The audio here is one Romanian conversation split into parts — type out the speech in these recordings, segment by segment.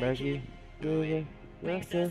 Maggie, Julia, Rasta.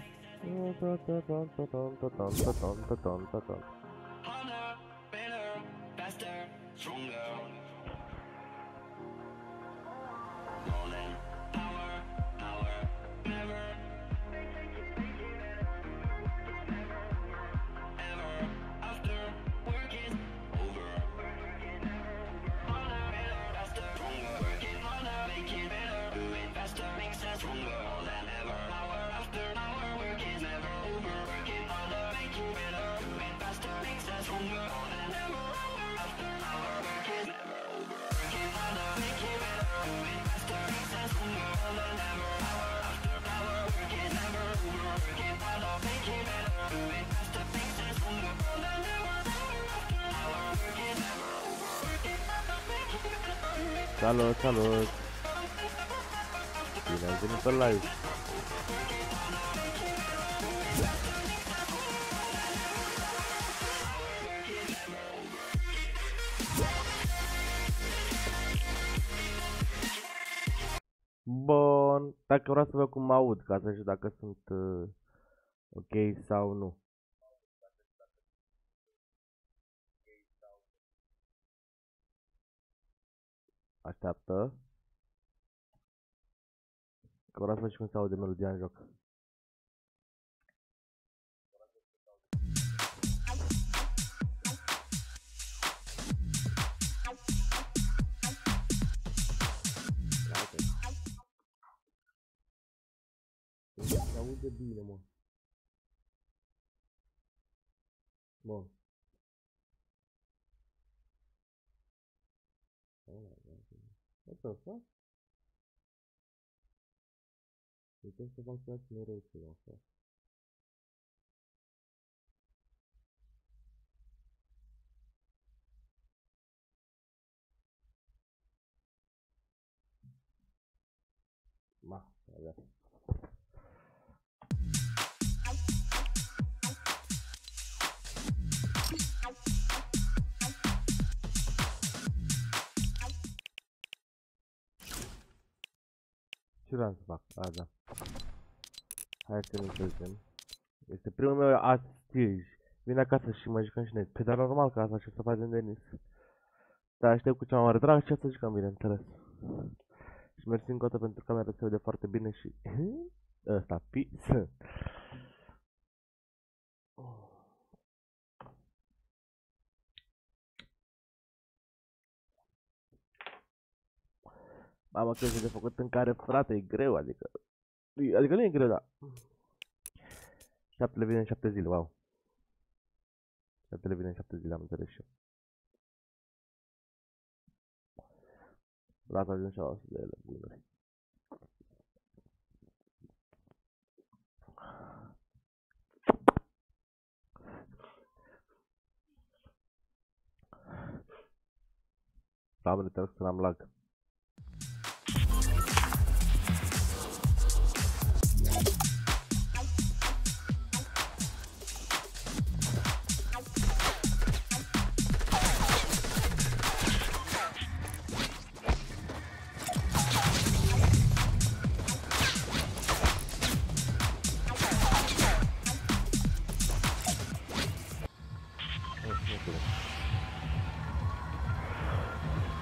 Salut, salut! Bine ați venit pe live! Bun, dacă vreau să văd cum mă aud, ca să știu dacă sunt ok sau nu. Așteaptă. Că vreau să văd și cum se aude melodia în joc. Se aude bine, mă. Bun. What the fuck? Putem să fac toate mereu ceva asta. Ma, avea. Ce vreau să fac? A, da. Hai să ne vedem. Este primul meu astij. Vine acasă și mă jucăm și noi. Pe dar normal că asta ce să facem Denis. Dar aștept cu cea mai mare drag și să jucăm, bineînțeles. Și mersi încă o dată pentru camera, se vede foarte bine și... ăsta, peace. Mamă, că de făcut în care, frate, e greu, adică nu e greu, da. 7 vine în 7 zile, wow. 7 vine în 7 zile, am înțeles și eu. Data din 600 de ele, bunuri. Doamne, te rog să n-am lag.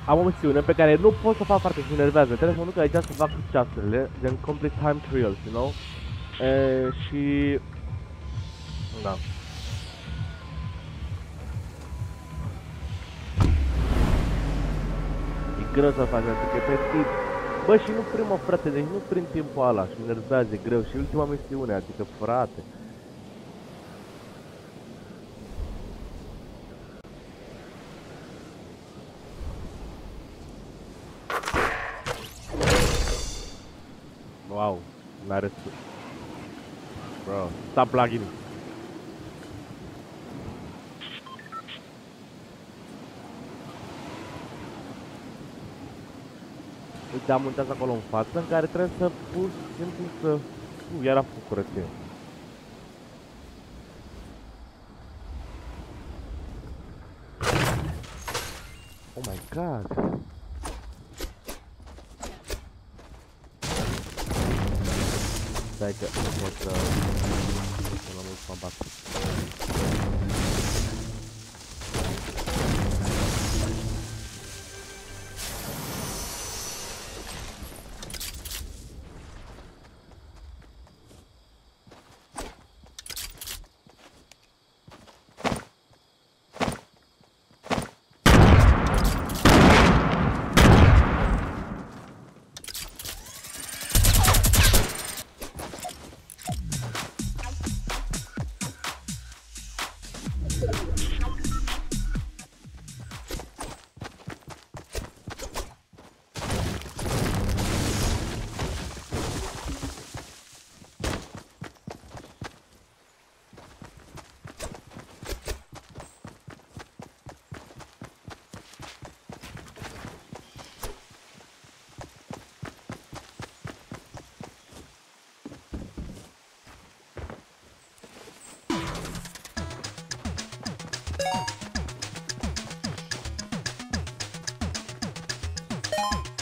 Am o misiune pe care nu pot să fac foarte și mă enervează. Trebuie să mă duc aici să fac ceasurile, gen complete time trials, you know? Și... da. E greu să faci asta, că e pe timp. Bă, și nu prind, mă, frate, deci nu prind timpul ăla și mă enervează, e greu. Și ultima misiune, adică, frate. Wow, n-are să... Bro, stop lagging. Uite, am un teaz acolo în față în care trebuie să pur și simplu să... iar a făcut curățenie. Oh my god. Stai că pot să mă mult să mă bat.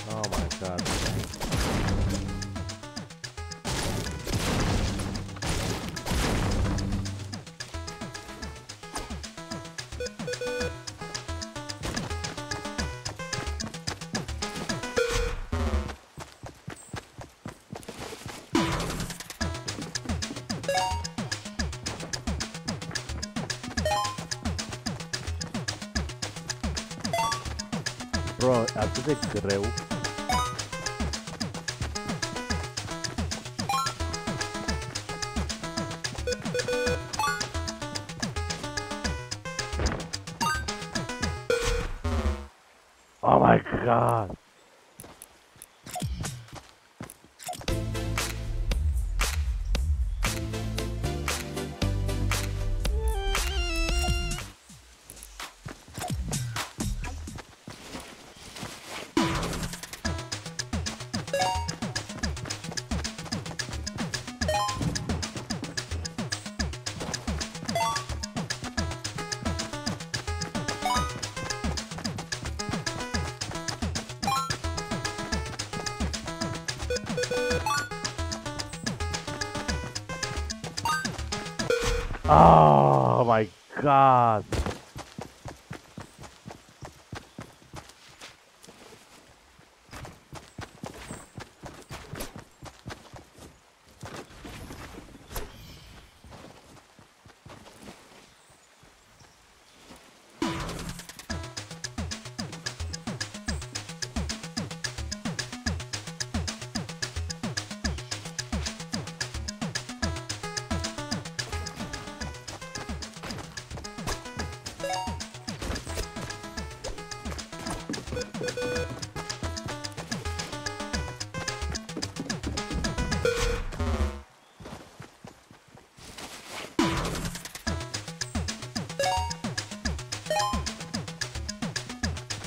Oh my god. Bro, atât de greu. Oh my god. Oh my god.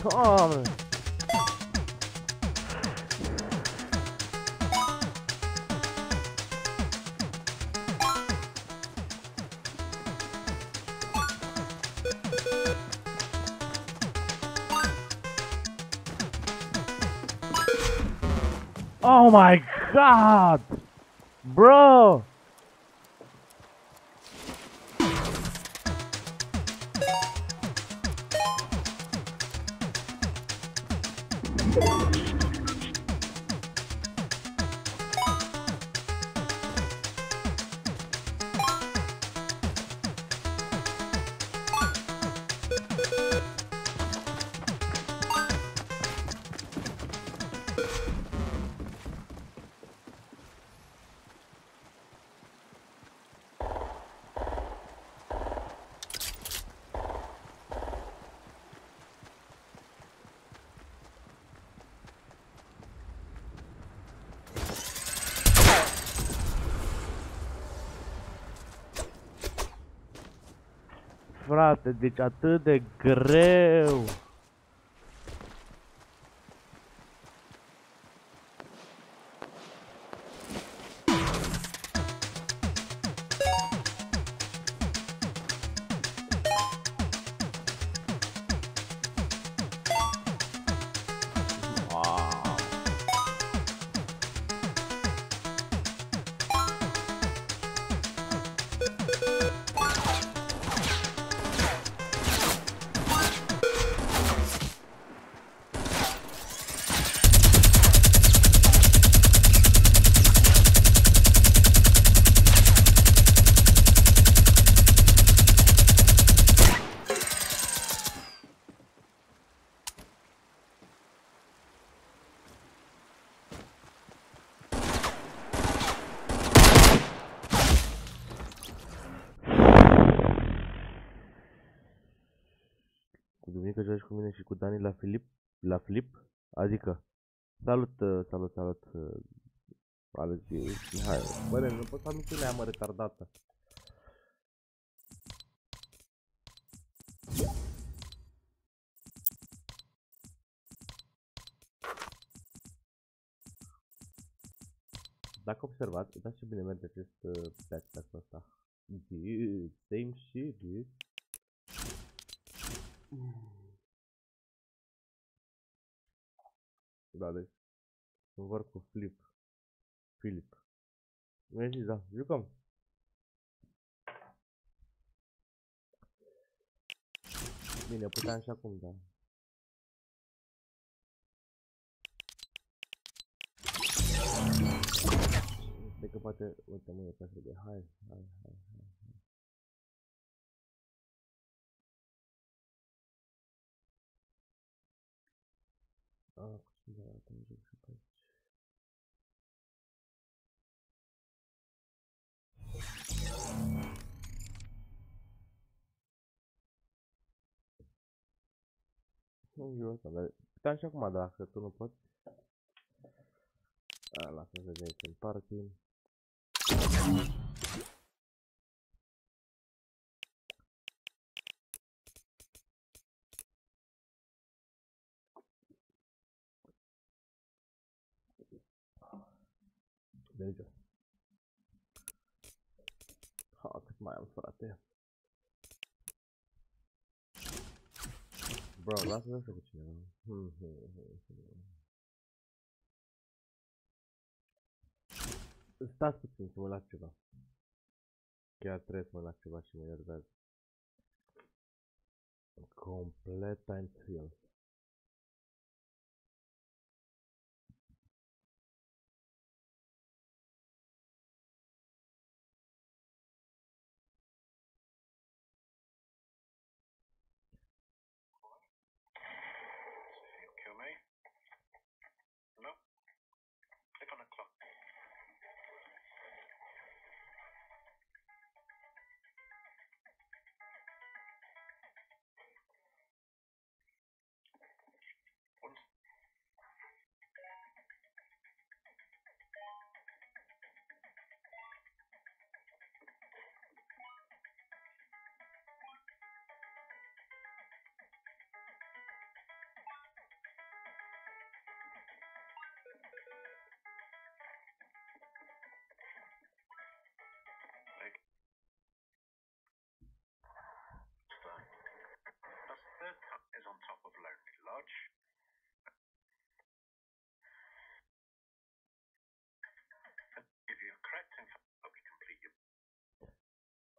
Doamne. Oh my god, bro. Frate, deci atât de greu. joci cu mine și cu Dani la Flip? Adică, salut, Alex, hai, bă, nu pot să nu mă retardată. Dacă observați, uitați ce bine merge acest backpack-ul ăsta. Dude, same shit, dude. Da, deci, îmi vor cu Philip. Mi-ai zis, da, jucăm. Bine, puteam și acum, da. Cred că poate, uite mă, e pe de hai. Cu cine arată un joc și pe aici. Nu eu ăsta, dar puteam și acum, dacă tu nu poți. Lasă să vedem aici în party. De jos. Cât mai am, frate. Bro, lasă să cu cineva. Stați puțin să mă las ceva. Chiar trebuie să mă las ceva și mă iertați. Complet time field.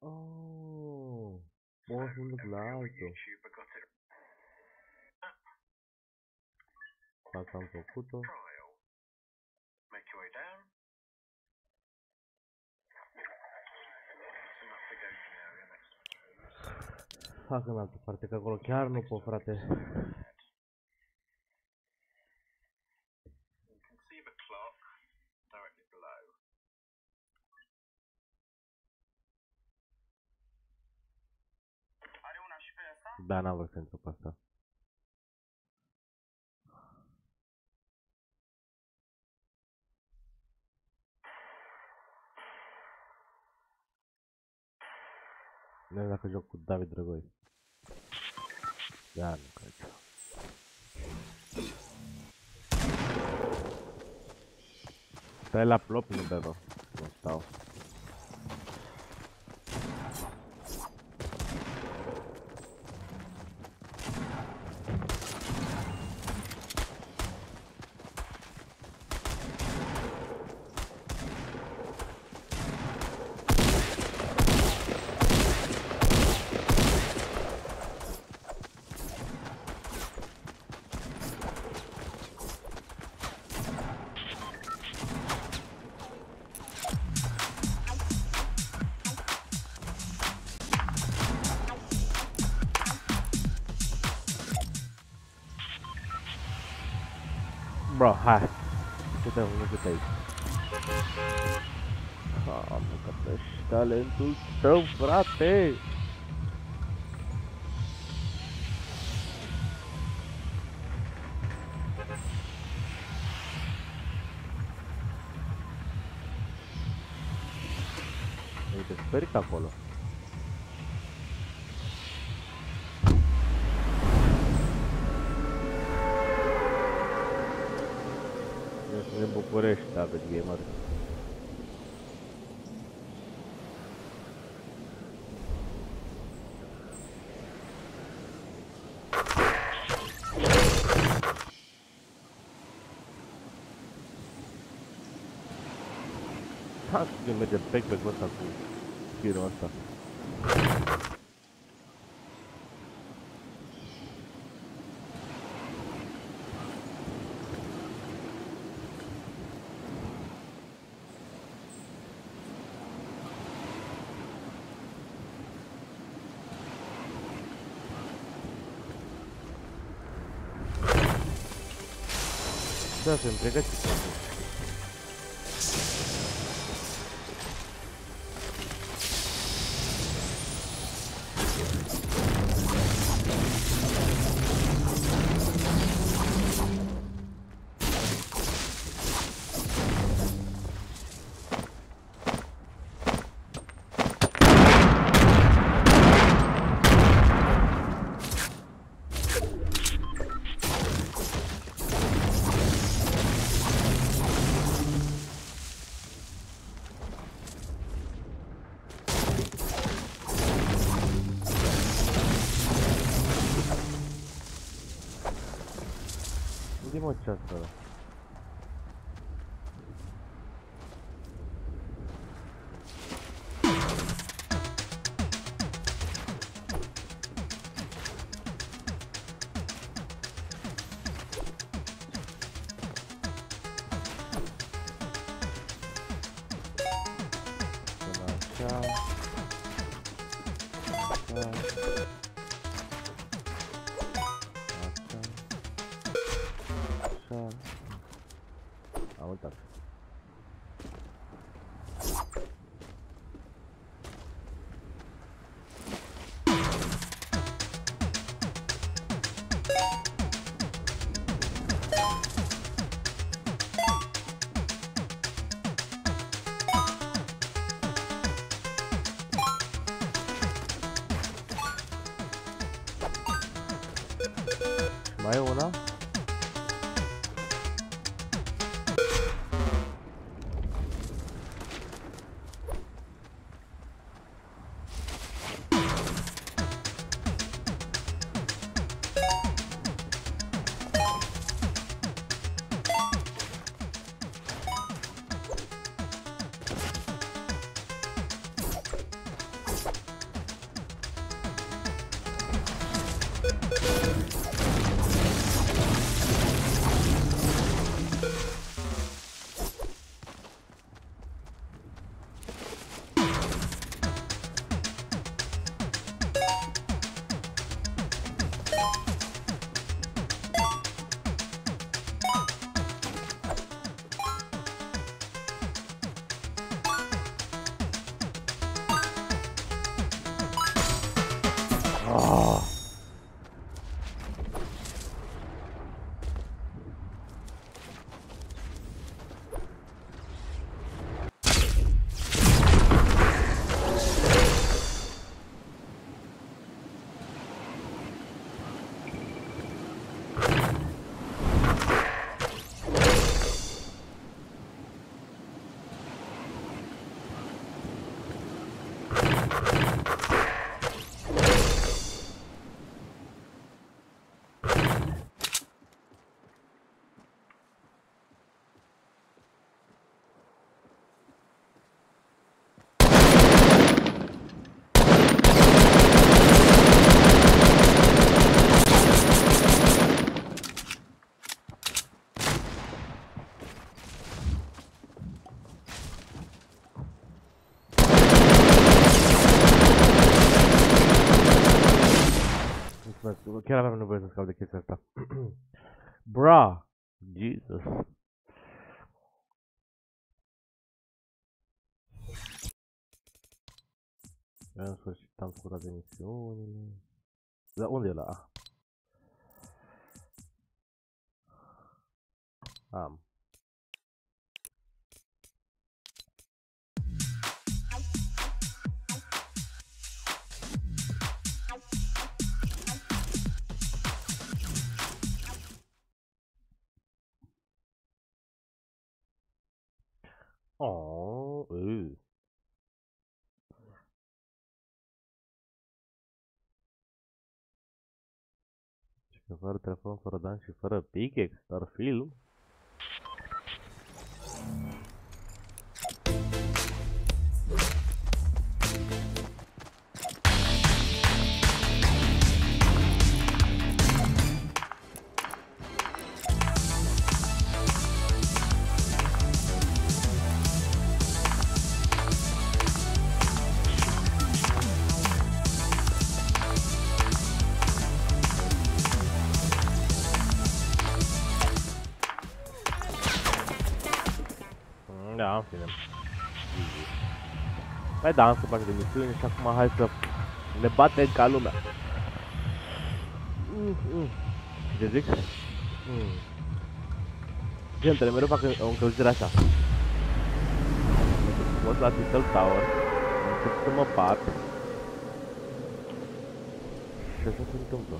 Oh, pot să duc la altul. Asta am făcut-o. Fac în altă parte, că acolo chiar nu pot, frate. Da, n-am vrut să intru pe asta. Nu știu dacă joc cu David Drăgoi. Da, nu cred. Stai la plop, nu bebo. Nu stau. Bro, hai. Câte unul câte aici. Am că și talentul tău, frate. Ce speric acolo. Este de București, David Gamer. Ha, că merge backpack-ul ăsta cu tirul ăsta. Da, sunt pregătit. Unde mă ce asta? Am uitat. Mai e una? Oh. Chiar aveam nevoie să scap de chestia asta. Bra! Jesus! În sfârșit am făcut toate misiunile. Dar unde e ăla? Am. Oh, Și că fără telefon, fără dan și fără pickaxe, dar film. Da, în fine. Hai da, am să fac de misiuni și acum hai să ne batem ca lumea. Și te zic? Gentele, mereu fac o încălzire așa. Mă la Crystal Tower, încep să mă bat. Și așa se întâmplă.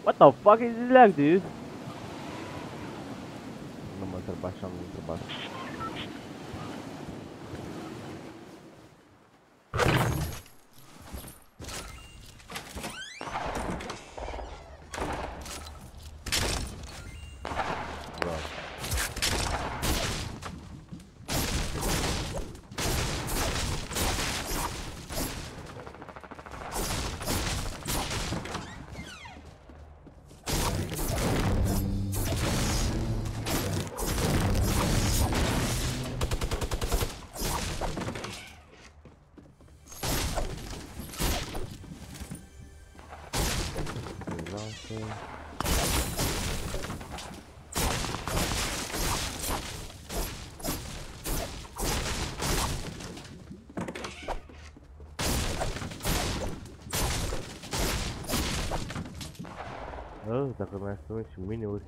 What the fuck is this lag, dude? Nu mă întreba așa, nu mă întreba. Dacă mai sunt și mini-uri.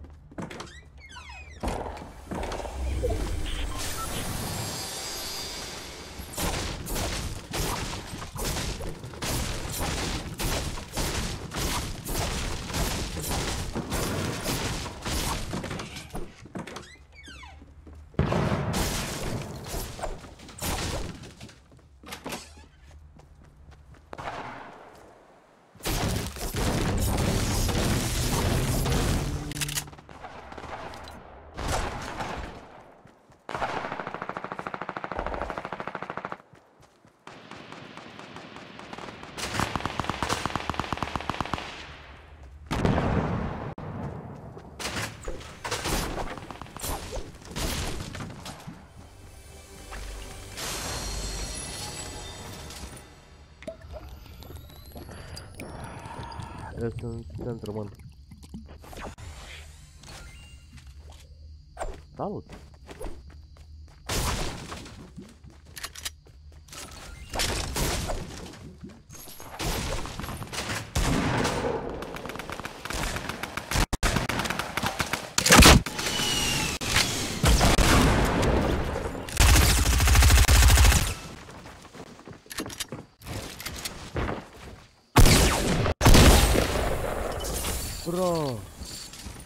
Eu sunt centru, mă. Salut! Bro,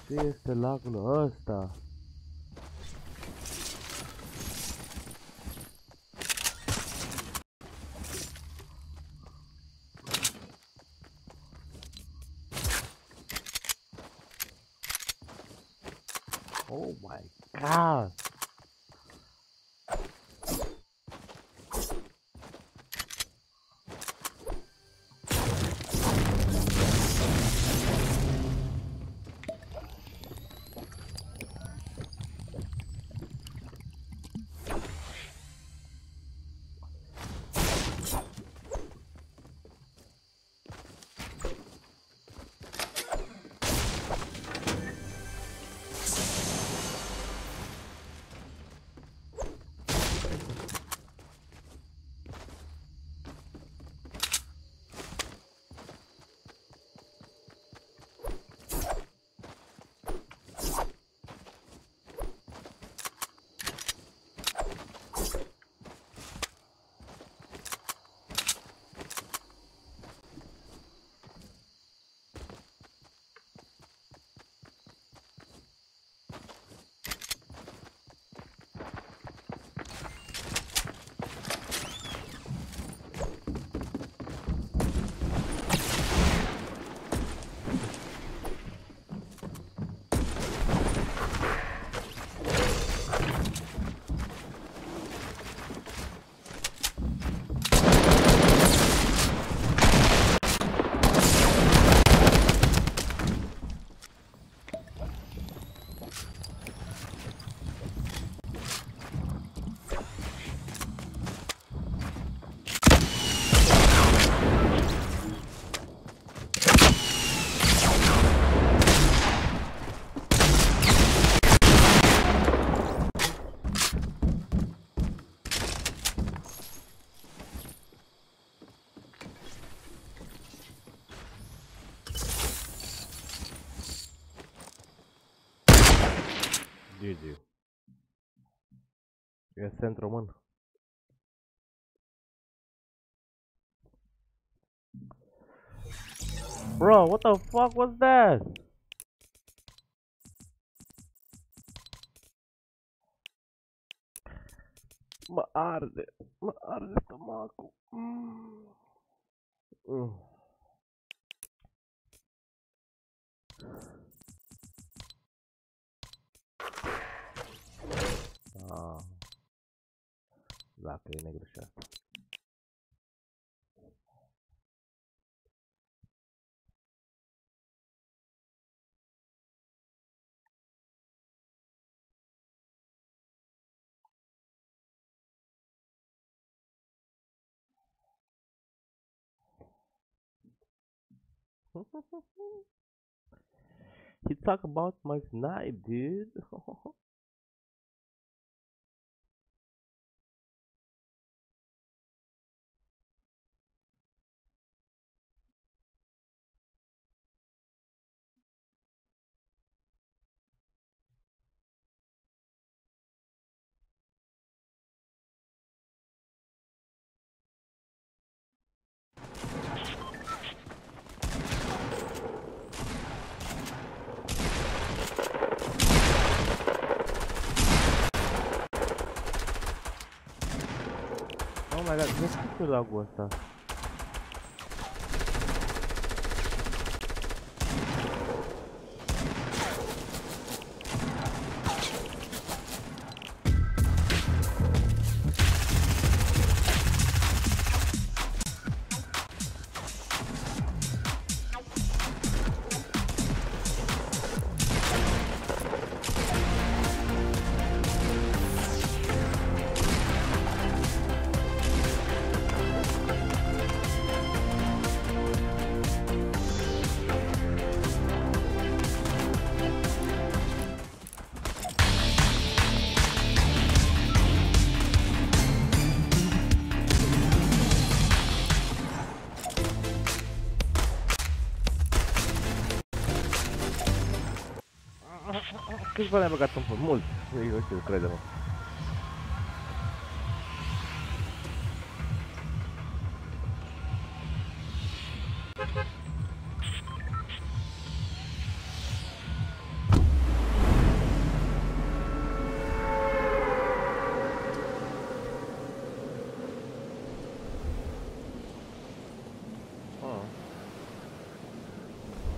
ce este lagul ăsta? Oh my god! E accent român. Bro, what the fuck was that? Mă arde stomacul. Ah, dacă e negru și asta. He talk about my snipe, dude. Oh my god, ce știu lagul ăsta? Câți bani ai băgat în fund? Mult. Eu nu știu, crede-mă.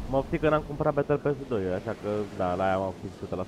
Mă optic că n-am cumpărat Battle Pass 2, așa că da, la aia m-am optic 100%.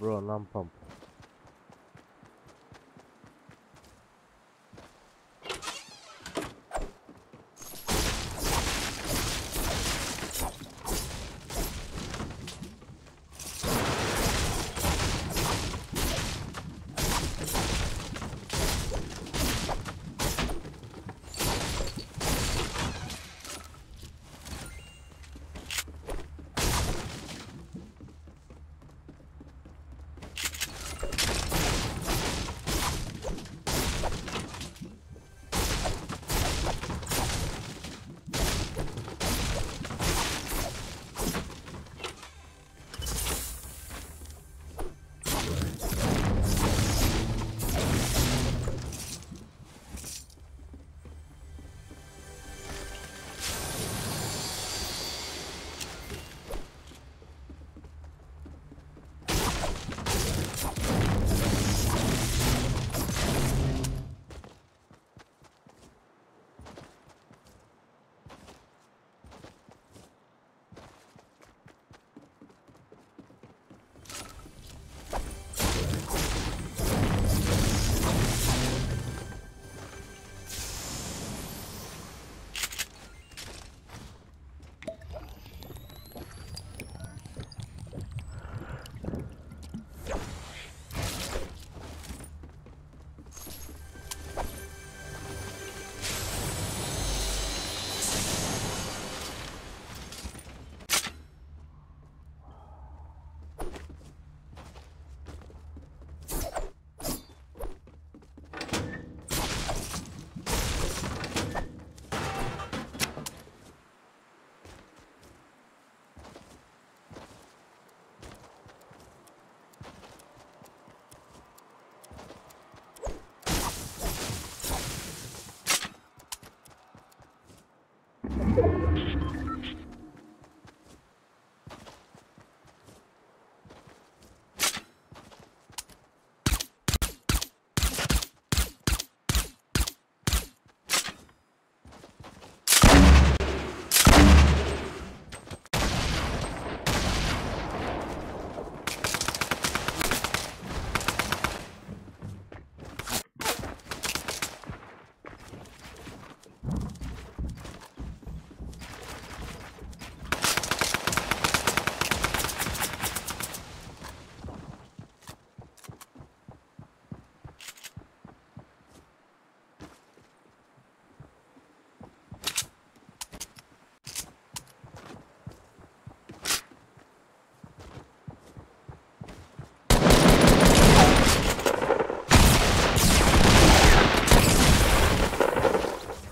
Bro, n-am pump.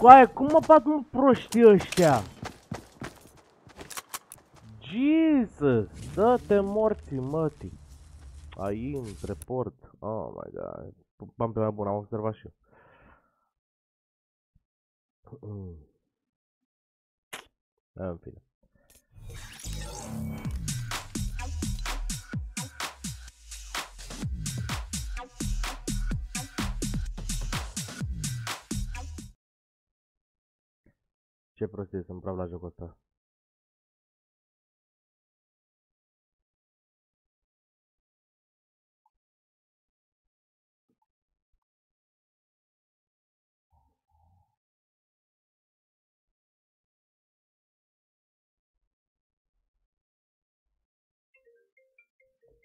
Coaie, cum mă fac mă proștii ăștia? Jesus, dă-te morții, mătii. Ai report. Oh my god. Bam pe mai bun, am observat și eu. În fine. Ce prostie, sunt praf la jocul ăsta.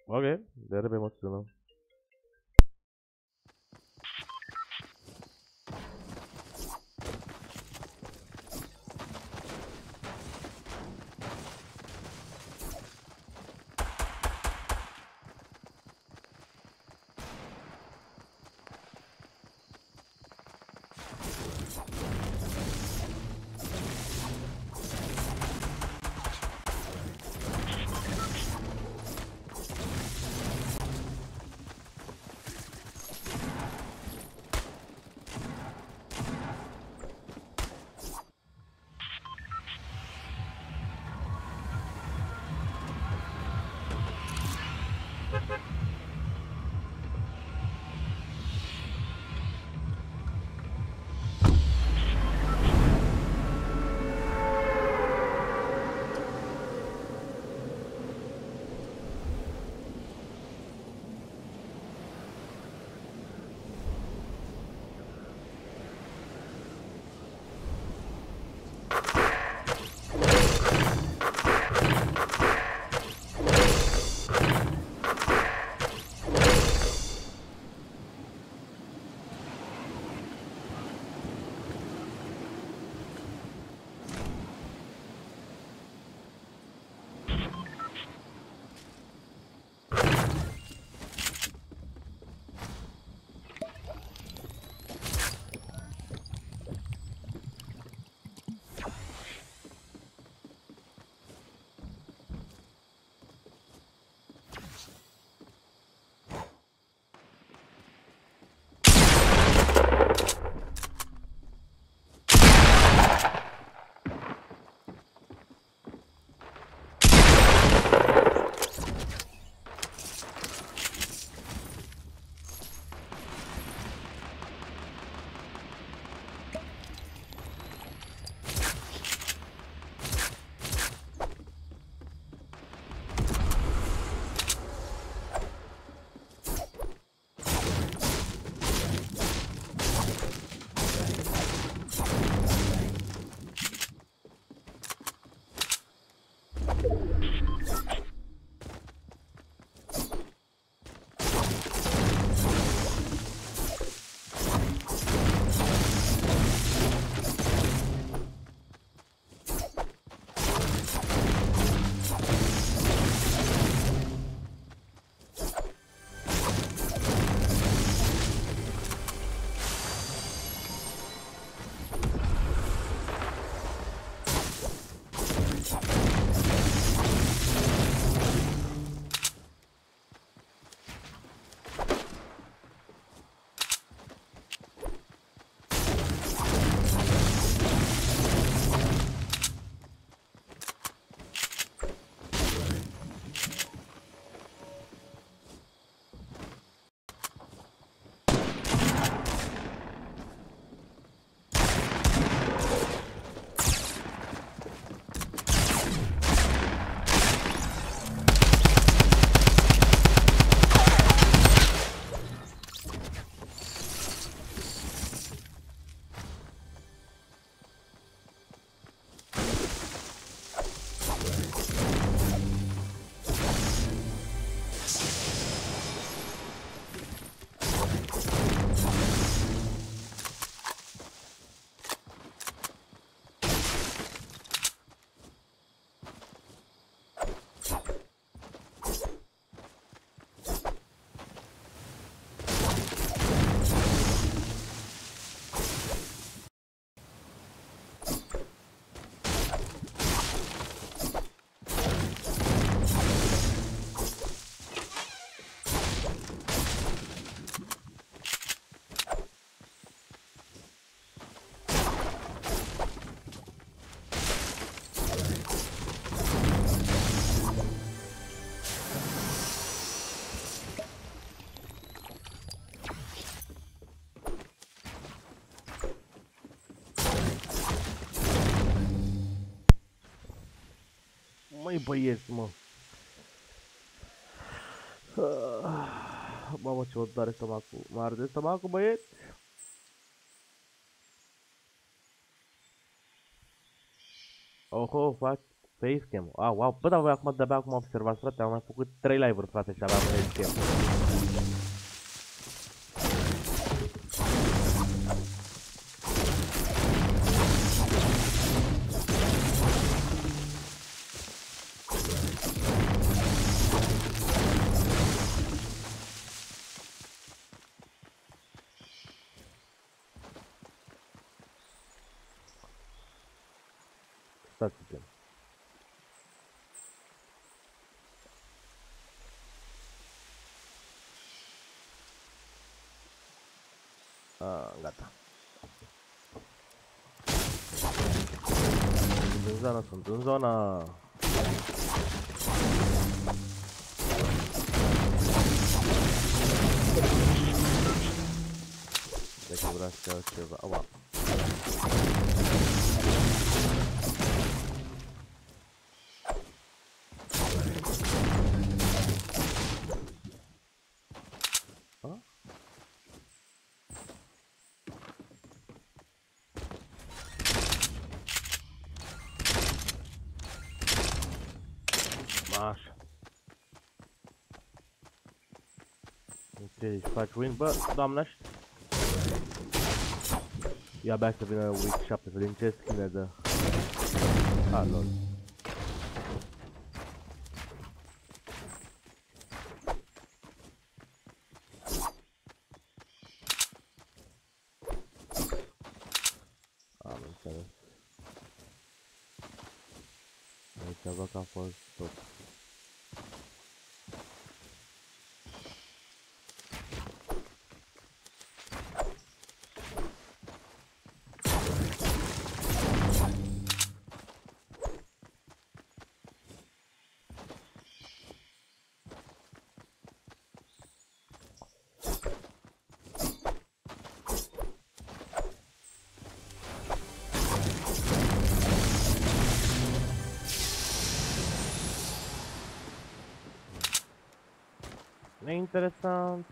Ok, de repede mă sună. Măi băieți, mă. Mamă, ce mă doare stomacul. Mă arde stomacul, băieți. Oho, fac facecam. Wow. Bă, dar voi acum de-abia acum observați, frate. Am mai făcut 3 live-uri, frate, și aveam facecam. Stați puțin. Gata. Sunt în zonă. Dacă vreau să iau ceva. Opa. Așa. Ok, deci faci win. Bă, doamna și... Ia abia să vină week 7, să vedem ce skin ne dă. Ah, lol. Am înțeles. Aici văd că a fost top. Neinteresant.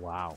Wow.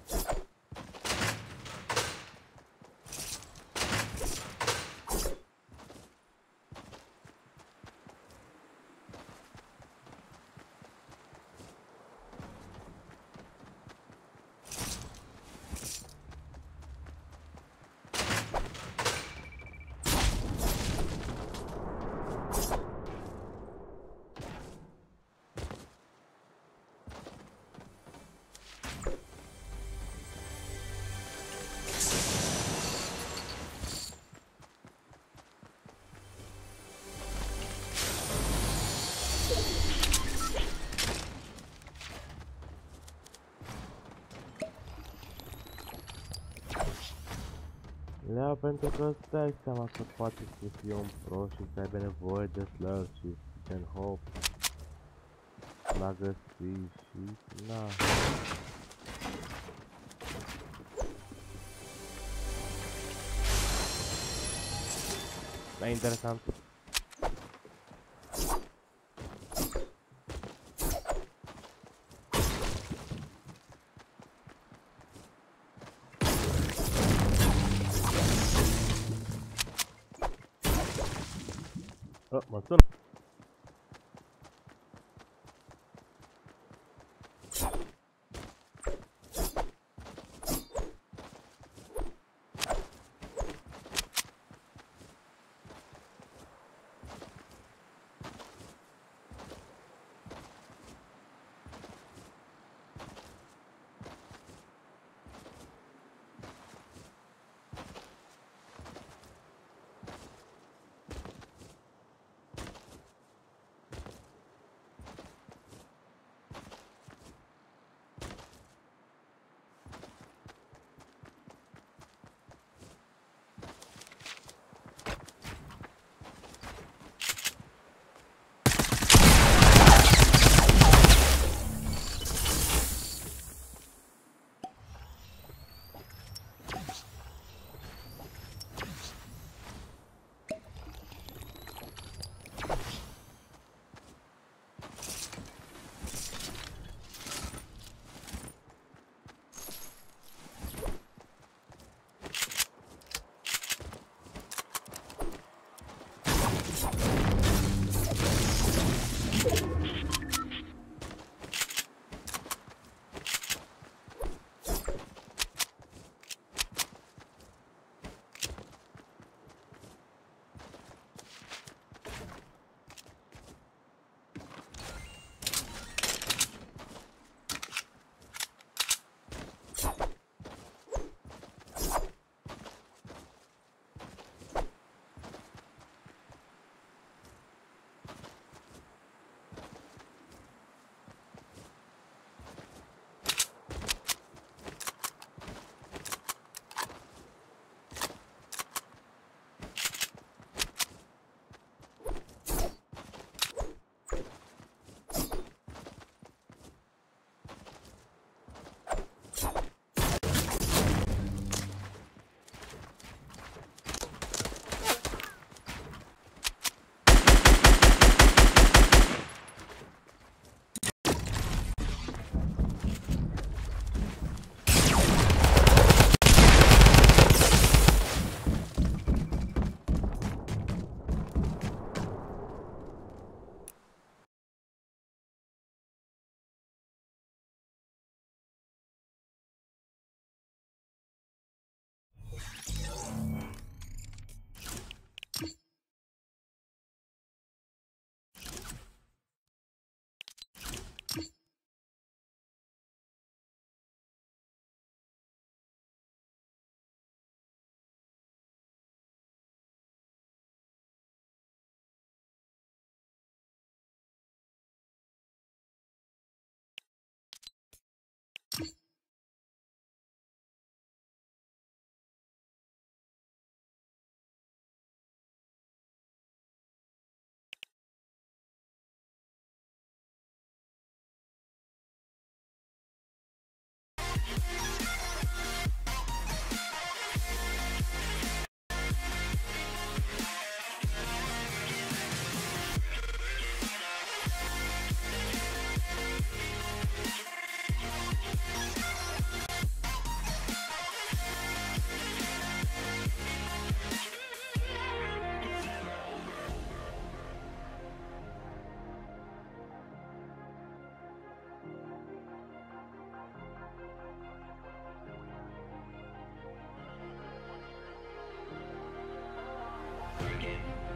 Lea, pentru că îți dai seama că poate să fie un pro și să aibă nevoie de slur și can hope l-a găsit și na. Da, interesant. Mă sună.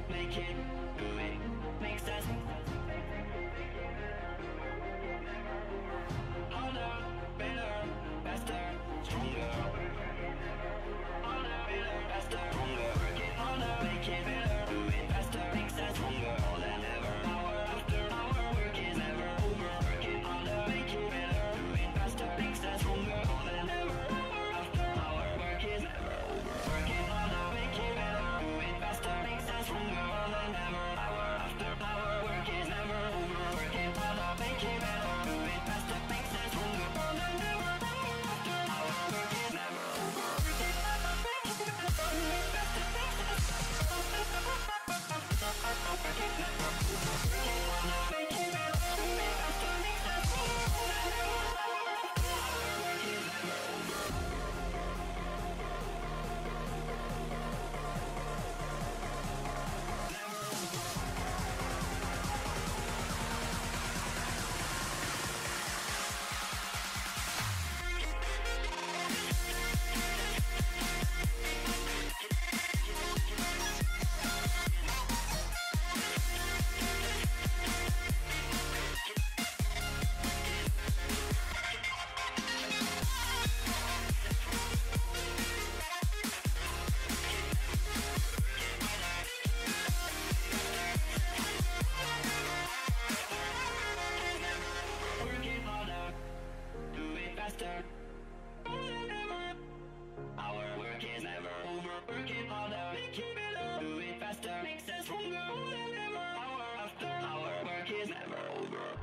make it, do it, makes sense. Harder, better, faster, stronger. Harder, better, faster, stronger. Work it harder, make it better, do it faster, makes sense. Stronger, more than ever. Hour after hour, work is never over. Work it harder, make it better, do it faster, makes sense. Stronger, more than ever. Hour after hour, work is never over. Work it harder, make it better, do it faster, makes sense. Stronger, more than ever. Hour after hour, work is never over. Work it harder, make it better, do it faster, makes sense. Stronger, more than ever. Hour after hour, work is never over. Work it harder, make it better, do it faster, makes sense. Work it never over. Work it harder, make it better, do it faster, makes sense. More than ever. Hour after hour, work is never over. Work it harder, do it faster. More than ever. Our work is never over. Work it harder, make it better. Do it faster, makes sense. Stronger. More than ever. Hour after hour, work is never over.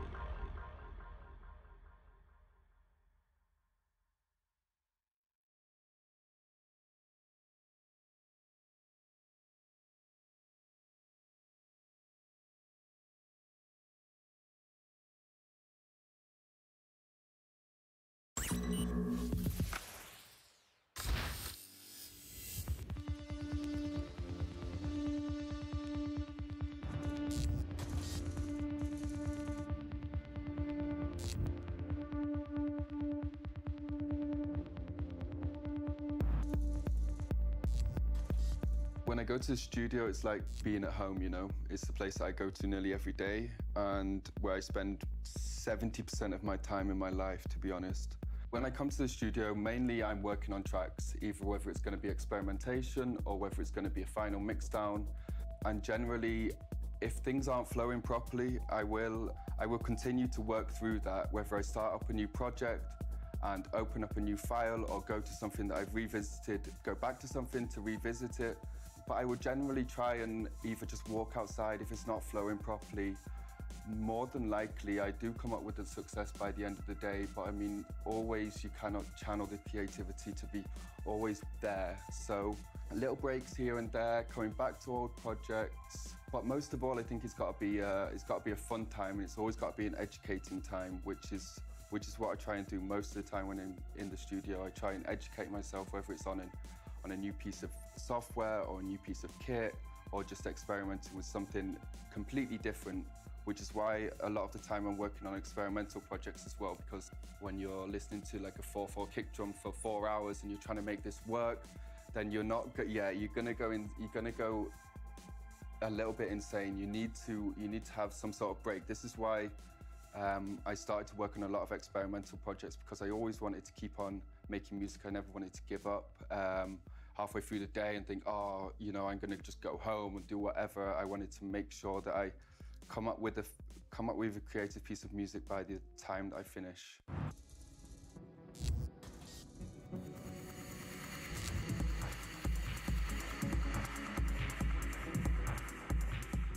When I go to the studio, it's like being at home, you know? It's the place that I go to nearly every day and where I spend 70% of my time in my life, to be honest. When I come to the studio, mainly I'm working on tracks, either whether it's going to be experimentation or whether it's going to be a final mix down. And generally, if things aren't flowing properly, I will continue to work through that, whether I start up a new project and open up a new file or go to something that I've revisited, go back to something to revisit it. But I would generally try and either just walk outside if it's not flowing properly. More than likely, I do come up with a success by the end of the day, but I mean, always you cannot channel the creativity to be always there. So little breaks here and there, coming back to old projects. But most of all, I think it's got to be a fun time, and it's always got to be an educating time, which is what I try and do most of the time when I'm in the studio. I try and educate myself, whether it's on a new piece of software or a new piece of kit, or just experimenting with something completely different, which is why a lot of the time I'm working on experimental projects as well, because when you're listening to like a 4/4 kick drum for 4 hours and you're trying to make this work, then you're gonna go a little bit insane. You need to have some sort of break. This is why I started to work on a lot of experimental projects, because I always wanted to keep on making music. I never wanted to give up halfway through the day and think, oh, you know, I'm gonna just go home and do whatever. I wanted to make sure that I come up with a creative piece of music by the time that I finish.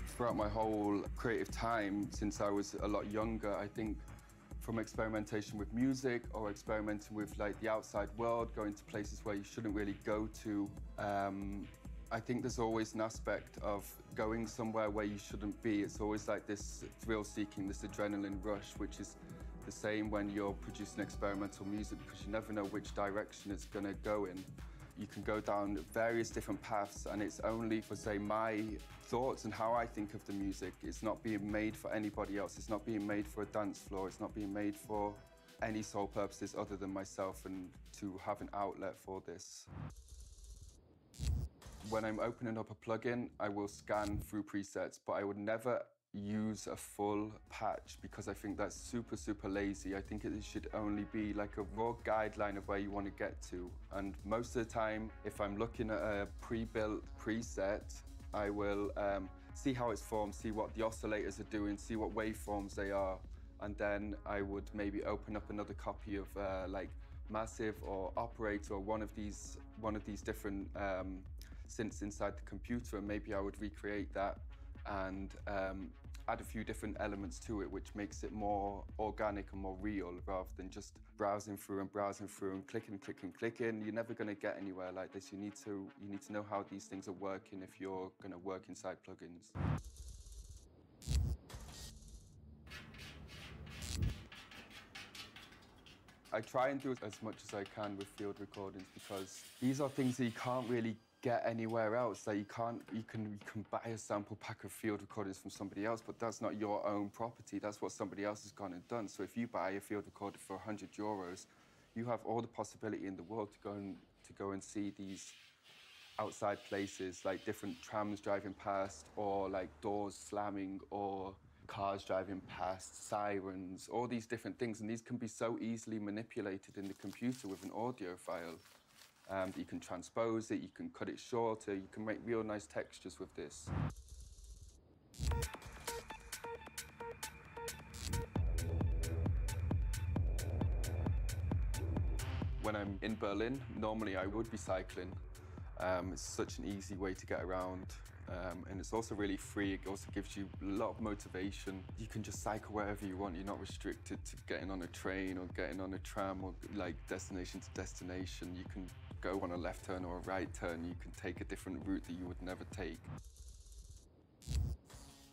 Throughout my whole creative time, since I was a lot younger, I think from experimentation with music or experimenting with like the outside world, going to places where you shouldn't really go to, I think there's always an aspect of going somewhere where you shouldn't be. It's always like this thrill-seeking, this adrenaline rush, which is the same when you're producing experimental music, because you never know which direction it's gonna go in. You can go down various different paths, and it's only for, say, my thoughts and how I think of the music. It's not being made for anybody else. It's not being made for a dance floor. It's not being made for any sole purposes other than myself and to have an outlet for this. When I'm opening up a plugin, I will scan through presets, but I would never use a full patch because I think that's super, super lazy. I think it should only be like a raw guideline of where you want to get to. And most of the time, if I'm looking at a pre-built preset, I will see how it's formed, see what the oscillators are doing, see what waveforms they are, and then I would maybe open up another copy of like Massive or Operator or one of these different synths inside the computer, and maybe I would recreate that and add a few different elements to it, which makes it more organic and more real rather than just browsing through and clicking, clicking, clicking. You're never going to get anywhere like this. You need to know how these things are working if you're going to work inside plugins. I try and do as much as I can with field recordings because these are things that you can't really get anywhere else. That you can buy a sample pack of field recordings from somebody else, but that's not your own property. That's what somebody else has gone and done. So if you buy a field recorder for €100, you have all the possibility in the world to go and see these outside places, like different trams driving past, or like doors slamming, or cars driving past, sirens, all these different things. And these can be so easily manipulated in the computer with an audio file. You can transpose it, you can cut it shorter, you can make real nice textures with this. When I'm in Berlin, normally I would be cycling. It's such an easy way to get around. And it's also really free. It also gives you a lot of motivation. You can just cycle wherever you want. You're not restricted to getting on a train or getting on a tram or like destination to destination. You can go on a left turn or a right turn. You can take a different route that you would never take.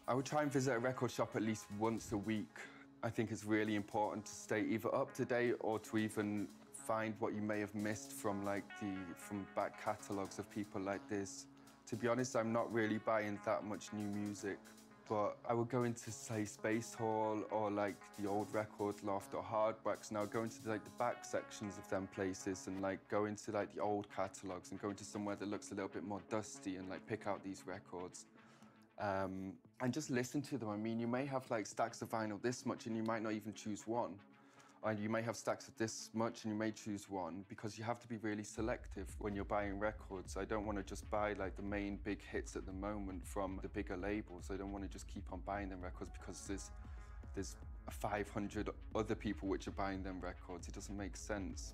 I would try and visit a record shop at least once a week. I think it's really important to stay either up to date or to even find what you may have missed from back catalogues of people like this. To be honest, I'm not really buying that much new music, but I would go into, say, Space Hall or like the old Record Loft or Hardwax. Now go into like the back sections of them places and like go into like the old catalogues and go into somewhere that looks a little bit more dusty and like pick out these records. And just listen to them. I mean, you may have like stacks of vinyl this much and you might not even choose one. And you may have stacks of this much and you may choose one, because you have to be really selective when you're buying records. I don't want to just buy like the main big hits at the moment from the bigger labels. I don't want to just keep on buying them records because there's 500 other people which are buying them records. It doesn't make sense.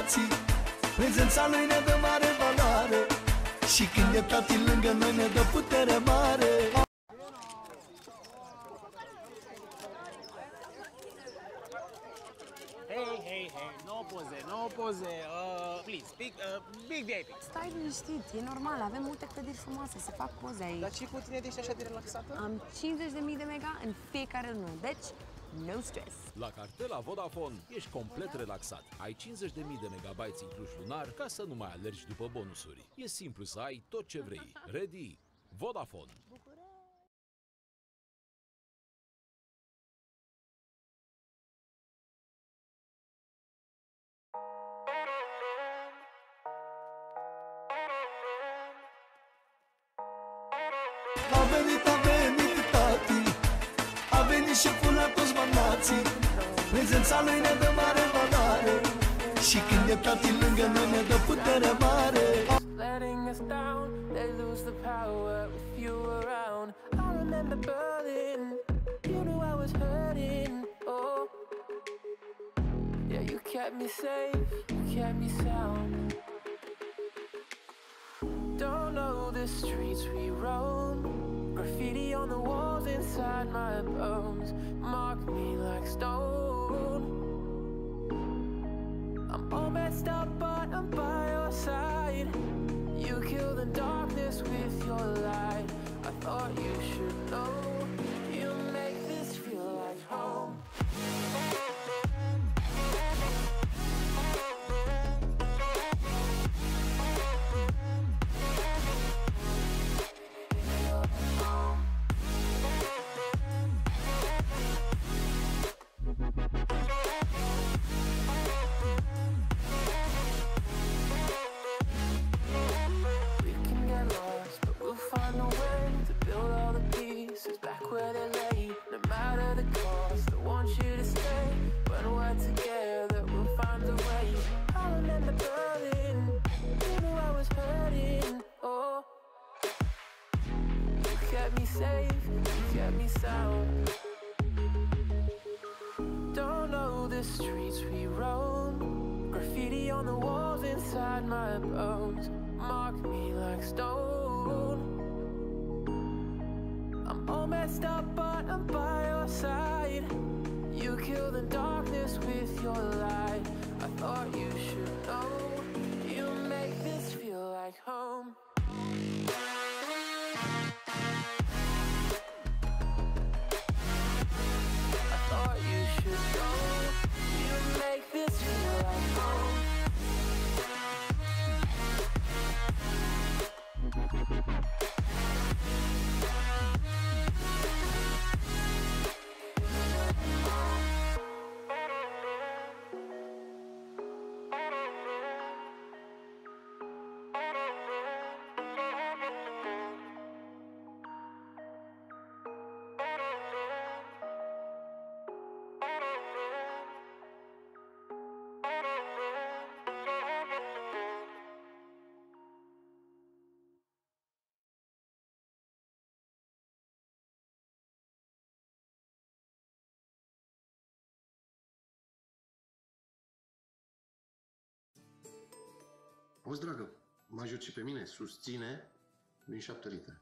bărbații. Prezența lui ne dă mare valoare și când e tati lângă noi ne dă putere mare. Hey, no poze, please, big VIP. Stai liniștit, e normal, avem multe clădiri frumoase, se fac poze aici. Dar ce cu tine ești așa de relaxată? Am 50.000 de mega în fiecare lună, deci no stress. La cartela Vodafone ești complet relaxat. Ai 50.000 de megabytes incluși lunar ca să nu mai alergi după bonusuri. E simplu să ai tot ce vrei. Ready? Vodafone. A venit tati, a venit șeful la toți mandații. Prezența lui ne dă mare valoare și când e tati lângă noi ne dă putere mare. Letting us down, they lose the power with you around. I remember Berlin, you knew I was hurting, oh. Yeah, you kept me safe, you kept me sound. Don't know the streets we roam. Graffiti on the walls inside my bones mark me like stone. I'm all messed up but I'm by your side. You kill the darkness with your light. I thought you should know. You make this feel like home. We can get lost, but we'll find a way to build all the pieces back where they lay. No matter the cost, I want you to stay. When we're together, we'll find a way. I remember Berlin, you knew I was hurting, oh. You kept me safe, you kept me sound. Don't know the streets we roam. Graffiti on the walls inside my bones mark me like stone. I'm all messed up but I'm by your side. You kill the darkness with your light. I thought you should know. You make this feel like home. I thought you should know. You make this feel like home. Auzi, dragă, mă ajut și pe mine, susține din 7 litri.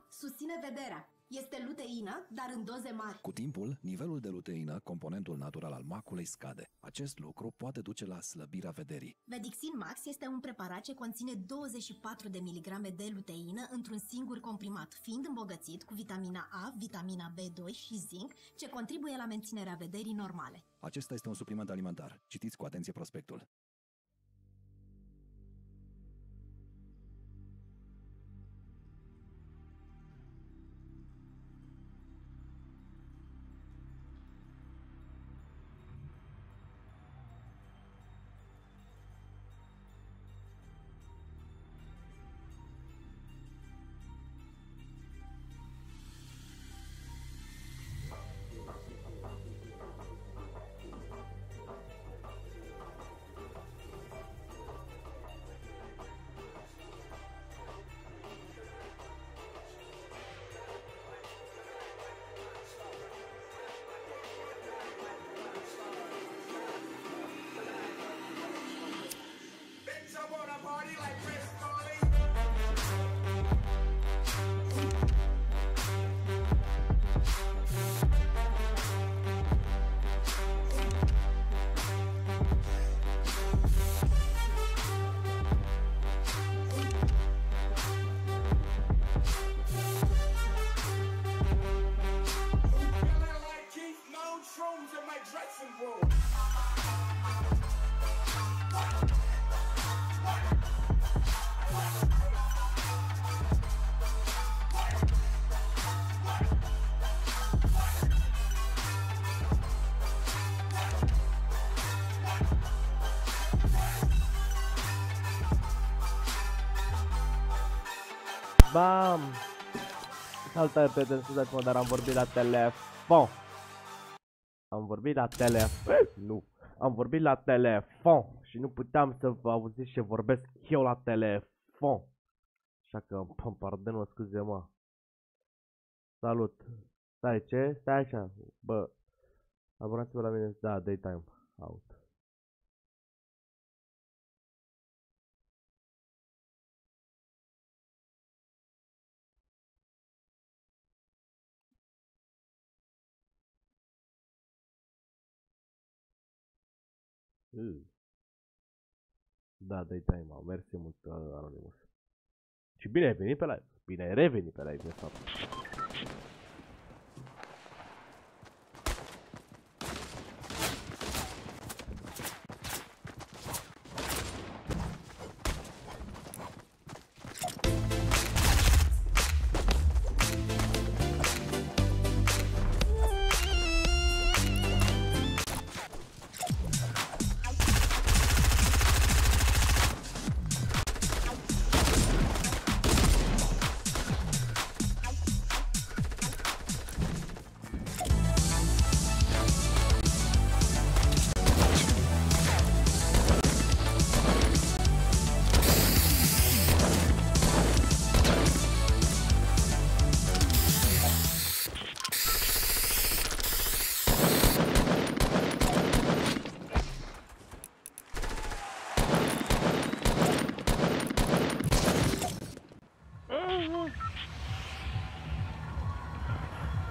Susține vederea. Este luteină, dar în doze mari. Cu timpul, nivelul de luteină, componentul natural al maculei, scade. Acest lucru poate duce la slăbirea vederii. Vedixin Max este un preparat ce conține 24 de miligrame de luteină într-un singur comprimat, fiind îmbogățit cu vitamina A, vitamina B2 și zinc, ce contribuie la menținerea vederii normale. Acesta este un supliment alimentar. Citiți cu atenție prospectul. Bam! Salutare prieteni, scuzați-mă, dar am vorbit la telefon. Am vorbit la telefon. Nu. Am vorbit la telefon și nu puteam să vă auziți ce vorbesc eu la telefon. Așa că îmi pardon, scuze-mă. Salut. Stai, ce? Stai așa. Bă, abonați-vă la mine. Da, daytime out. Da, daytime out. Mersi mult, Anonymous. Și bine ai venit pe live. Bine ai revenit pe live, de fapt.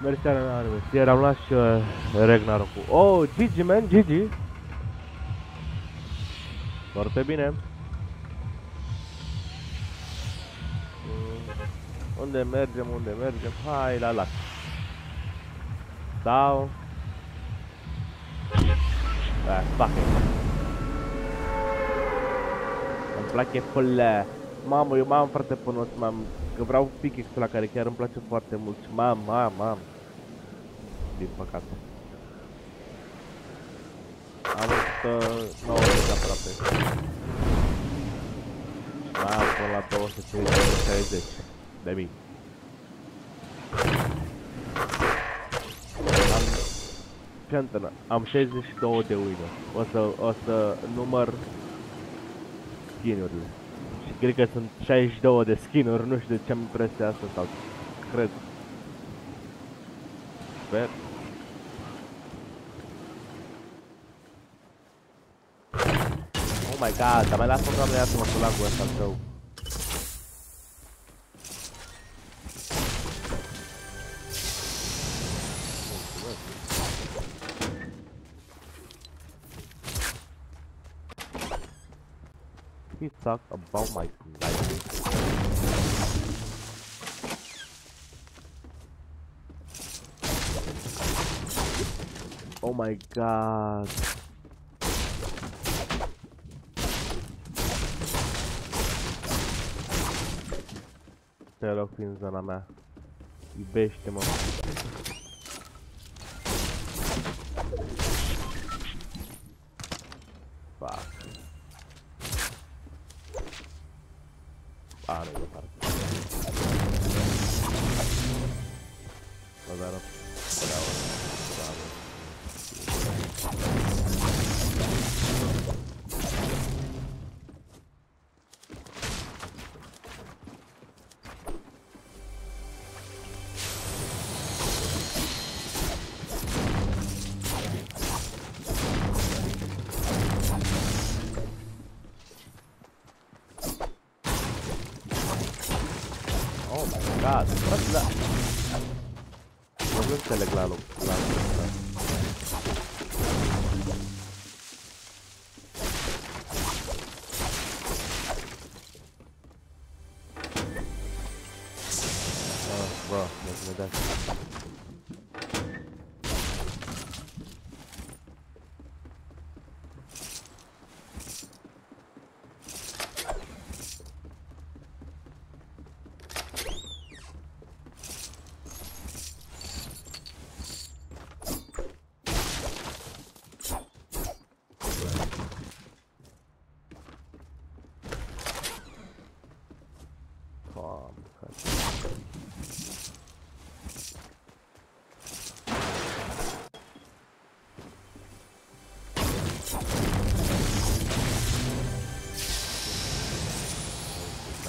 Mersi, Anonymous. Iar am luat și Ragnarok-ul. Oh, GG, man, GG. Foarte bine. Unde mergem, unde mergem? Hai la lac. Sau... fuck it. Îmi place full... Mamă, eu m-am foarte pănos, că vreau pickaxe-ul la care chiar îmi place foarte mult și mam. Din păcate. Am 190 aproape. Mai am până la 260 de mii. Am 62 de winuri. O să număr skin-urile. Și cred că sunt 62 de skin-uri, nu știu de ce am impresia asta sau cred. Sper. Oh my god, dar mai lasă-mă, doamne, iartă-mă cu lag-ul ăsta al tău. He talked about my life. Oh my god. Te rog, fi în zona mea. Iubește-mă. Fuck. Ah, nu e departe. Mă dară. Oh my god, what's that? Nu înțeleg la loc. Bă, mă dați.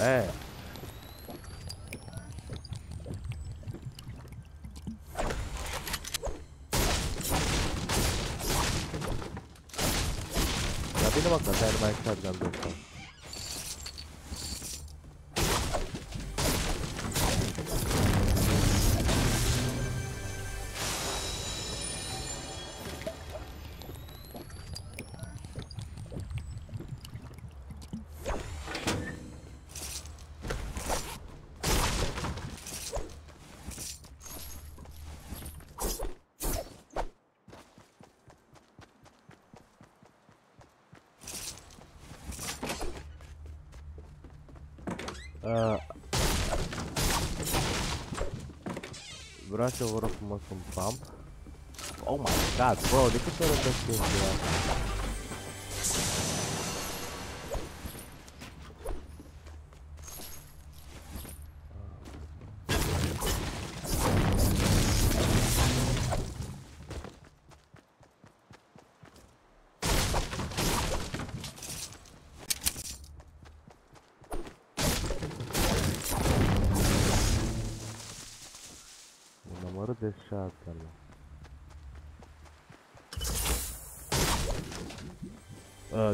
Eh. Dar bine mă, că ăsta e numai shotgun-ul ăsta. Vreau să vă rog frumos un pump. Oh my god, bro, de câte ori îmi dă chestia asta? Numărul de shotgun.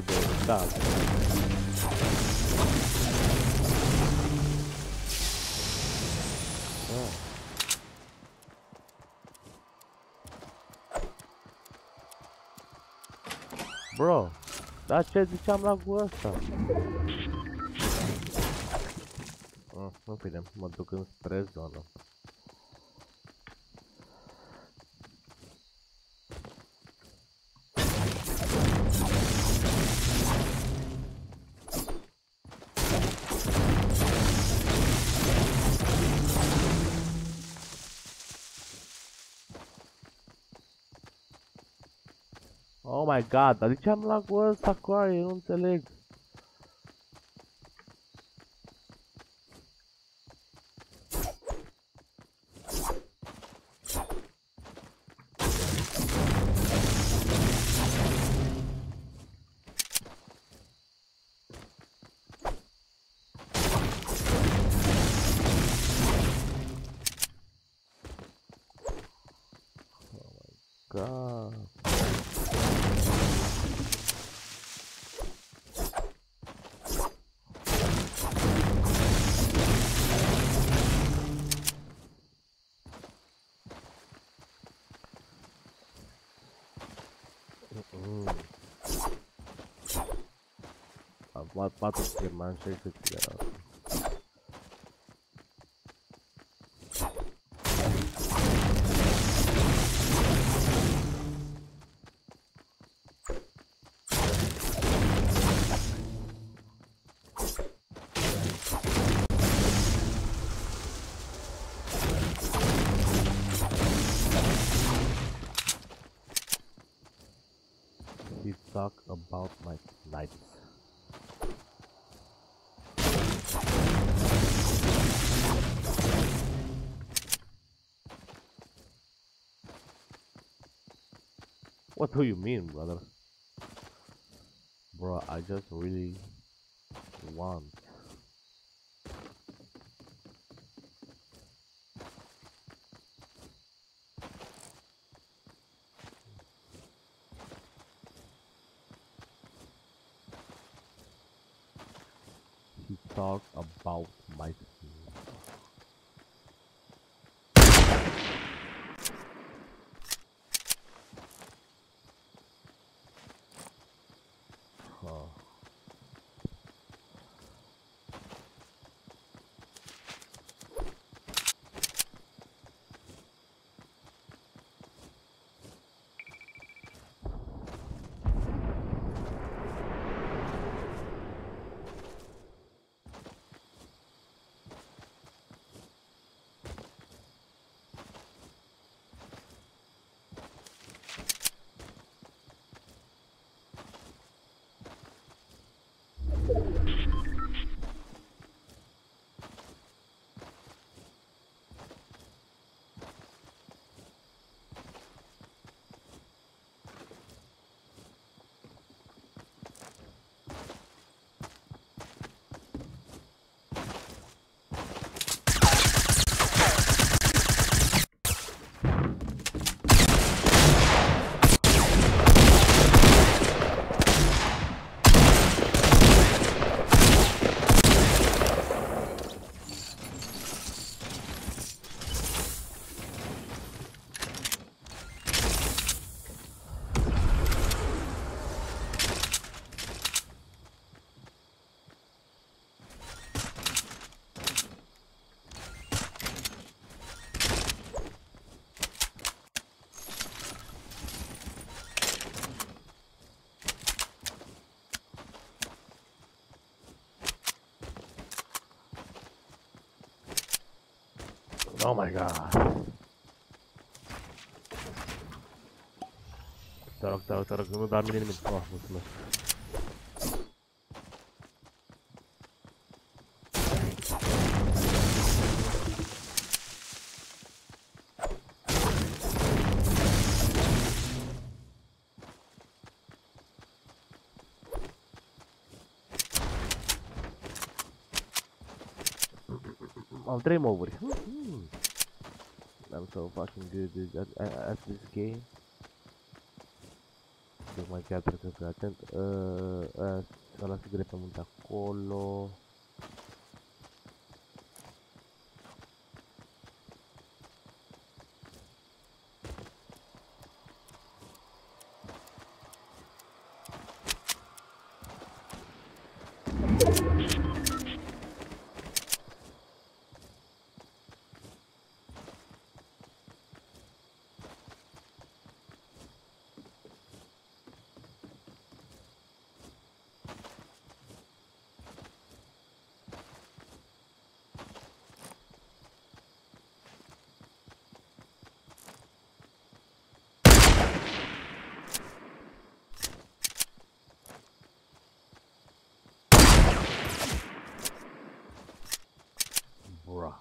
De stat. Bro, dar ce ziceam la gura asta? Nu bine, mă duc înspre zonă. Oh my god, dar de ce am lagul ăsta cu aia? Eu nu înțeleg. God. Am luat 4 germani și 6 țigară. We talk about my lights. What do you mean, brother? Bro, I just really want. He talked about my Oh my god. Te rog, nu da mine nimic. Oh, mulțumesc. Am 3 moburi. I'm so fucking good at this game. Tocmai chiar trebuie să fiu atent. Să las greu pe munte acolo. Bruh.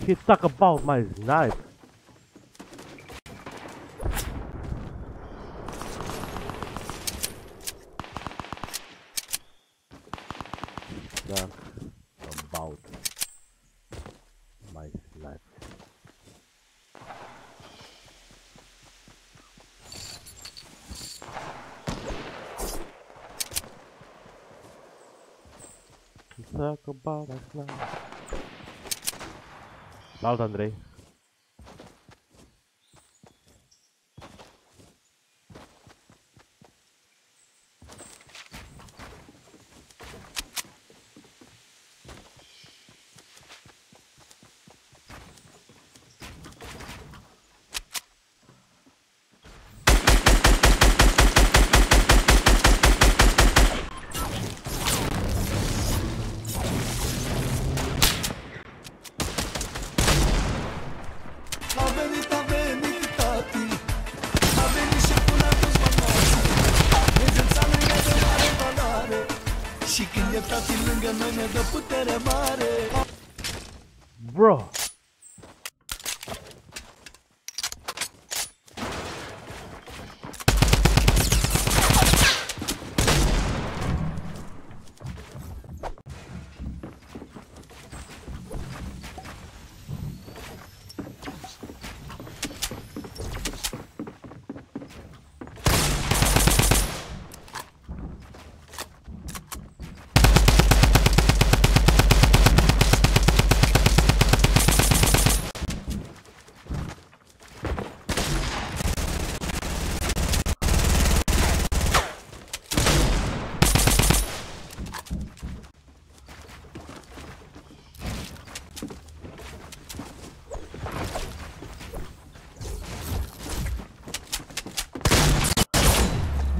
He talk about my snipe. Talk about my snipe. Talk about my snipe. L'altro Andrei. Bro.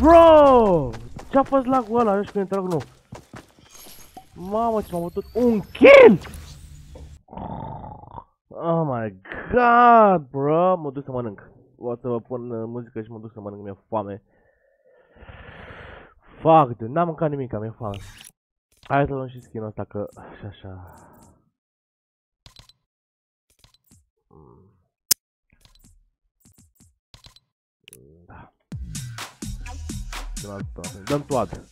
Bro! Ce-a fost lagul ăla? Nu știu când intră, nu. Mamă, ce m-a bătut un kill! Oh my god, bro! Mă duc să mănânc. O să vă pun muzică și mă duc să mănânc, mi-e foame. Fuck, dude, n-am mâncat nimic, mi-e foame. Hai să luăm și skin-ul ăsta, că și așa. Da. Dăm toate.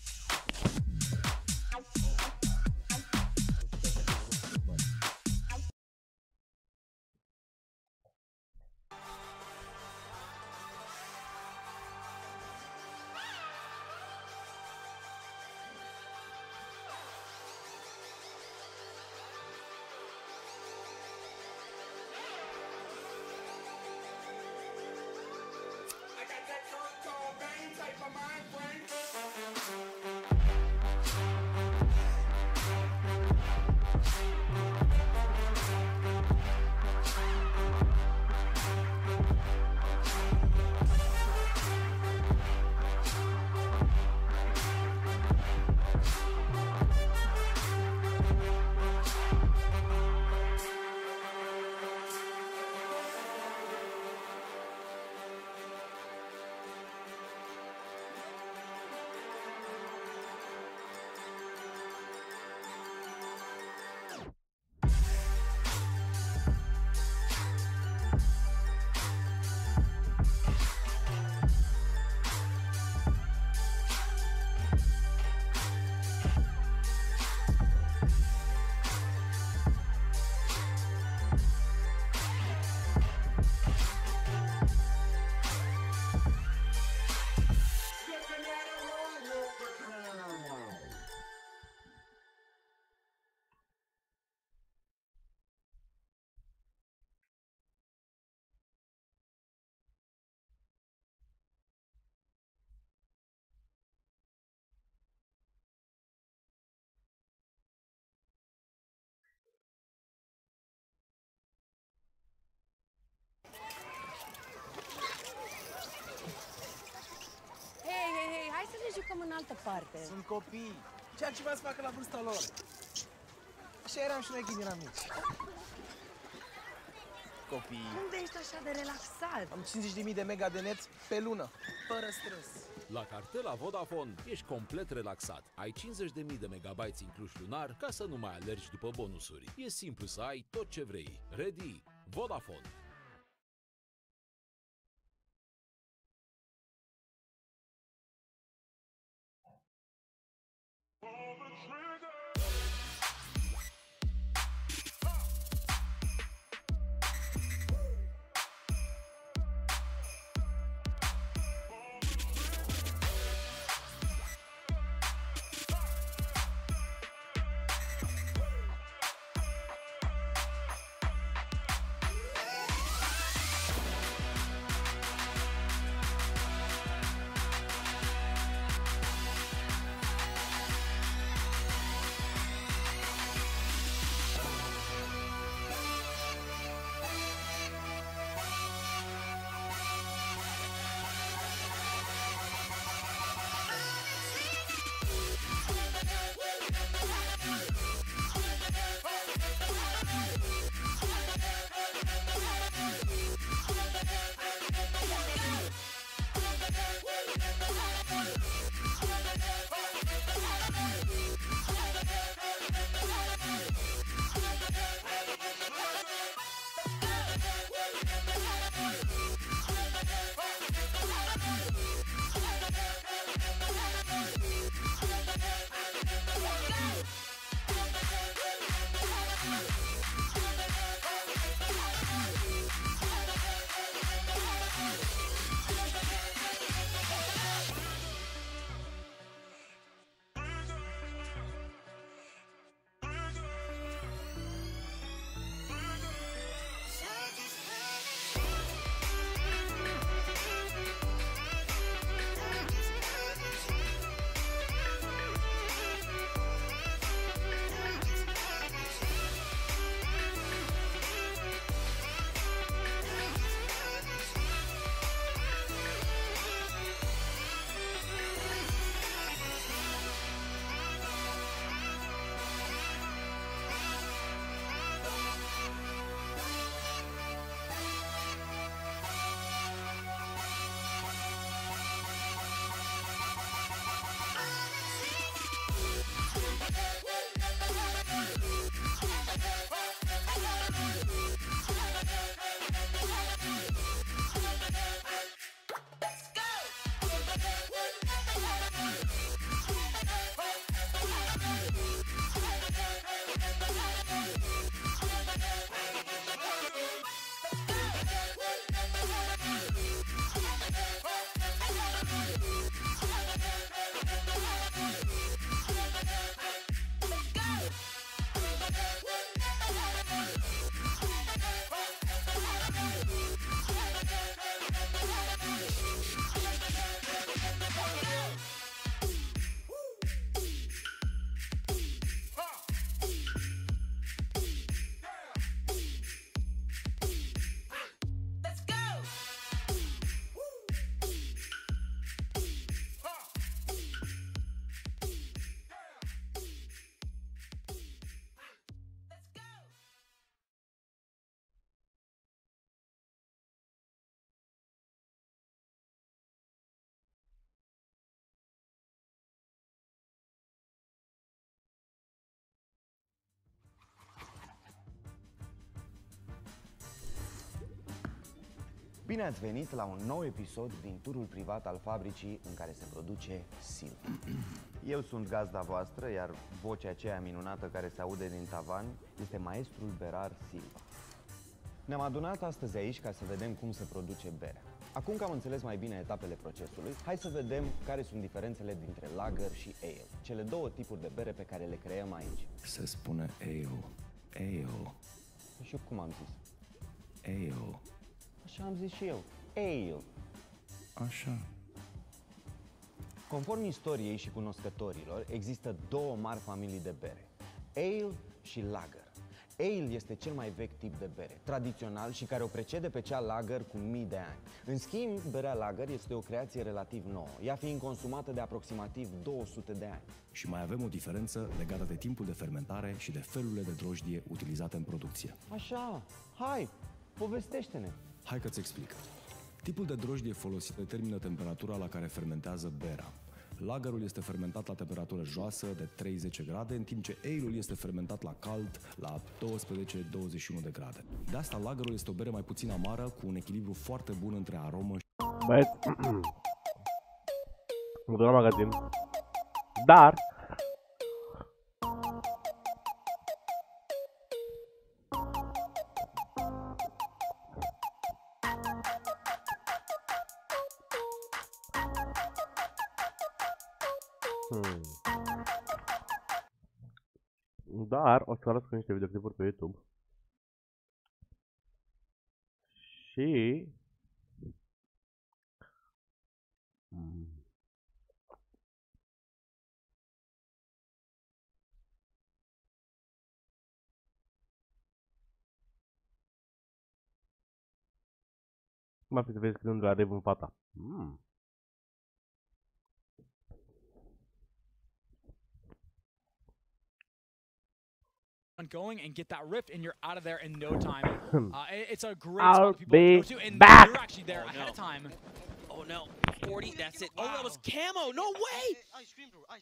altă parte. Sunt copii. Ce altceva să facă la vârsta lor? Așa eram și noi când eram mici. Copii. Unde ești așa de relaxat? Am 50.000 de mega de net pe lună, fără stres. La cartela Vodafone ești complet relaxat. Ai 50.000 de megabytes incluși lunar ca să nu mai alergi după bonusuri. E simplu să ai tot ce vrei. Ready? Vodafone. Bine ați venit la un nou episod din turul privat al fabricii în care se produce Silva. Eu sunt gazda voastră, iar vocea aceea minunată care se aude din tavan este maestrul berar Silva. Ne-am adunat astăzi aici ca să vedem cum se produce berea. Acum că am înțeles mai bine etapele procesului, hai să vedem care sunt diferențele dintre lager și ale, cele două tipuri de bere pe care le creăm aici. Se spune ale. Ale. Și eu cum am zis? Ale. Așa am zis și eu. Ale. Așa. Conform istoriei și cunoscătorilor, există două mari familii de bere, ale și lager. Ale este cel mai vechi tip de bere, tradițional și care o precede pe cea lager cu mii de ani. În schimb, berea lager este o creație relativ nouă, ea fiind consumată de aproximativ 200 de ani. Și mai avem o diferență legată de timpul de fermentare și de felurile de drojdie utilizate în producție. Așa, hai, povestește-ne! Hai că-ți explic. Tipul de drojdie folosit determină temperatura la care fermentează berea. Lagerul este fermentat la temperatură joasă de 30 grade, în timp ce ale-ul este fermentat la cald la 12-21 de grade. De asta lagerul este o bere mai puțin amară, cu un echilibru foarte bun între aromă și... Băieți, mă duc la magazin, dar o să arăt cu niște videoclipuri pe YouTube. Și cum ar fi să vezi când la Rev în fata. Going and get that rift, and you're out of there in no time. It's a great I'll spot for people to be go to, and back. you're actually there ahead of time. Oh no, 40, that's it. Oh, that was Camo, no way!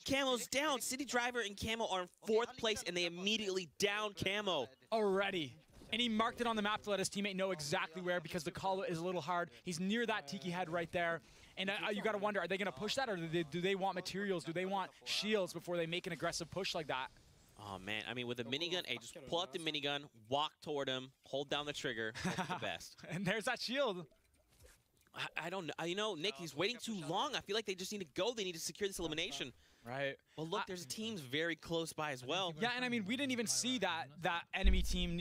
Camo's down. City Driver and Camo are in 4th place, and they immediately down Camo. Already. And he marked it on the map to let his teammate know exactly where, because the call is a little hard. He's near that Tiki head right there. And you got to wonder, are they going to push that, or do they want materials? Do they want shields before they make an aggressive push like that? Oh man, I mean, with a minigun, hey, just pull out the minigun, walk toward him, hold down the trigger. That's the best. And there's that shield. I don't know. You know, Nick, he's waiting too long. I feel like they just need to go. They need to secure this elimination. Right. Well, look, there's teams very close by as well. Yeah, and I mean, we didn't even see that enemy team,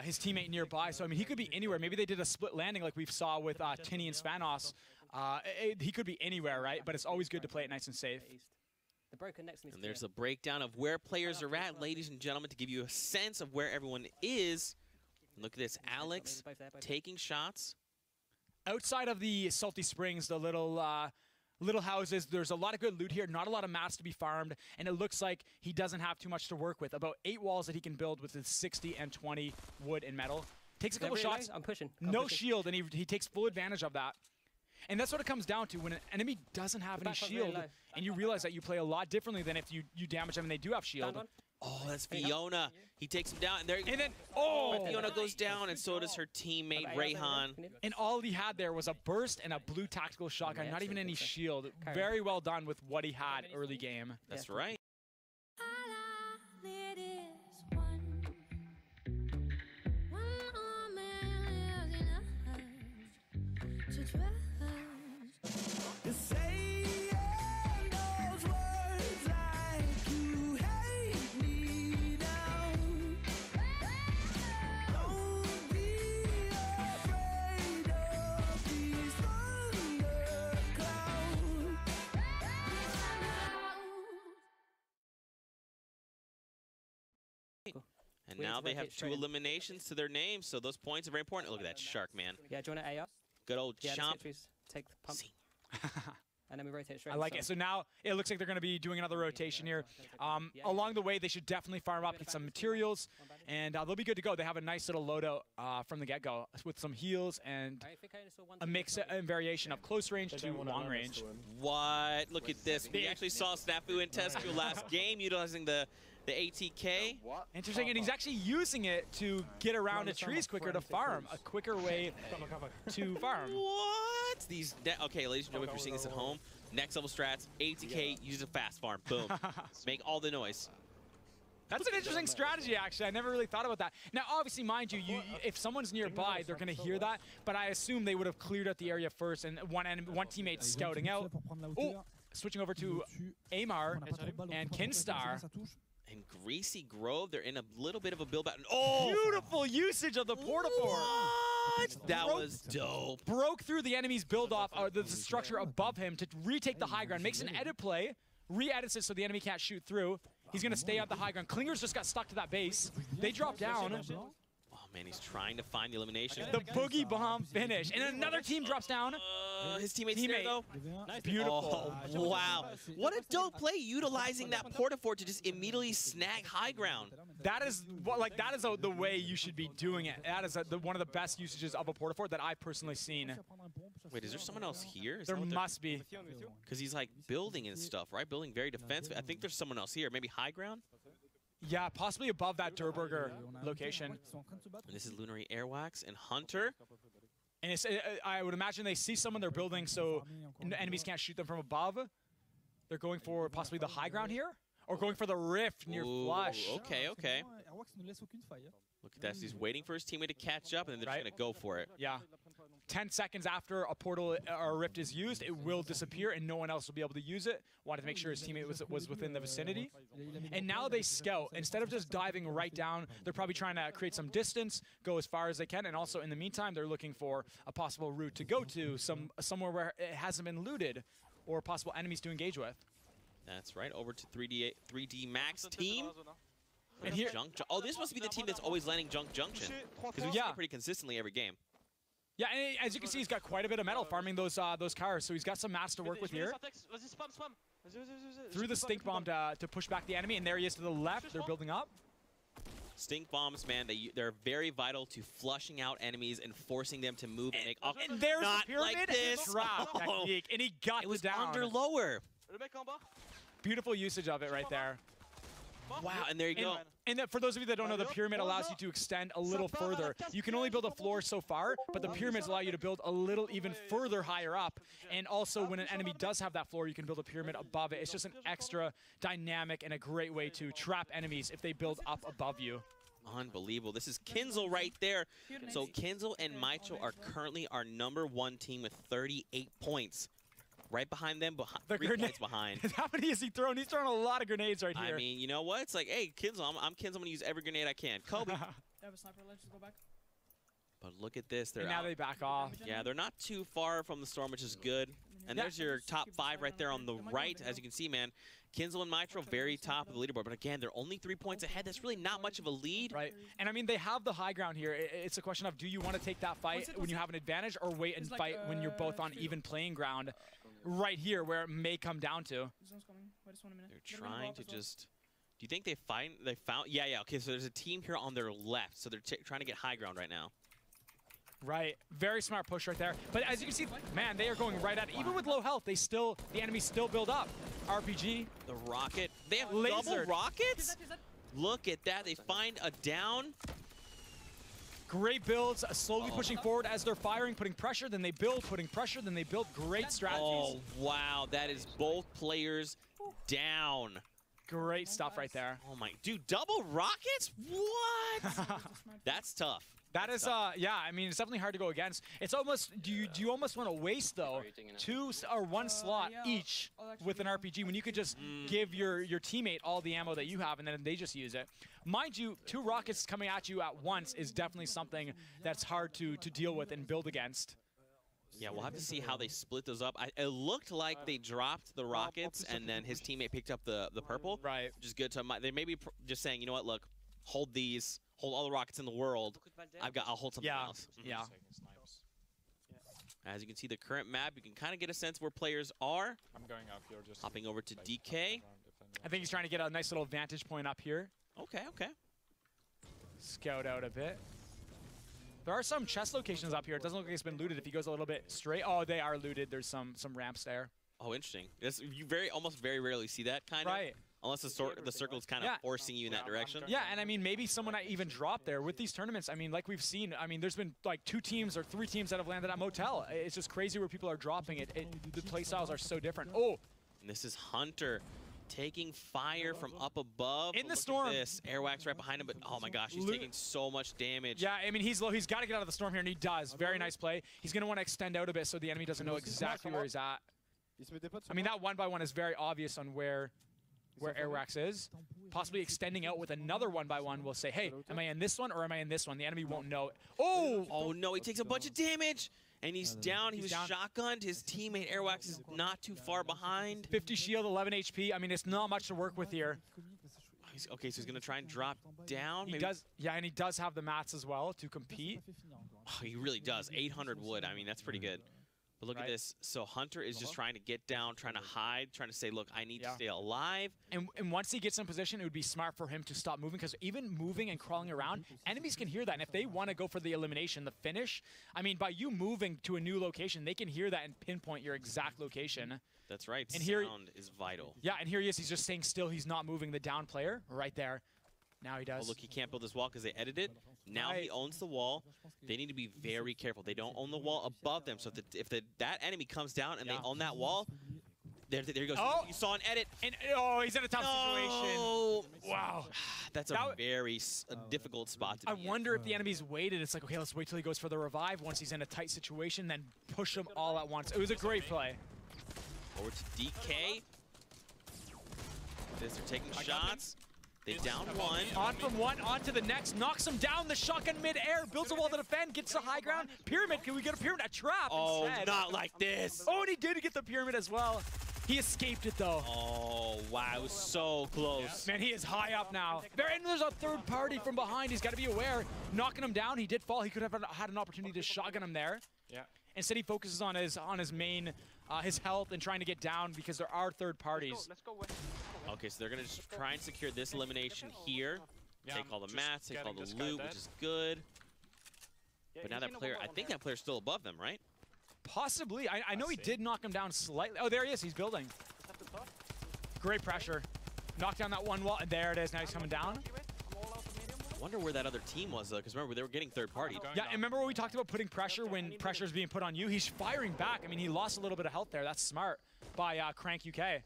his teammate nearby. So I mean, he could be anywhere. Maybe they did a split landing like we saw with Tinny and Spanos. He could be anywhere, right? But it's always good to play it nice and safe. And there's a breakdown of where players are at, ladies and gentlemen, to give you a sense of where everyone is. Look at this, Alex taking shots. Outside of the Salty Springs, the little houses, there's a lot of good loot here, not a lot of mats to be farmed, and it looks like he doesn't have too much to work with. About 8 walls that he can build with his 60 and 20 wood and metal. Takes a couple shots, I'm pushing. No shield, and he takes full advantage of that. And that's what it comes down to. When an enemy doesn't have any shield, and you realize that you play a lot differently than if you damage them and they do have shield. Oh, that's Fiona. He takes him down, and then Fiona goes down, and so does her teammate Rayhan. And all he had there was a burst and a blue tactical shotgun, not even any shield. Very well done with what he had early game. That's right. And now they have 2 eliminations to their name, so those points are very important. Look at that shark, man. Yeah, do you want to AR? Good old Chomp. Take the pump. And then we rotate straight. I like it. So now it looks like they're going to be doing another rotation here. Along the way, they should definitely farm up, get some materials, and they'll be good to go. They have a nice little loadout from the get-go with some heals and a mix and variation of close range to long range. What? Look at this. We actually saw Snafu in test kill last game utilizing the ATK. Interesting, and he's actually using it to get around the trees quicker to farm. A quicker way to farm. What? Okay, ladies and gentlemen, if you're seeing this at home, next level strats, ATK, use a fast farm. Boom. Make all the noise. That's an interesting strategy, actually. I never really thought about that. Now, obviously, mind you, if someone's nearby, they're going to hear that. But I assume they would have cleared out the area first, and one teammate's scouting out. Oh, switching over to Amar and Kinstar. And Greasy Grove, they're in a little bit of a build battle. Oh! Beautiful usage of the Portafort. What? That was dope. Broke through the enemy's build-off, the structure above him to retake the high ground. Makes an edit play, re-edits it so the enemy can't shoot through, He's going to stay at the high ground. Klingers just got stuck to that base. They drop down. Oh, man, he's trying to find the elimination. The boogie bomb finish. And another team drops down. His teammate's there, though. Beautiful. Oh, wow. What a dope play utilizing that Portafort to just immediately snag high ground. That is the way you should be doing it. That is one of the best usages of a Portafort that I've personally seen. Wait, is there someone else here? There must be. Because he's like building and stuff, right? Building very defensive. I think there's someone else here. Maybe high ground? Yeah, possibly above that Durburger location. And this is Lunary Airwax and Hunter. And it's, I would imagine they see someone they're building so enemies can't shoot them from above. They're going for possibly the high ground here? Or going for the rift near Flush. Okay, okay. Look at that. He's waiting for his teammate to catch up, and then they're just going to go for it. Yeah. 10 seconds after a portal or a rift is used, it will disappear, and no one else will be able to use it. Wanted to make sure his teammate was within the vicinity. And now they scout. Instead of just diving right down, they're probably trying to create some distance, go as far as they can, and also in the meantime, they're looking for a possible route to go to, somewhere where it hasn't been looted, or possible enemies to engage with. That's right. Over to 3D Max team. And here, oh, this must be the team that's always landing Junk Junction. Because we see it pretty consistently every game. Yeah, and as you can see, he's got quite a bit of metal farming those cars, so he's got some mass to work with here. Through the stink bomb to push back the enemy, and there he is to the left. They're building up. Stink bombs, man, they're very vital to flushing out enemies and forcing them to move and make. Oh, and there's not the pyramid like this. Trap technique, and he got it was down. under lower. Beautiful usage of it right there. Wow, and there you go. And for those of you that don't know, the pyramid allows you to extend a little further. You can only build a floor so far, but the pyramids allow you to build a little even further higher up. And also, when an enemy does have that floor, you can build a pyramid above it. It's just an extra dynamic and a great way to trap enemies if they build up above you. Unbelievable. This is Kinzel right there. So Kinzel and Maito are currently our #1 team with 38 points. Right behind them, 3 points behind. How many is he throwing? He's throwing a lot of grenades right here. I mean, you know what? It's like, hey, Kinzel, I'm Kinzel. I'm going to use every grenade I can. Kobe. But look at this. Now they back off. Yeah, they're not too far from the storm, which is good. And there's your top 5 right there on the right. As you can see, man, Kinzel and Maito very top of the leaderboard. But again, they're only 3 points ahead. That's really not much of a lead. Right. And I mean, they have the high ground here. It's a question of, do you want to take that fight when you have an advantage, or wait and fight when you're both on even playing ground right here where it may come down to? They're trying to just... Do you think they found... Yeah, okay, so there's a team here on their left. So they're trying to get high ground right now. Right, very smart push right there. But as you can see, man, they are going right at it. Even with low health, the enemies still build up. RPG. The rocket. They have Lasered. double rockets? Look at that. They find a down. Great builds, slowly pushing forward as they're firing, putting pressure, then they build, putting pressure, then they build. Great strategies. Oh, wow. That is both players down. Great stuff right there. Oh, my. Dude, double rockets? What? That's tough. That is, yeah, I mean, it's definitely hard to go against. It's almost, do you almost want to waste, though, 2 or 1 slot each with an RPG when you could just give your teammate all the ammo that you have and then they just use it? Mind you, 2 rockets coming at you at once is definitely something that's hard to deal with and build against. Yeah, we'll have to see how they split those up. It looked like they dropped the rockets and then his teammate picked up the purple. Right. Which is good. They may be just saying, you know what, look, hold these. Hold all the rockets in the world. I'll hold something else. Yeah. As you can see, the current map, you can kind of get a sense where players are. I'm going up here. Just hopping over to DK. I think he's trying to get a nice little vantage point up here. Okay, okay. Scout out a bit. There are some chest locations up here. It doesn't look like it's been looted. If he goes a little bit straight, oh, they are looted. There's some ramps there. Oh, interesting. You almost very rarely see that kind of. Right. Unless the circle is kind of forcing you in that direction. Yeah, and I mean, maybe someone even dropped there. With these tournaments, I mean, like we've seen, I mean, there's been like 2 teams or 3 teams that have landed at Motel. It's just crazy where people are dropping it. The play styles are so different. Oh! And this is Hunter taking fire from up above. In the storm. This Airwax right behind him, but oh my gosh, he's taking so much damage. Yeah, I mean, he's low. He's got to get out of the storm here, and he does. Very nice play. He's going to want to extend out a bit so the enemy doesn't know exactly where he's at. I mean, that 1x1 is very obvious on where Airwax is. Possibly extending out with another 1x1 will say, hey, am I in this one or am I in this one? The enemy won't know. Oh! Oh no, he takes a bunch of damage! And he's down. He was shotgunned. His teammate Airwax is not too far behind. 50 shield, 11 HP. I mean, it's not much to work with here. Okay, so he's gonna try and drop down. He Maybe. does, yeah, and he does have the mats as well to compete. Oh, he really does. 800 wood. I mean, that's pretty good. But look at this. So Hunter is just trying to get down, trying to hide, trying to say, look, I need to stay alive. And once he gets in position, it would be smart for him to stop moving, because even moving and crawling around, enemies can hear that. And if they want to go for the elimination, the finish, I mean, by you moving to a new location, they can hear that and pinpoint your exact location. That's right. And Sound is vital. Yeah, and here he is. He's just staying still. He's not moving. The down player right there. Now he does. Oh, look, he can't build this wall because they edited it. Now he owns the wall. They need to be very careful. They don't own the wall above them. So if that enemy comes down and they own that wall, there he goes. Oh. You saw an edit. And he's in a tough situation. Wow. That's a very difficult spot to be in. I wonder if the enemies waited. It's like, okay, let's wait till he goes for the revive. Once he's in a tight situation, then push him all at once. It was a great play. Over to DK. They're taking shots. They down one. On from one, on to the next. Knocks him down. The shotgun mid-air. Builds a wall to defend. Gets the high ground. Pyramid. Can we get a pyramid? A trap instead. Not like this. Oh, and he did get the pyramid as well. He escaped it, though. Oh, wow. It was so close. Man, he is high up now. And there's a third party from behind. He's got to be aware. Knocking him down. He did fall. He could have had an opportunity to shotgun him there. Yeah. Instead, he focuses on his main, his health and trying to get down because there are third parties. Let's go. Okay, so they're going to just try and secure this elimination here. Take all the mats, take all the loot, which is good. But now that player, I think that player's still above them, right? Possibly. I know he did knock him down slightly. Oh, there he is. He's building. Great pressure. Knocked down that one wall, and there it is. Now he's coming down. I wonder where that other team was, though, because remember, they were getting third party. Yeah, and remember when we talked about putting pressure when pressure is being put on you? He's firing back. I mean, he lost a little bit of health there. That's smart by Crank UK.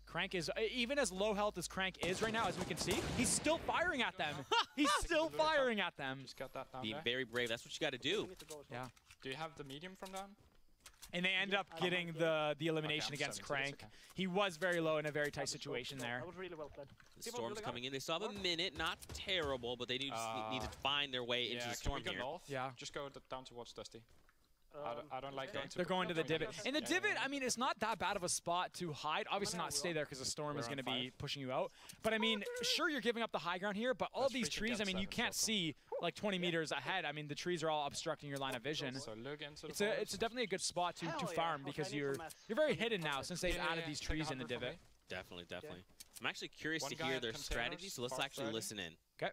Crank is, even as low health as Crank is right now, as we can see, he's still firing at them. He's still firing at them. Just got that down Being there. very brave. That's what you got to do. Yeah. Do you have the medium from down? And they end up getting the elimination against Crank. He was very low in a very tight situation there. The storm's coming in. They still have a minute. Not terrible, but they need to find their way into the storm can we here. go north? Yeah. Just go down towards Dusty. I don't like going to. They're going to the divot. And the divot, I mean, it's not that bad of a spot to hide. Obviously not stay there because the storm is going to be pushing you out. But I mean, sure, you're giving up the high ground here, but all these trees, I mean, you can't see like 20 meters ahead. I mean, the trees are all obstructing your line of vision. So look into It's definitely a good spot to farm because you're very hidden now since they've added these trees in the divot. Definitely. I'm actually curious to hear their strategy, so let's actually listen in. Okay.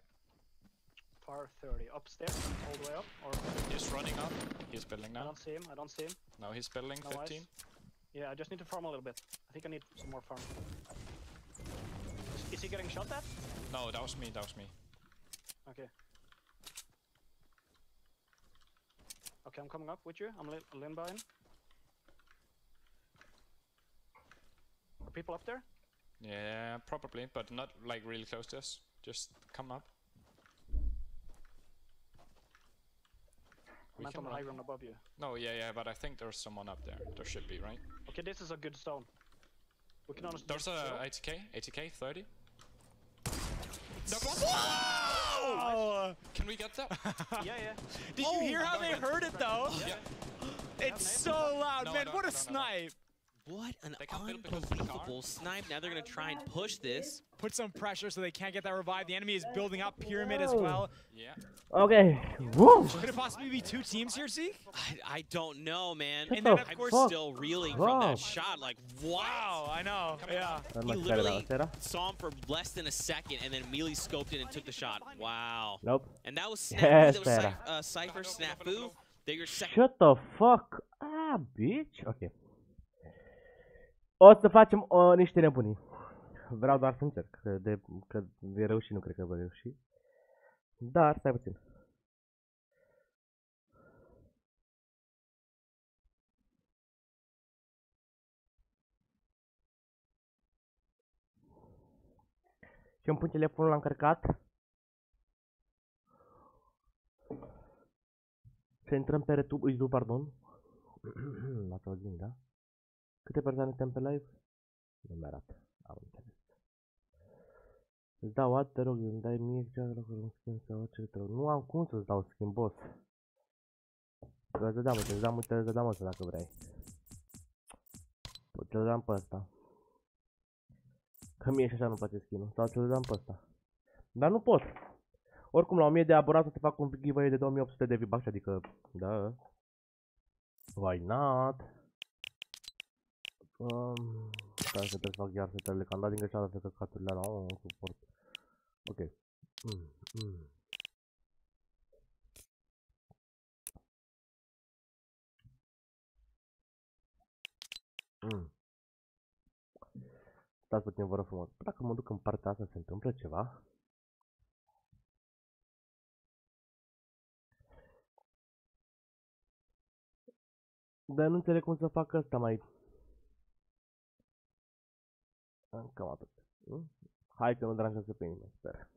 Par 30 upstairs, all the way up, or He's running up. He's building now. I don't see him. No, he's building No 15. eyes. Yeah, I just need to farm a little bit. I think I need some more farm. Is he getting shot at? No, that was me. Okay. Okay, I'm coming up with you. I'm lean by him. Are people up there? Yeah, probably, but not like really close to us. Just come up. I'm on the high ground above you. No, yeah, but I think there's someone up there. There should be, right? Okay, this is a good stone. We can honestly. There's a 80k, 30. Whoa! Can we get that? Yeah. Did you hear how they heard it though? Yeah. It's so loud, man. What a snipe! What an unbelievable snipe. Now they're going to try and push this. Put some pressure so they can't get that revive. The enemy is building up pyramid as well. Yeah. Okay. Woo. Could it possibly be two teams here, Zeke? I don't know, man. What And then, the of course, fuck? still reeling from that shot. Like, wow. I know. Yeah. He literally saw him for less than a second and then immediately scoped in and took the shot. Wow. Nope. And that was Snafu. Yes, That was Cypher, Snafu. They're your second. Shut the fuck up, bitch. Ok. O să facem niște nebunii. Vreau doar să încerc. Că vei reuși, nu cred că voi reuși. Dar, stai puțin. Și îmi pun telefonul la încărcat. Să intrăm pe YouTube, pardon. L-ați auzit, da? Câte persoane suntem pe live? Nu mi arată. Am înțeles. Îți dau ad, te rog, îmi dai mie cea dacă un skin sau orice te rog. Nu am cum să-ți dau skin, boss. Îți dăm, îți dăm ăsta dacă vrei. Te dăm pe ăsta. Că mie și așa nu-mi place skin-ul. Sau să-l dăm pe ăsta. Dar nu pot. Oricum la 1000 de abonați o să fac un giveaway de 2800 de V-Bucks, adică, da. Why not? Stai să trebuie să fac iar setările, că am dat din greșeală pe căcaturile alea, nu suport. Ok. Stați puțin, vă rog frumos. Dacă mă duc în partea asta, se întâmplă ceva? Dar nu înțeleg cum să fac asta mai... Cam atât. Hai că nu deranjează pe nimeni, sper.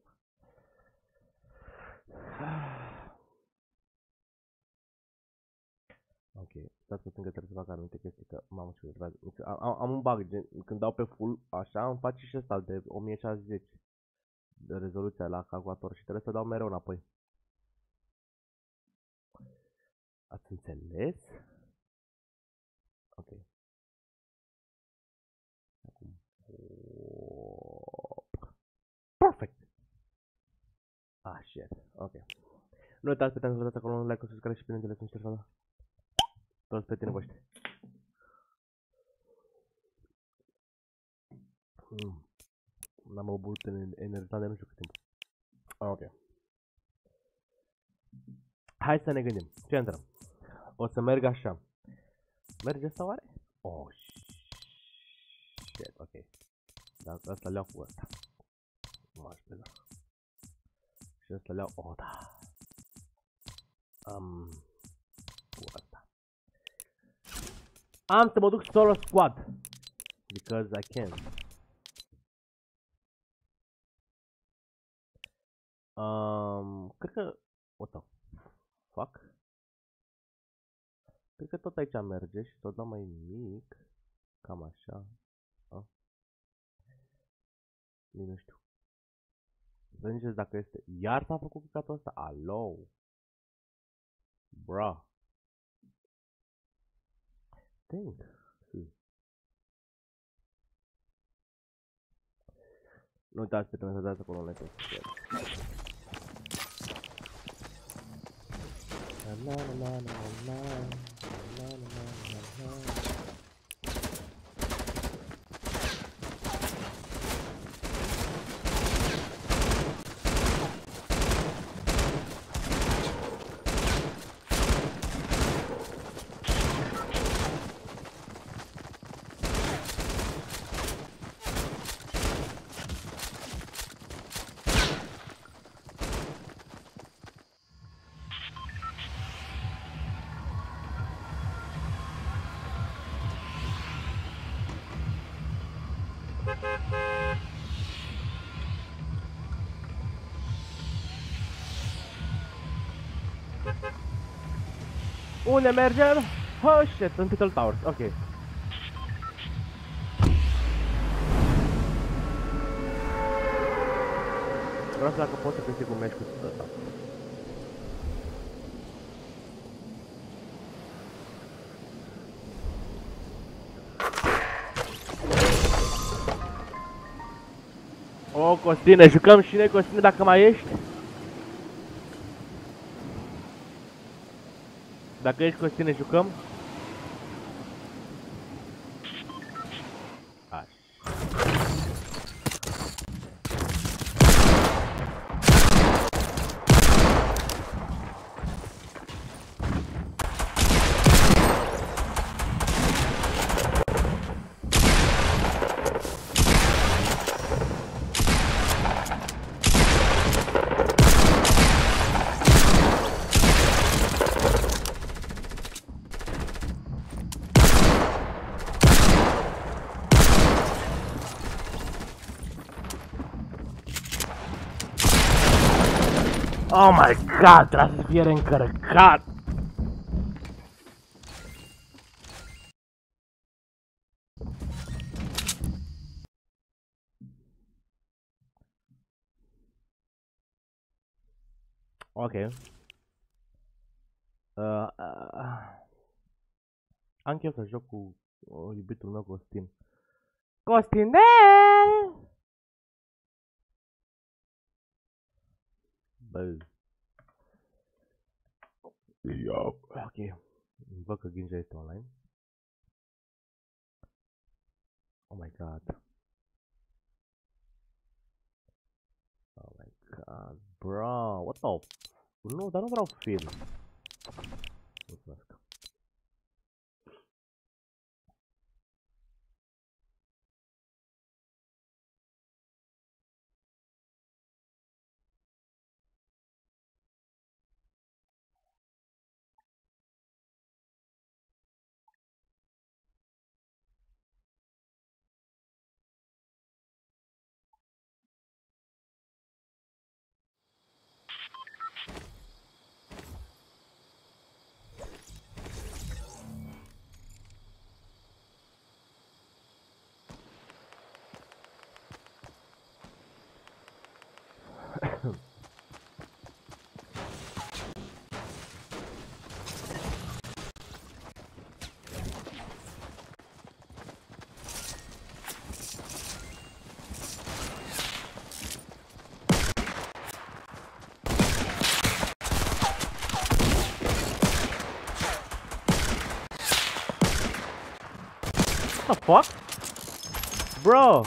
Ok, stați puțin că trebuie să fac anumite chestii, că mamă ce trebuie. Am un bug, gen, când dau pe full, așa, îmi face și ăsta de 1060 de rezoluția la calculator și trebuie să dau mereu înapoi. Ați înțeles? Ok. Acum. Perfect! Ah, shit. Ok. Nu uitați, puteți să dați acolo un like, o subscribe și bineînțeles un șterfă. Toți prietenii voștri. N-am obut energizat de nu știu cât timp. Ok. Hai să ne gândim. Ce intrăm? O să merg așa. Merge asta oare? Oh, shit, ok. Dar asta le-au cu ăsta. Nu aș pe da. Și ăsta le-au... Oh, da. Cu ăsta. Am să mă duc solo squad. Because I can. Cred că... What the fuck? Cred că tot aici merge și tot dau mai mic. Cam așa. Nu știu. Să ziceți dacă este... Iar s-a făcut căcatul ăsta? Alo. Bra. Think. Nu uitați pe tine să dați acolo un like. Unde mergem? Oh shit, în Pittle Towers, ok. Vreau să dacă pot să câștig un meci cu ăsta. O, Costine, jucăm și noi, Costine, dacă mai ești? Dacă ești, Costine, jucăm? Oh my god, trebuie să fie reîncărcat! Ok. Am chef să joc cu iubitul meu Costin. Costinel! Bă. Ok. Văd că Ginja este online. Oh my god. Oh my god, bro. What the... Nu, dar nu vreau film. Mulțumesc. What the fuck? Bro!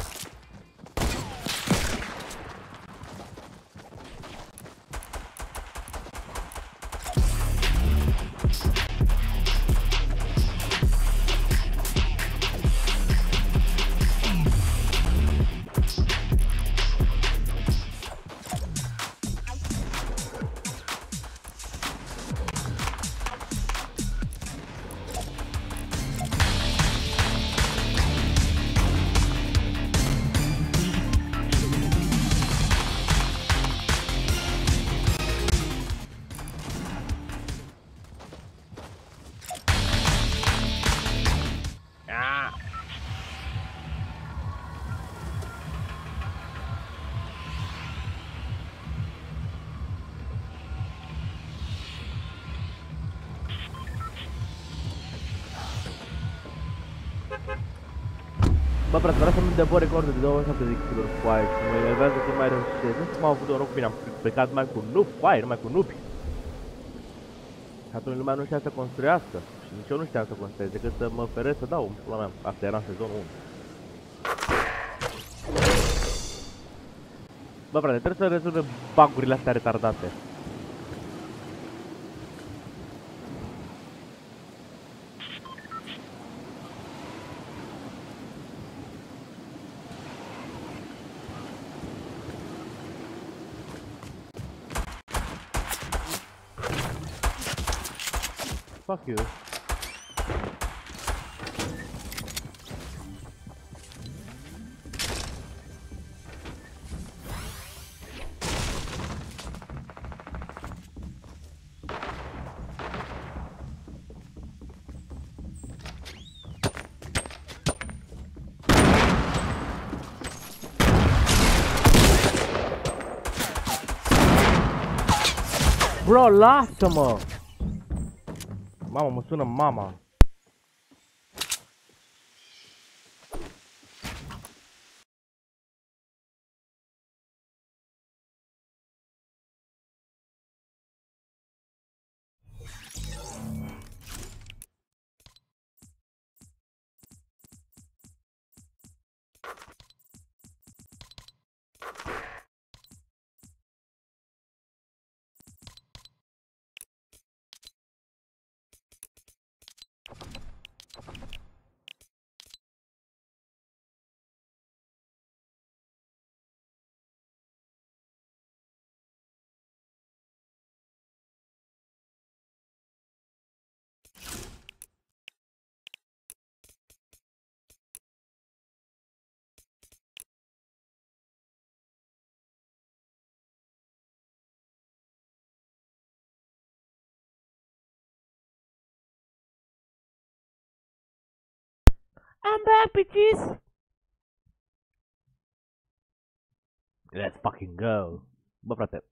Bă, frate, vreau să-mi debor recordul de 27 de kg cu aia și mă elevează cât mai reușesc. Nu știu cum am avut noroc bine, am plecat numai cu noob, cu aia, numai cu nubi. Și atunci lumea nu știa să construiască. Și nici eu nu știam să construiesc, decât să mă feresc să dau, pula mea. Asta era în sezonul 1. Bă, frate, trebuie să rezolve bug-urile astea retardate. Fuck you. Bro, lasă-mă! Mama, mă sună mama. I'm back, bitches! Let's fucking go. Bă, frate.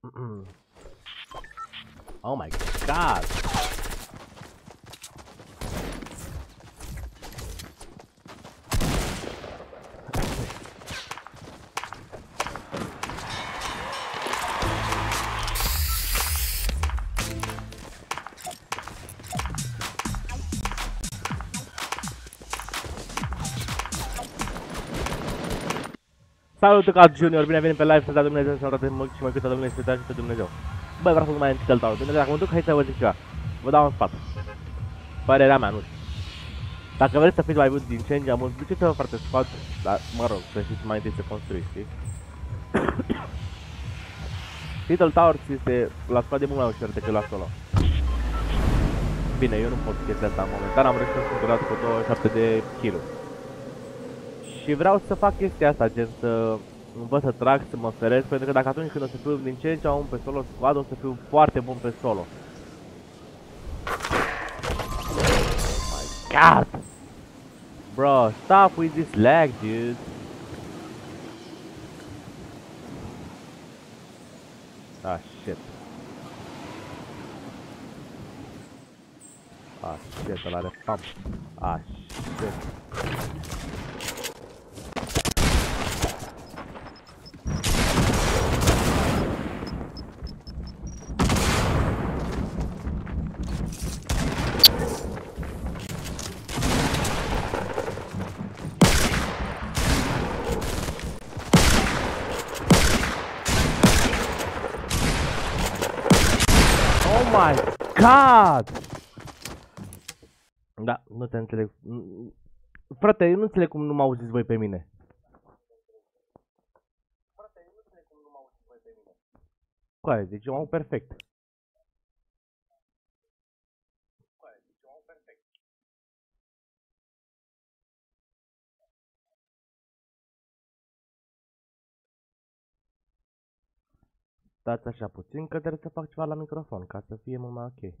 Oh my god. Salut, Cat Junior, bine ai venit pe live, să dea Dumnezeu, să arate mult și mai cât Dumnezeu, să te ajute Dumnezeu. Băi, vreau să nu mai în Title Tower, pentru că dacă mă duc, hai să vă zic ceva. Vă dau în spate. Părerea mea, nu știu. Dacă vreți să fiți mai buni din ce în ce mult, duceți-vă frate squad, dar mă rog, să știți mai întâi să construiți, știi? Title Tower este la squad de mult mai ușor decât la solo. Bine, eu nu pot chestia asta în momentan, am reușit să cumpărat cu 27 de kill-uri. Și vreau să fac chestia asta, gen să învăț să trag, să mă feresc, pentru că dacă atunci când o să fiu din ce în ce mai bun pe solo squad, o să fiu foarte bun pe solo. Oh my god! Bro, stop with this lag, dude. Ah, shit. Ah, shit, ăla are pump. Ah, shit. Oh my god! Da, nu te înțeleg. Frate, eu nu înțeleg cum nu mă auziți voi pe mine. Coare, deci eu am perfect. Stați așa puțin că trebuie să fac ceva la microfon ca să fie mult mai ok.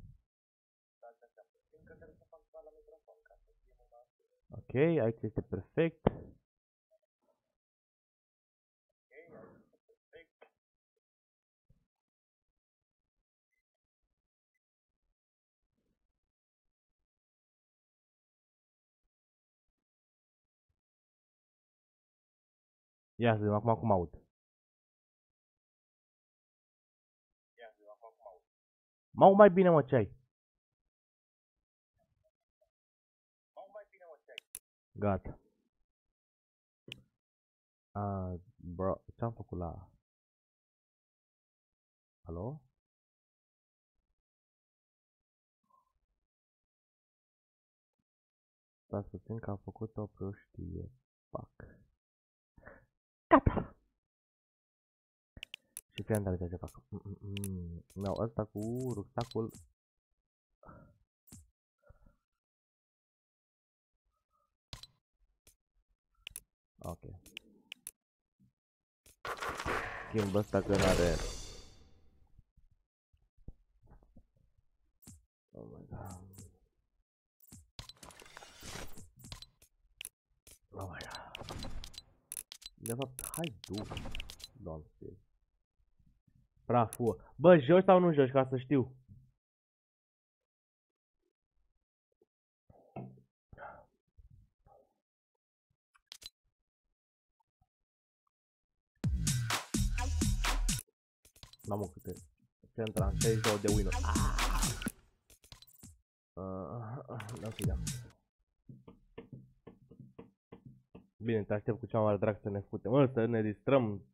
Ok, aici este perfect. Ia să vedem acum cum aud. Mă mai bine, mă, ce ai? Gata. Bro, ce-am făcut la... Alo? Stați puțin că am făcut o prostie. Fuck. Gata! Și fii analizat ce fac. Mi-au ăsta cu rucsacul. Ok. Schimb ăsta că n-are... Oh my god. Oh my god. De fapt, hai tu. Doamne. Praful. Bă, joci sau nu joci, ca să știu. Mamă, câte centra, 62 de win-uri. Ok, da. Bine, te aștept cu cea mai mare drag să ne futem. Mă, să ne distrăm.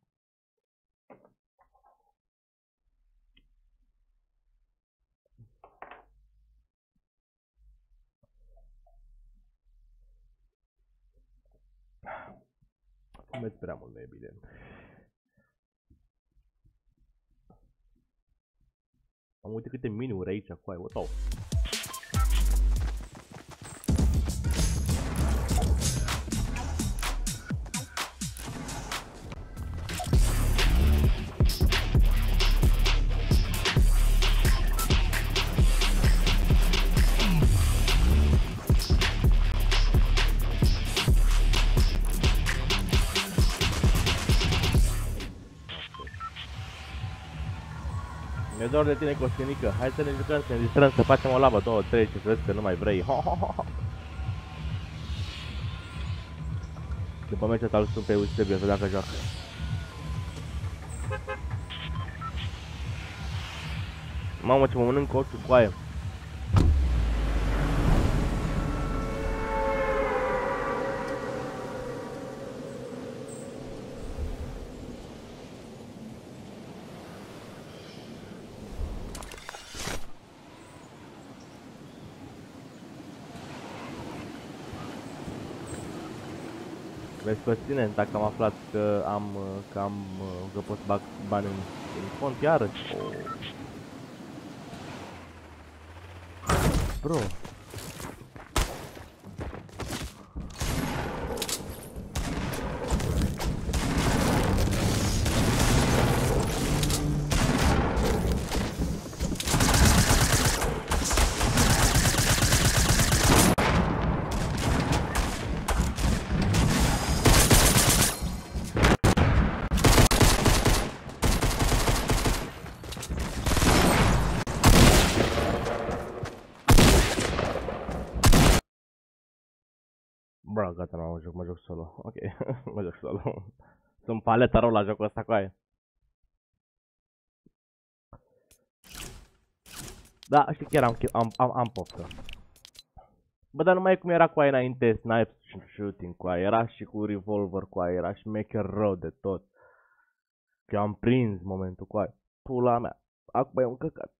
Fumeți prea mult, evident. Am uitat câte mini-uri aici, cu aia, what Mi-e dor de tine, Costinică. Hai să ne jucăm, să ne distrăm, să facem o lavă, 2, 3, și să vezi că nu mai vrei. După meciul ăsta îl sun pe USB, să vedea că joacă. Mamă, ce mă mănânc ochiul cu aia. Vezi, Costine, dacă am aflat că că pot să bag bani în cont, iarăși. Oh. Bro. Bro, gata, mă joc solo. Ok, mă joc solo. Sunt paleta rău la jocul ăsta cu aia. Da, știi, chiar am poftă. Bă, dar nu mai e cum era cu aia înainte, snipe shooting cu aia, era și cu revolver cu aia, era și maker rău de tot. Că am prins momentul cu aia. Pula mea, acum e un căcat.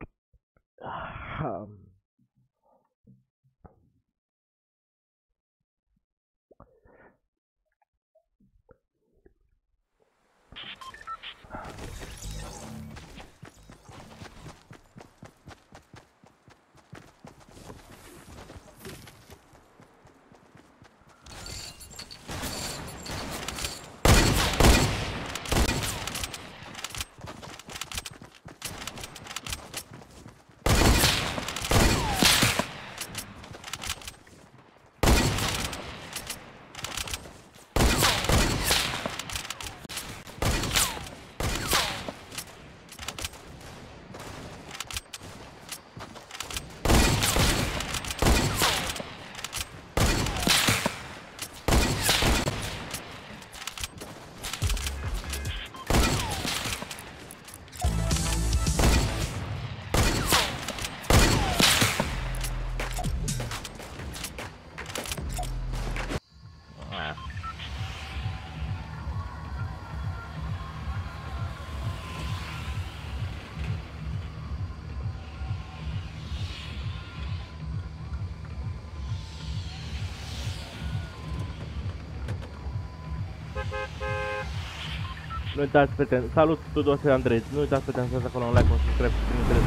Nu uitați, prieteni, salut Tudor Andrei, nu uitați, prieteni, să dați acolo un like, un subscribe,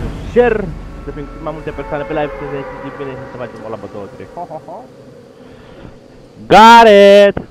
un share, să fim cât mai multe persoane pe live, să ne ieșiți bine și să facem o labă 2-3. Got it!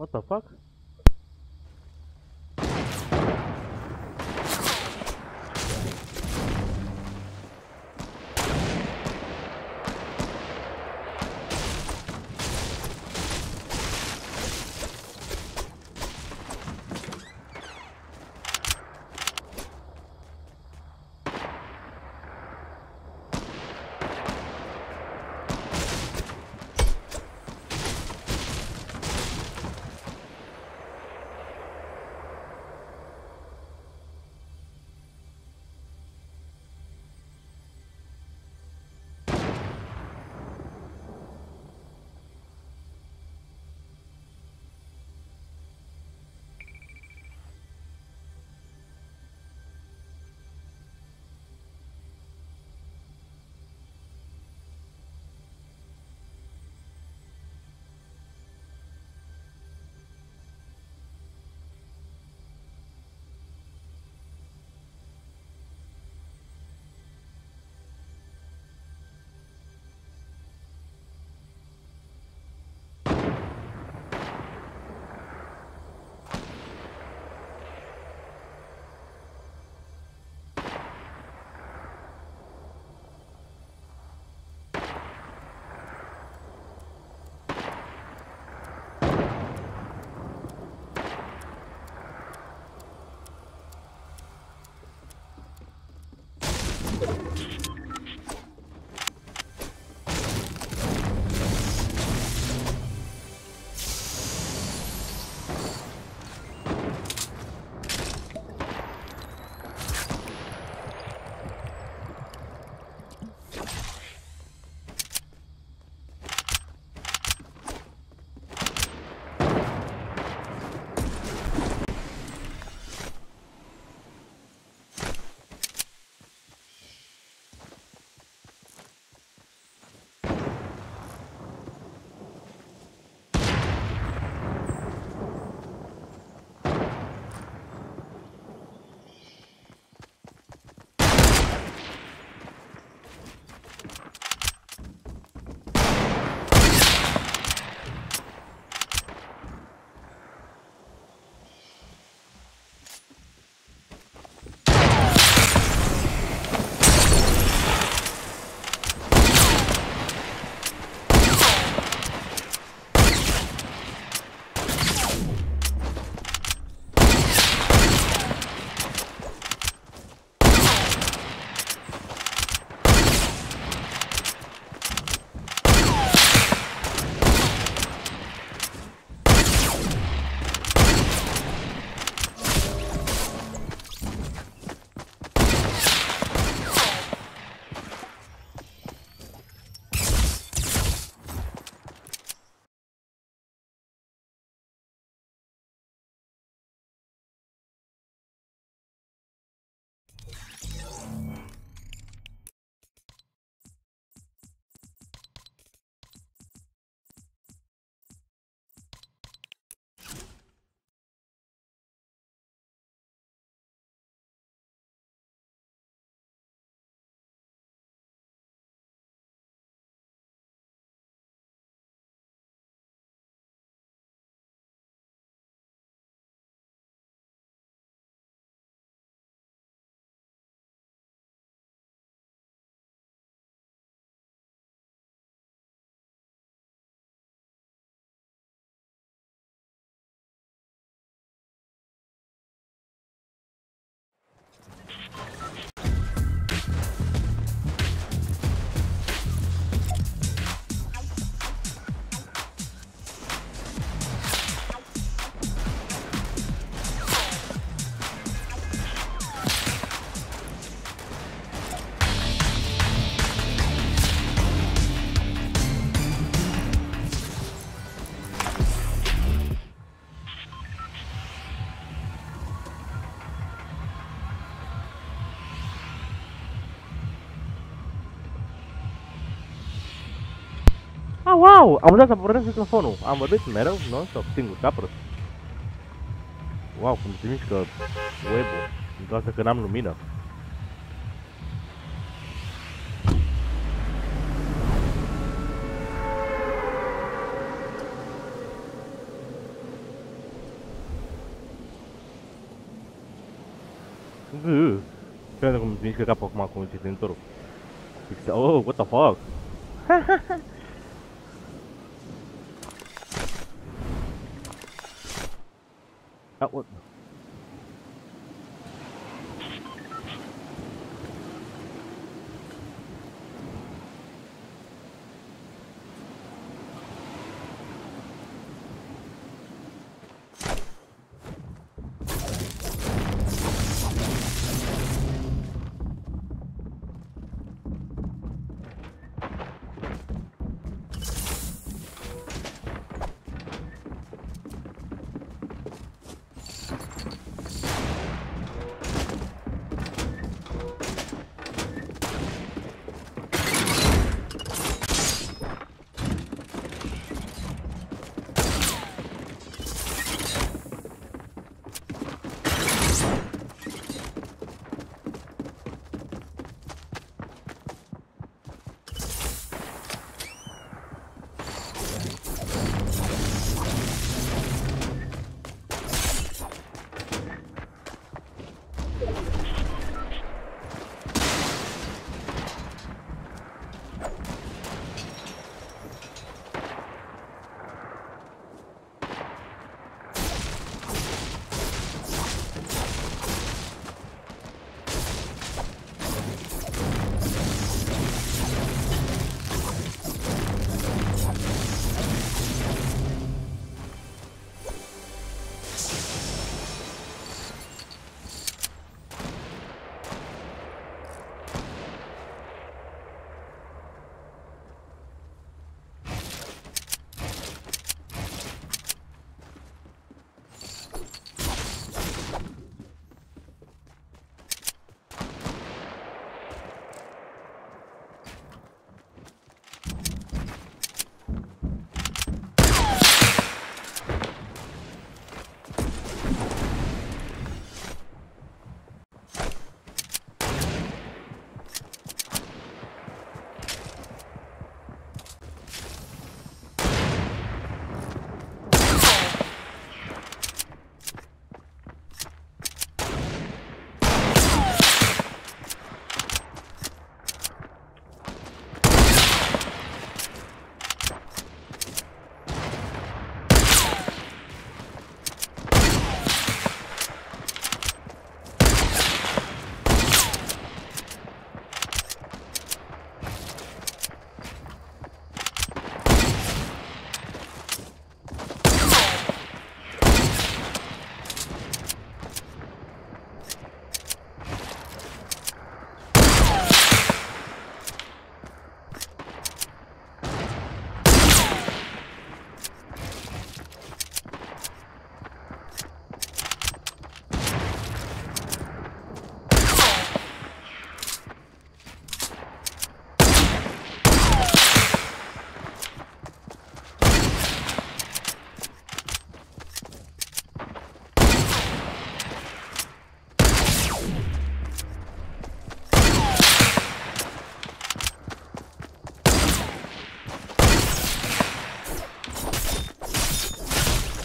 What the fuck? Ah, wow! Am uitat să pornesc microfonul. Am vorbit mereu, non-stop, singur, ca prost. Wow, cum se mișcă web-ul. În cazul că n-am lumină. Pentru cum îți mișcă capul acum cu cititorul. Oh, what the fuck? What?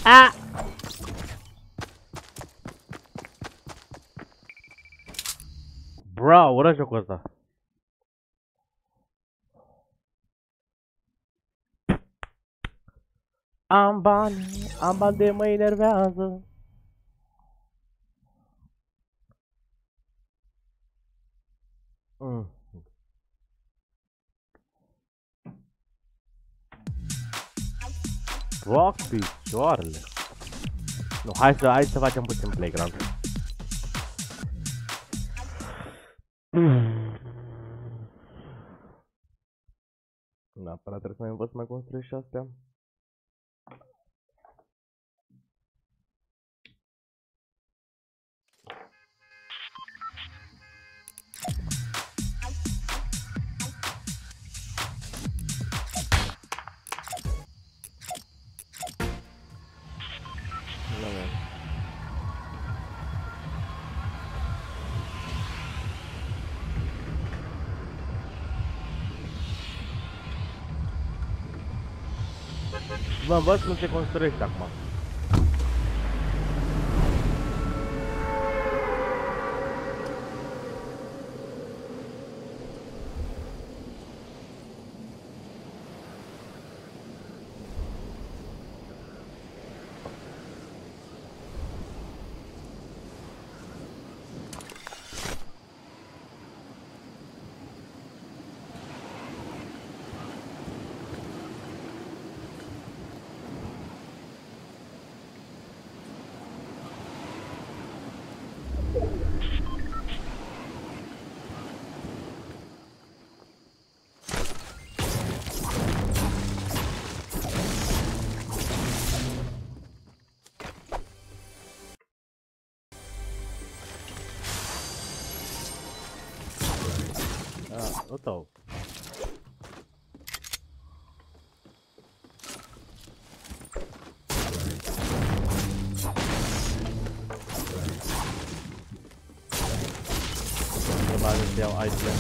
Ah! Bro, ura jocul ăsta. Am bani de mă enervează. Rock picioarele. Nu, hai să facem puțin playground. Neapărat trebuie să mai învăț să mai construiesc și astea. Vă învăț cum se construiește acum. Uite-o. Nu mai să iau item.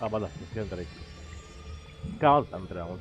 Ba da, să fie între aici. Ca alta între aun.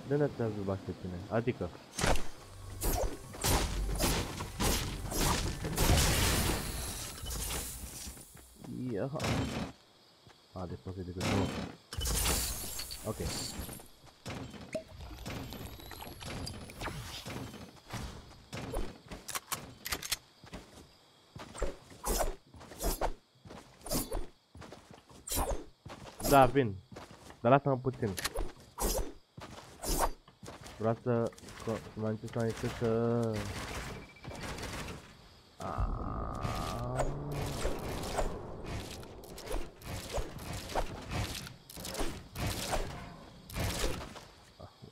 De ne ți-ați zubat pe tine? Adică... Iaha... A, de poate decât nu. Ok. Da, vin. Dar lasă-mă puțin. Vreau să mă încerc să mai că...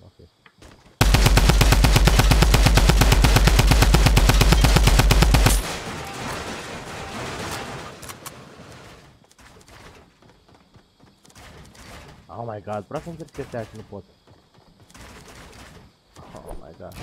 Ok. Oh my god, vreau să încerc chestia aia și nu pot. Oh my god.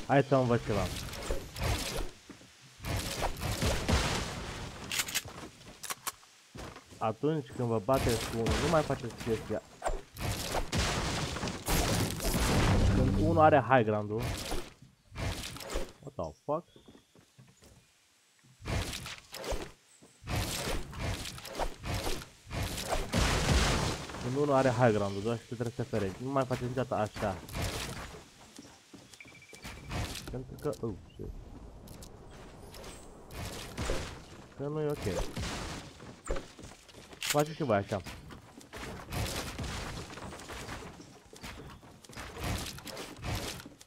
Hai să învăț ceva. Atunci când vă bateți cu unul, nu mai faceți chestia. Când unul are high ground-ul. What the fuck? Când unul are high ground-ul, doar și tu trebuie să te ferești. Nu mai faceți niciodată așa. Pentru că... Oh, shit. Că nu e ok. Faceți și voi așa.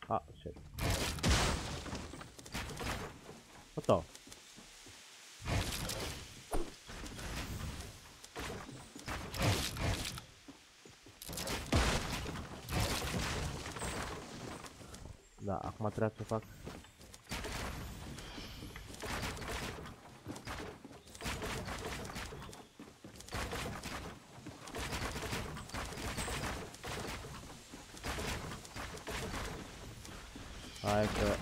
Ah, shit. What the? Da, acum trebuie să fac. Hai că...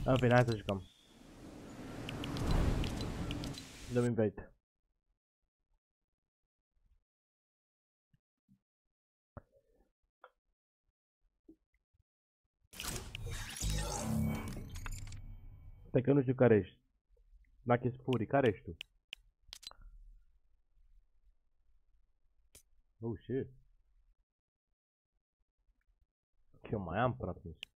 În fine, hai să jucăm. Dăm invite. Stai că nu știu care ești. Dacă ești Fury, care ești tu? Oh shit. Eu mai am până atunci.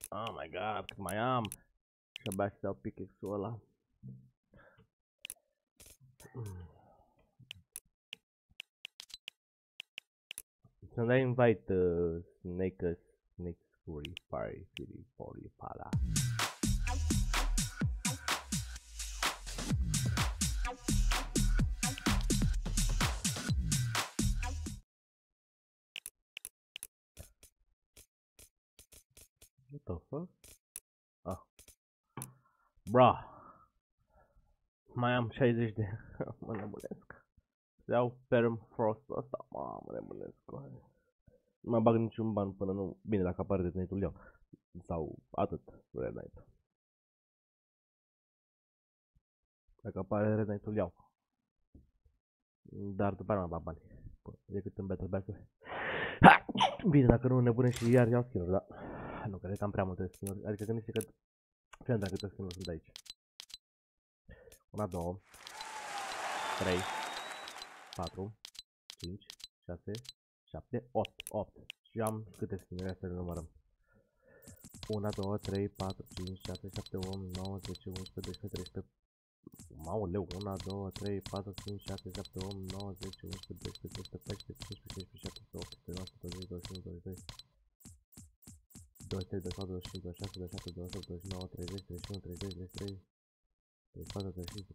Oh my god, cât mai am. Și abia să dau pickaxe-ul ăla. Să-mi dai invite Snake Fury, Fire City, Poly, Pala. What the fuck? Ah. Bra. Mai am 60 de... mă nebunesc. Iau permfrost-ul ăsta, mă nebunesc. Nu mai bag niciun ban până nu... Bine, dacă apare Rednight-ul iau. Sau atât, Rednight. Dacă apare Rednight-ul iau. Dar după aia nu mai bag bani. Decât în Battle Pass-uri. Bine, dacă nu nebunesc și iar iau skin-uri, da? Nu, cred că am prea multe skin-uri. Adică gândește că... Fii dacă câte skin-uri sunt aici. 1, 2, 3, 4, 5, 6, 7, 8. Și am câte skin-uri, astea le numărăm. 1, 2, 3, 4, 5, 6, 7, 8, 9, 10, 11, 12, 13. Mauleu, 1, 2, 3, 4, 5, 6, 7, 8, 9, 10, 11, 12, 13, 14, 15, 16, 17, 18, 19, 20, 21, 22. 23, 24, 25, 26, 27, 28, 29, 30, 31, 30, 33, 34, 35,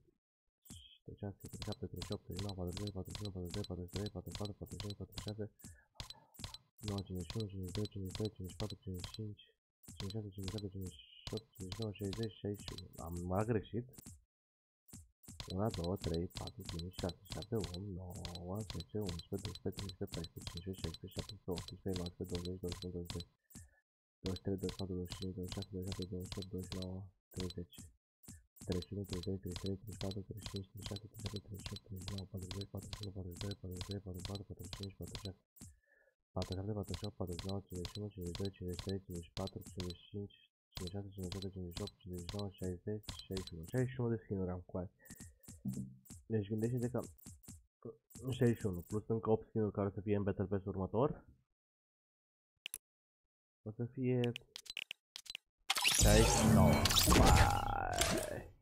36, 37, 38, 39, 40, 41, 42, 43, 44, 45, 46, 9, 51, 52, 53, 54, 55, 56, 57, 58, 59, 60, 61. Am numărat greșit. 1, 2, 3, 4, 5, 6, 7, 8, 9, 10, 11, 12, 13, 14, 15, 16, 17, 18, 19, 20, 21, 22. 23, 24, 25, 26, 27, 28, 29, 30, 31, 32, 33, 34, 35, 36, 37, 38, 39, 40, 41, 42, 43, 44, 45, 46, 47, 48, 49, 51, 52, 53, 54, 55, 56, 57, 58, 59, 60, 61. 61 de skin-uri am cu aia. Deci gândește-te că 61 plus încă 8 skin-uri care o să fie în Battle Pass următor. O să fie 69. Bye.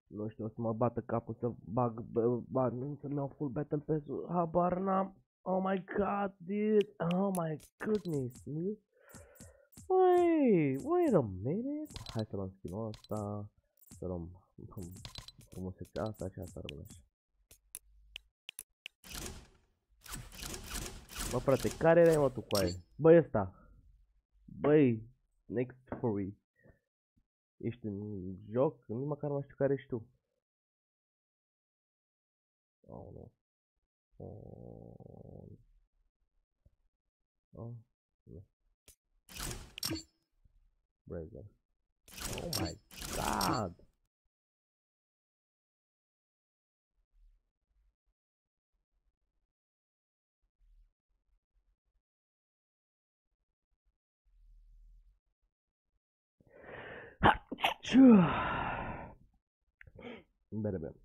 Nu știu, o să mă bată capul să bag bani, să-mi iau full Battle Pass-ul. Habar n-am. Oh my god, dude. Oh my goodness, dude. Wait a minute. Hai să luăm skin-ul ăsta. Să luăm frumusețea asta și asta rămâne așa. Bă, frate, care erai mă tu cu aia? Băi, ăsta. Băi, Next Fury. Ești în joc? Nici măcar nu știu care ești tu. Oh, nu. Oh, yeah. Brazier. Oh my god! Bene, bene.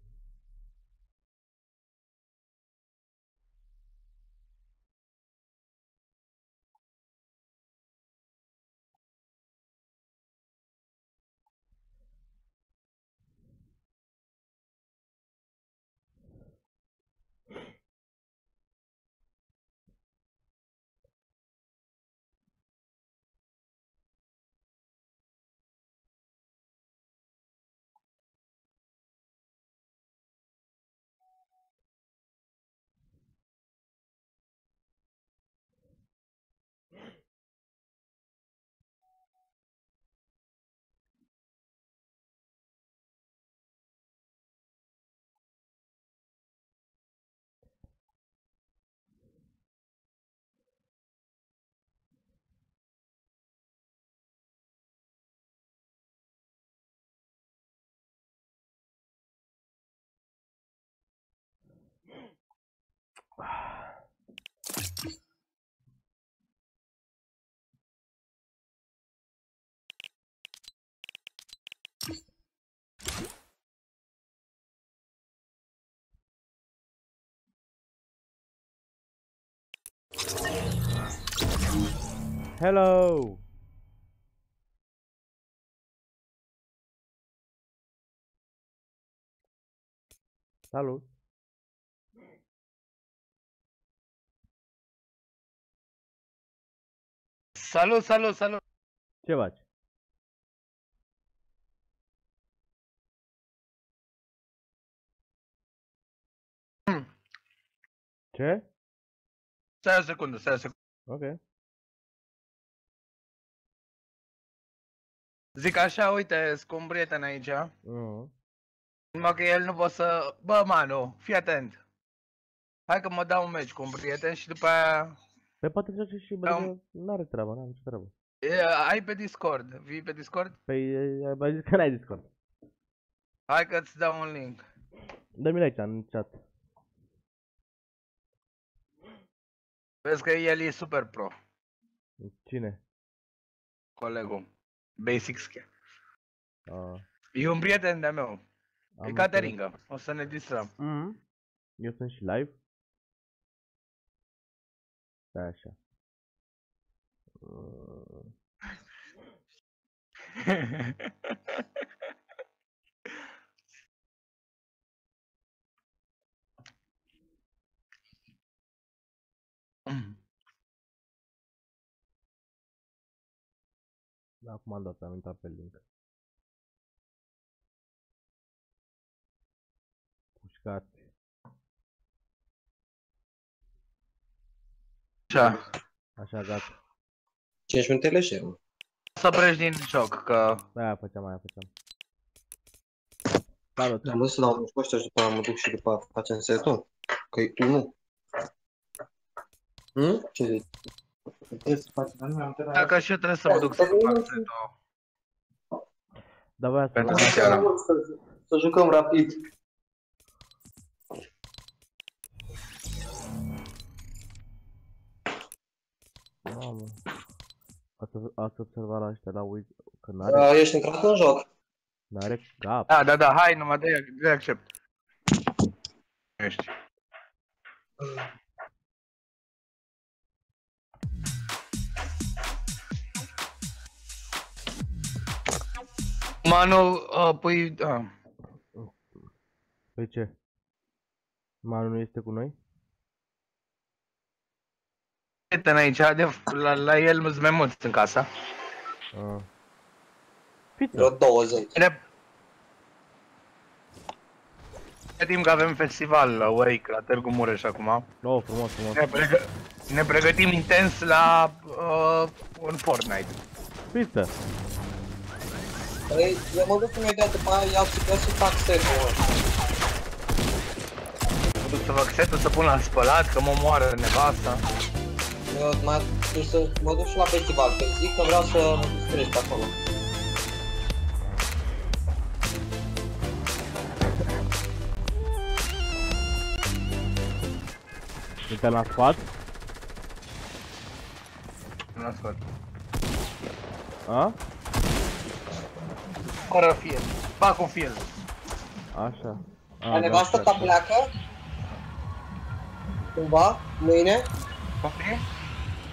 Hello! Salut! Salut, salut, salut! Ce faci? Ce? Stai o secundă, stai o secundă. Ok. Zic așa, uite, sunt cu un prieten aici. Numai că el nu poate să... Bă, Manu, fii atent. Hai că mă dau un meci cu un prieten și după aia... Păi poate să și bă, n-are treabă, n-are nicio treabă. Ai pe Discord, vii pe Discord? Păi, ai zis că n-ai Discord. Hai că îți dau un link. Dă-mi aici, în chat. Vezi că el e super pro. Cine? Colegul. Basic Skill. E un prieten de-a meu. E Caterinca. O să ne distrăm. Eu sunt și live. Da, așa. Da, acum am dat, am intrat pe link. Pușcați. Așa. Așa, gata. 5 minute lejer, mă. Să pleci din joc, că... Aia făceam, aia făceam. Salut. Am văzut să dau un ăștia și după aia mă duc și după aia facem set, nu? Că-i 1. Ce zici? Trebuie să faci, dar nu am terminat. Dacă și eu trebuie să mă duc să fac set-ul. Da, voia pentru seara. Să jucăm rapid. Mamă. Ați observat la ăștia, la uit, că n-are... Ești intrat în joc. N-are cap. Da, hai, numai de accept. Ești. Manu, păi, Păi ce? Manu nu este cu noi? prieten aici, la el sunt mai mulți în casa. Vreo 20. E timp că avem festival la Wake, la Târgu Mureș acum. Oh, frumos, frumos. Ne pregătim intens la un Fortnite. Pistă. Păi, eu mă duc imediat după aia, iau și să fac set-ul. Mă duc să fac set-ul, să pun la spălat, că mă moară nevasta. Eu Să mă duc și la festival, că zic că vreau să mă distrez pe acolo. Suntem la squad? La squad. A? Fără fiel. Fac un fiel. Așa. A, nevastă ta pleacă? Cumva? Mâine? Poftim?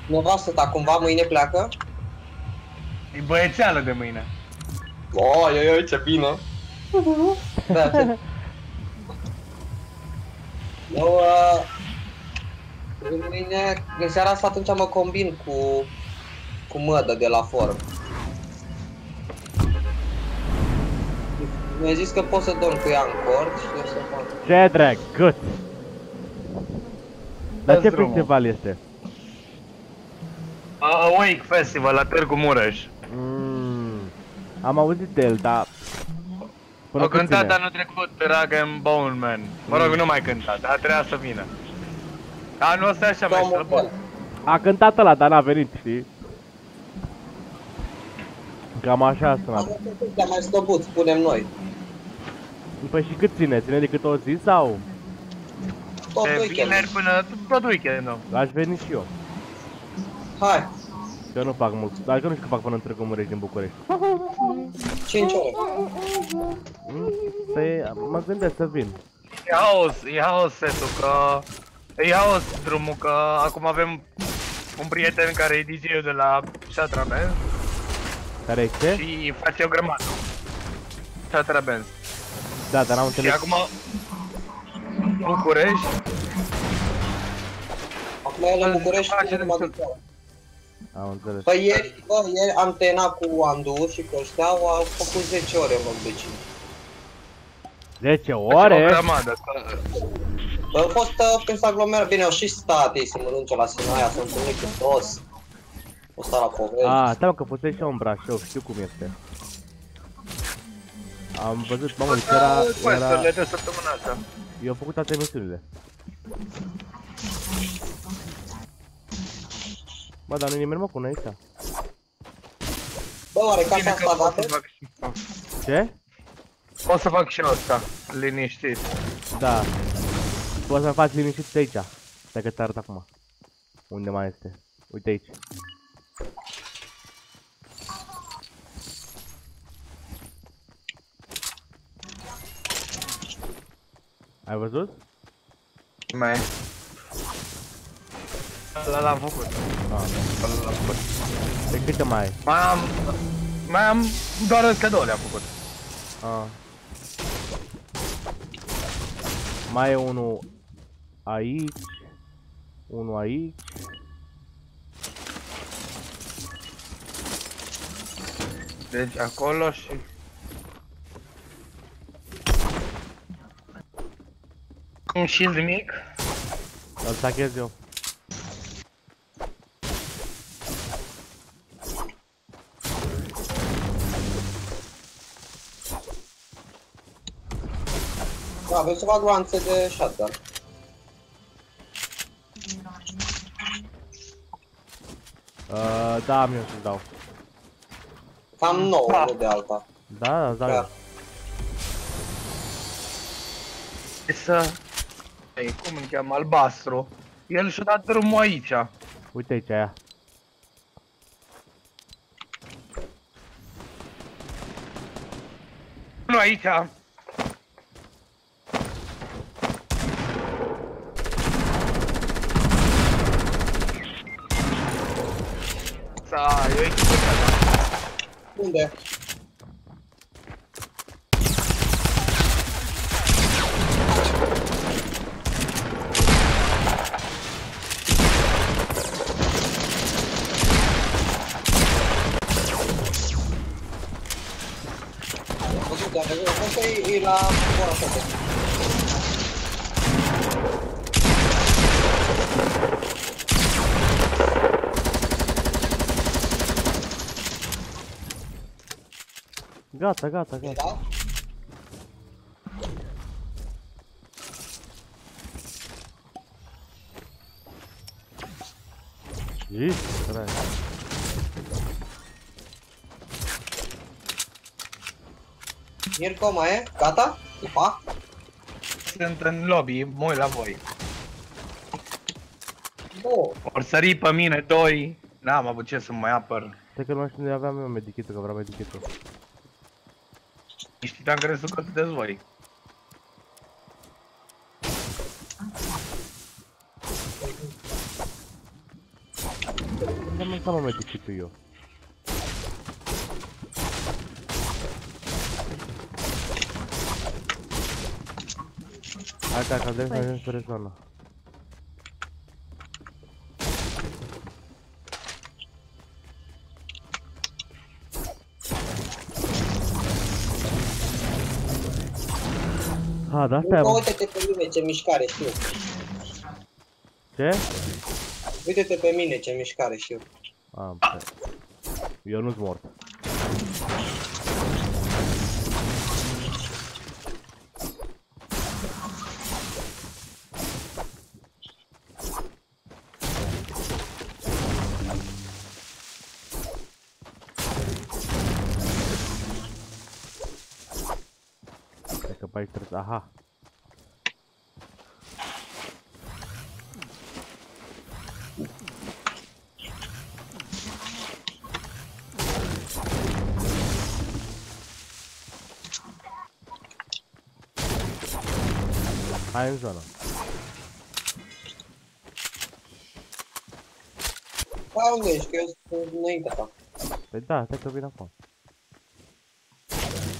Nevastă ta cumva mâine pleacă? E băiețeală de mâine. Oi, ce bine! Da, ce... Eu, mâine, în seara asta atunci mă combin cu mădă de la forum. Mi-a zis că pot să dorm cu ea în cort și eu să fac. Ce drag, good! Dar ce festival este? Awake Festival la Târgu Mureș. Am auzit de el, dar... Au cântat anul trecut Rag and Bone Man. Mă rog, nu mai cântat, dar trebuia să vină. Anul ăsta e așa mai slăbut. A cântat ăla, dar n-a venit, știi? Cam așa a sunat. E mai slăbut, spunem noi. Păi și cât ține? Ține decât o zi sau? De vineri până tot weekend, nu? Aș veni și eu. Hai. Eu nu fac mult, dar că nu știu că fac până în Târgu Mureș din București. 5 ore. Păi, mă gândesc să vin. E haos setul, că... E haos drumul, că acum avem un prieten care e DJ-ul de la Shatra Benz. Care e ce? Și face o grămadă. Shatra Benz. Da, dar n-am înțeles. Și acum... București. Acum el în București și numai de seara. Am înțeles. Păi ieri am terminat cu Andu și cu ăștia au făcut 10 ore în loc de 5. 10 ore? Au fost când s-a aglomerat, bine, au și stat ei să mănânce la Sinaia, s-au întâlnit cu toți. O sta la povești. Ah, stai că puteai și eu în Brașov, știu cum este. Am văzut, mamă, deci era... Quest-urile de săptămâna asta. Eu am făcut toate emisiunile. Bă, dar nu-i nimeni mă cu noi aici. Bă, oare casa asta gata? Ce? O să fac și eu asta, liniștit. Da. Poți să faci liniștit de aici. Stai că te arăt acum. Unde mai este? Uite aici. Ai văzut? Mai. Ăla l-am făcut. Ăla l-am făcut. De câte mai ai? Mai am doar încă 2 le-am făcut. Mai e unul aici. Unul aici. Deci acolo și... Un shield mic. Îl sachez eu. Da, avem să fac gloanțe de shotgun. Da, am eu să-ți dau. Cam 9 de alta. Da, da, da. Să... Ei, cum îl cheamă? Albastru. El și-a dat drumul aici. Uite aici aia. Nu aici. Eu echipă. Unde? Asta e la ora 7. Gata, gata, gata. Jesus Christ. Mirko, mai e? Gata? Tipa? Sunt în lobby, mă uit la voi. Bă. Or sări pe mine doi. N-am avut ce să mai apăr. Stai că nu știu unde aveam eu medichitul, că vreau medichitul. Nici am crezut că sunteți voi. Unde am lăsat mă medichitul eu? Hai ca vrem să ajungem spre zona. A, da, stai, mă. Uite-te pe mine ce mișcare știu. Ce? Uite-te pe mine ce mișcare știu. Am eu nu-s mort. Cred că pe aici trebuie... Aha! Hai în zonă. Hai unde ești, că eu sunt înaintea ta. Păi da, stai că vin acum.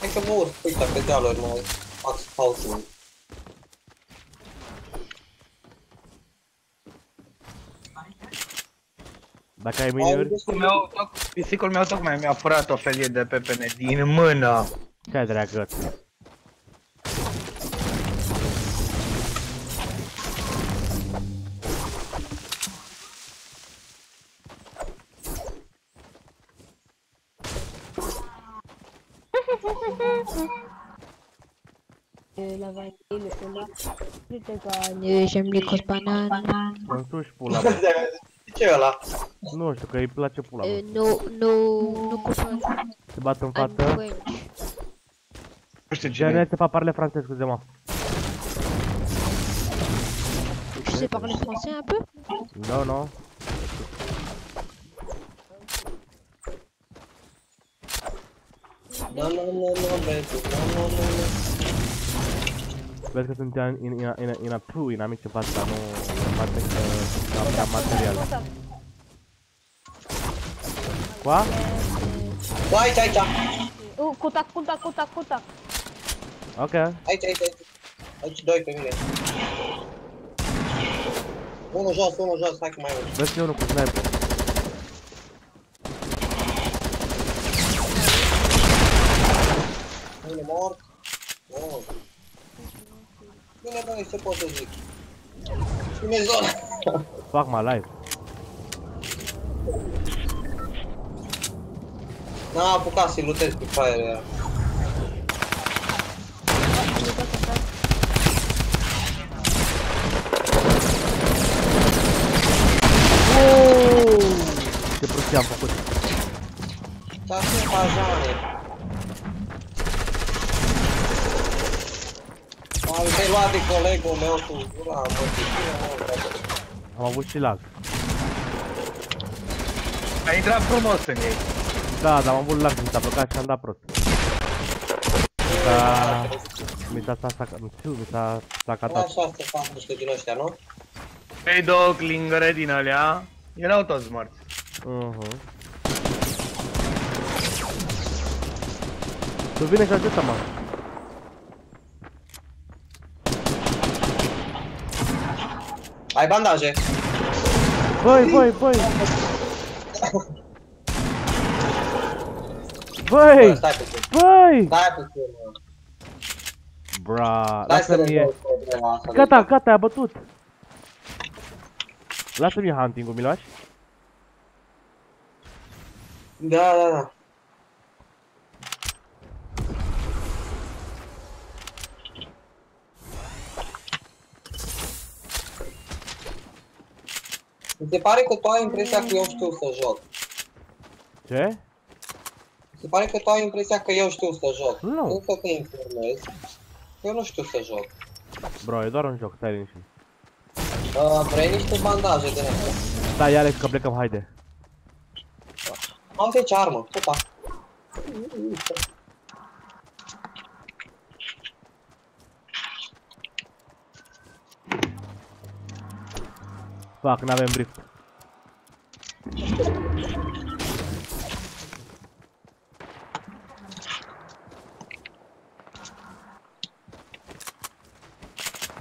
Hai că mă urc, uite, pe dealuri mă fac scouting. Dacă ai miniuri... Pisicul meu tocmai mi-a furat o felie de pepene din mână. Ce-ai dragă? La vanille, là. J'aime les grosses bananes. Însuși pula mea. Ce e ăla? Nu știu, că îi place pula mea. No copains. Se bat în față. Nu știu cine. Janelle, c'est pas parler français, excusez-moi. Tu sais parler français un peu? Non, non. No, baby, no. Vezi că sunt inamici în fața, nu poate că am prea material. Qua? Da, aici. Cutac. Ok. Aici. Aici doi pe mine. Unul jos, hai că mai unul. Vezi că e unul cu sniper. Unul mort. Oh. Bine, băi, ce pot să zic? Cine zona? Fuck my life. N-am apucat să-i lutez pe fraierul ăia. Ce prostie am făcut. Dar ce bajane? Te-ai luat de colegul meu cu gura, Am avut și lag. Ai intrat frumos în ei. Da, dar am avut lag, mi s-a blocat și am dat prost. Mi s-a sacatat. Așa se fac niște din ăștia, nu? Ei două clingăre din alea, erau toți morți. Tu vine și ajută-mă. Ai bandaje. Băi! Băi! Stai puțin, mă. Bra, lasă-mi e. Gata, a bătut. Lasă-mi hunting-ul, mi-l lași? Da. Mi se pare că tu ai impresia că eu știu să joc. Ce? Mi se pare că tu ai impresia că eu știu să joc. Nu. Nu să te informezi. Eu nu știu să joc. Bro, e doar un joc, stai liniștit. Vrei niște bandaje de astea? Stai, Alex, că plecăm, haide. Am 10 armă, opa. Fac, n-avem brief.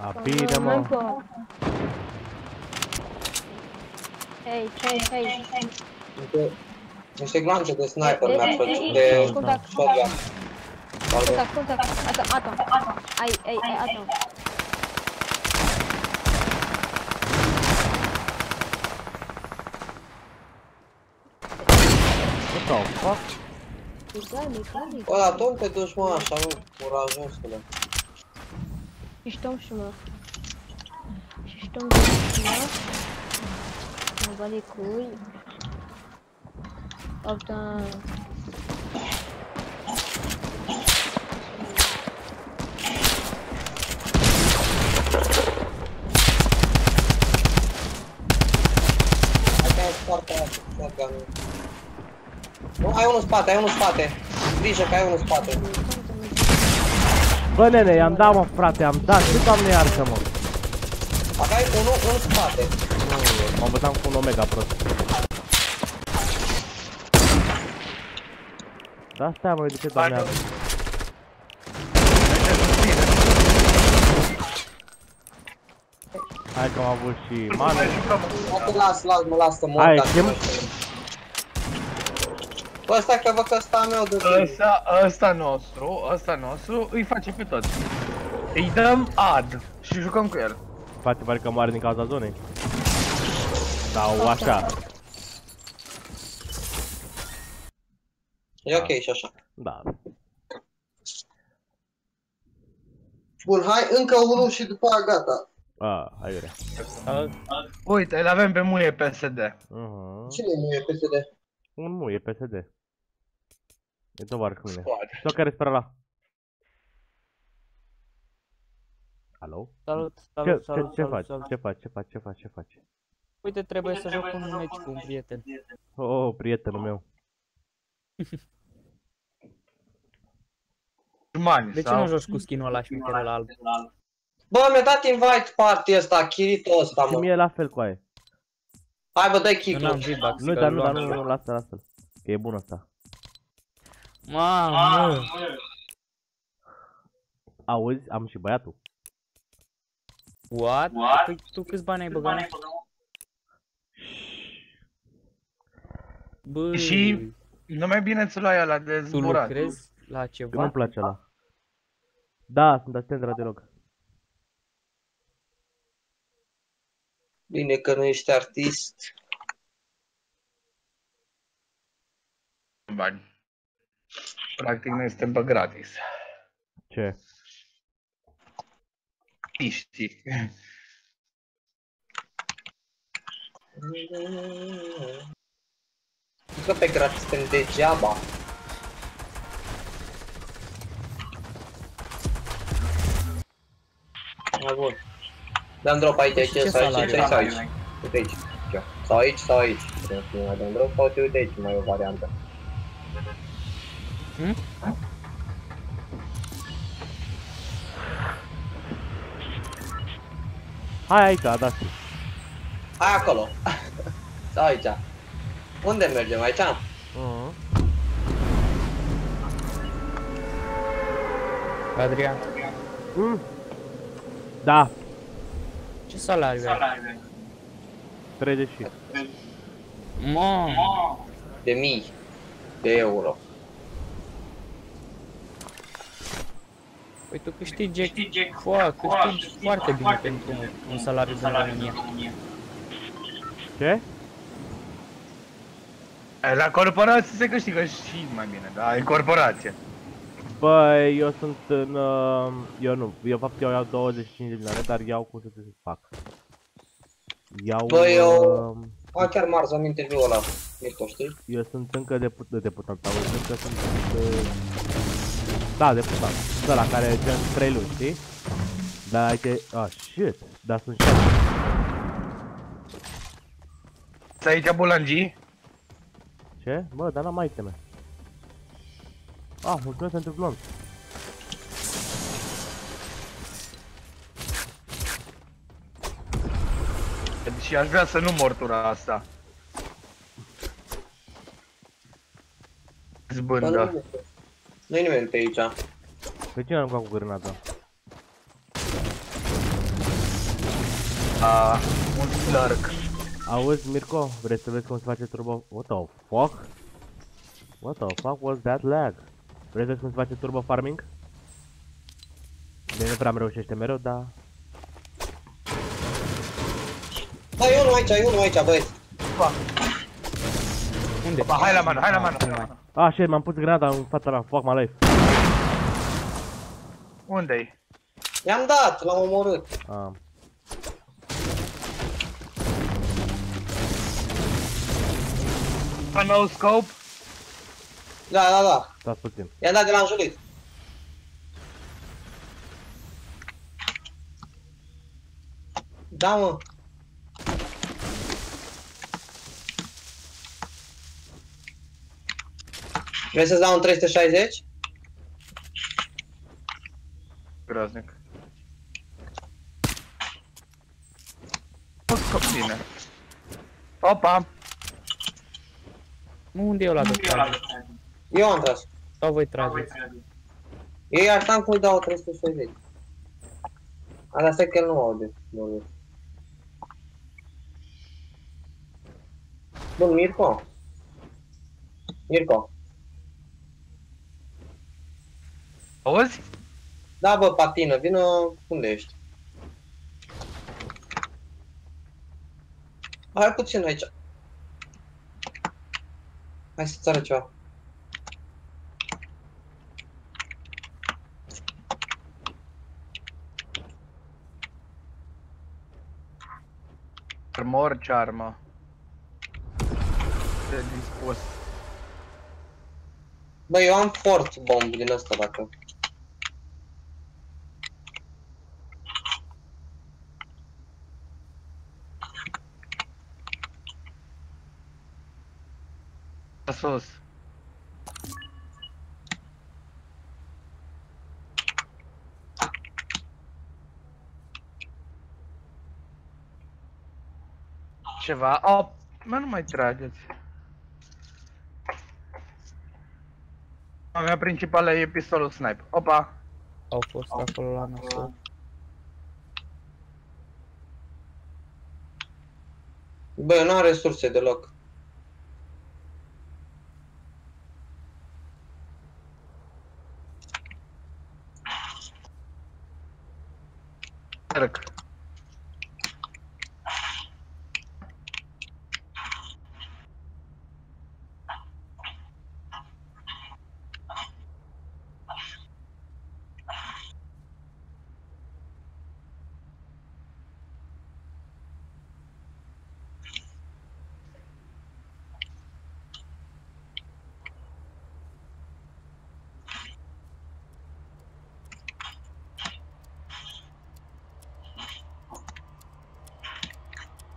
A, bine, mă. Hei. Niște glanțe de sniper mi-a făcut de shotgun. Contact. Atom. Ai, atom. What the fuck? Mecanic. Bă, dar tu te duci, mă, așa, mă, curajosule. Ești om și mă. On va les couilles. Oh putain. Nu, ai unul în spate. Grijă că ai unul în spate. Bă, nene, i-am dat, mă, frate, am dat. Ce, doamne, iartă, mă? Aveai unul în spate. Nu, mă băteam cu un omega prost. Da, stai, mă, de ce, doamne, iartă? Hai că am avut și mane. Mă las să mor. Hai, ce? Bă, stai că văd că ăsta a meu de Ăsta nostru îi face pe toți. Îi dăm ad și jucăm cu el. Face pare că moare din cauza zonei. Sau așa. E ok și așa. Da. Bun, hai încă unul și după aia gata. Hai vrea. Uite, îl avem pe muie PSD. Cine e muie PSD? Un muie PSD. E tovarăș cu mine. Sau care spera la? Alo? Salut. Ce faci? Uite, trebuie să joc un meci cu un prieten. Oh, prietenul meu. De ce nu joci cu skin-ul ăla și micherul alb? Bă, mi-a dat invite party ăsta, chiritul ăsta, mă. Și mie la fel cu aia. Hai, bă, dai kick-ul. Nu, dar nu, lasă-l. Că e bun ăsta. Mamă! Auzi, am și băiatul. What? Păi tu câți bani ai băgat? Bă... Și nu mai bine ți-l luai ăla de zburat. Tu lucrezi la ceva? Nu-mi place ăla. Da, sunt asistent de radiolog. Bine că nu ești artist. Bani. Practic noi suntem pe gratis. Ce? Știi. Că pe gratis suntem degeaba. Bun. Dăm drop aici, sau aici. Uite aici. Sau aici. Trebuie să mai dăm drop, sau uite aici, mai e o variantă. Hai aici, da. Hai acolo. Sau aici. Unde mergem? Aici? Adrian. Da. Ce salariu ai? 30. Mamă. De mii de euro. Păi tu câștigi foarte bine pentru un salariu din România. Ce? La corporație se câștigă și mai bine, da, e corporație. Băi, eu sunt în... eu nu, eu fapt eu iau 25 de milioane, dar iau cum să fac. Iau... Bă, eu... chiar mars am interviul ăla, Mirko, știi? Eu sunt încă deputat, auzi, încă sunt... Da, deputat. Ăla care e gen 3 luni, știi? Dar uite... Ah, shit! Dar sunt 6. Să aici bulangii? Ce? Bă, dar n-am iteme. Ah, mulțumesc pentru blond. Și aș vrea să nu mor tura asta. Zbândă. Nu-i nimeni pe aici. Pe cine am cu grenada? Un slurk. Auzi, Mirko, vrei să vezi cum se face turbo... What the fuck? What the fuck was that lag? Vrei să vezi cum se face turbo farming? Bine, nu prea îmi reușește mereu, dar... Da, e unul aici, băieți. Unde? Hai la mano, hai la mano. Ah, shit, m-am pus grenada în fața la fuck my life. Unde-i? I-am dat, l-am omorât. No scope? Da. Stați puțin. I-am dat de la înjurit. Da, mă. Vrei să-ți dau un 360? Groaznic. O scop bine. Opa! Unde e ăla de trage? Eu am tras. Sau voi trageți? Eu iar tankul dau 360. Asta stai că el nu aude. Bun, Mirko? Mirko? Auzi? Da, bă, patină, vină, unde ești? Hai puțin aici. Hai să-ți arăt ceva. Armor, ce armă? Ce dispus. Bă, eu am fort bomb din ăsta, dacă... Sus. Ceva. Oh, mă, nu mai trageți. A mea principală e pistolul snipe. Opa! Au fost acolo la nasol. Bă, eu n-am resurse deloc. Trec.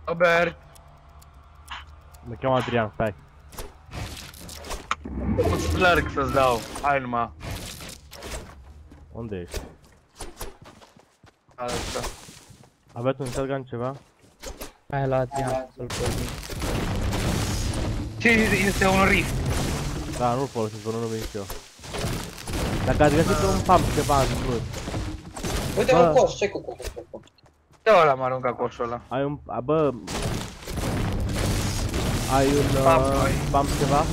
Robert! Mă cheamă Adrian, stai. Un slurk să-ți dau, hai numai. Unde ești? Asta. Aveți un shotgun ceva? Hai la Adrian, să-l pozim. Ce este un rift? Da, nu-l folosesc, nu vin și eu. Dacă ați găsit un pump ceva în plus. Uite un coș, ce cu coșul? Ce ăla m-a aruncat coșul ăla? Ai un... bă... Ai un... pump ceva?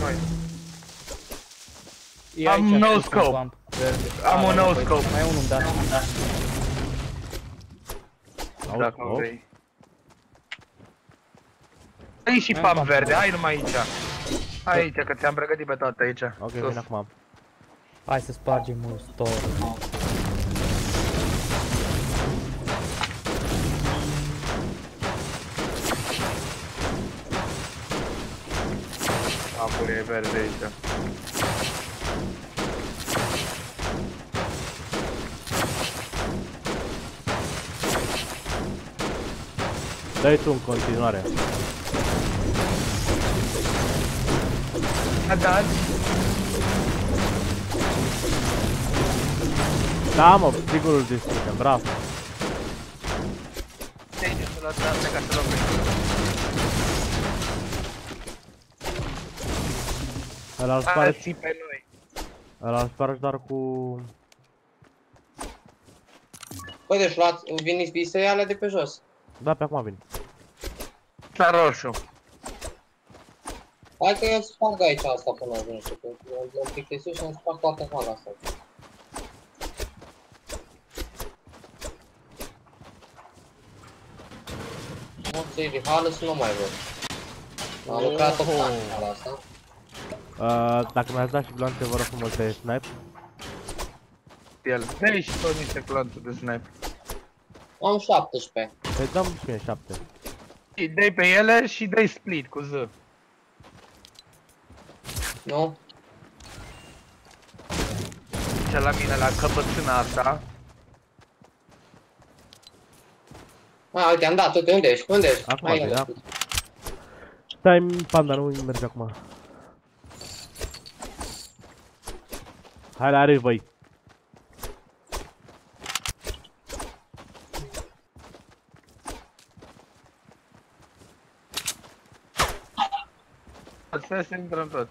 Am no scope. Am un no scope. Mai e unul, da. Dacă nu vrei. Aici și pump verde, hai numai aici. Aici, că ți-am pregătit pe toate aici. Ok, vine acum. Hai să spargem un store. Acolo e verde aici. Dă-i tu în continuare. A dat. Da, mă, sigur îl distrugem, bravo. De aici să luați astea ca să lovești. Ăla îl spare... Ții pe noi. Ăla îl spargi doar cu... Băi, deci luați, veniți bisei alea de pe jos. Da, pe acum vin. La roșu. Hai că eu sparg aici asta până ajung, că îmi plictisiu și îmi sparg toată hala asta. Moței de hală să nu mai văd. Am lucrat 8 ani hala asta. Dacă mi-ați dat și gloanțe, vă rog frumos de snipe. El. Dă-i și tot niște clonțe de snipe. Am 17. Păi dăm și mie 7. Dă-i pe ele și dă-i split cu Z. Nu? Ce la mine la căpățâna asta. Uite, am dat, uite, unde ești? Unde ești? Acum, da. Stai, panda, nu merge acum. Hai la are, băi. Asta se intră în tot.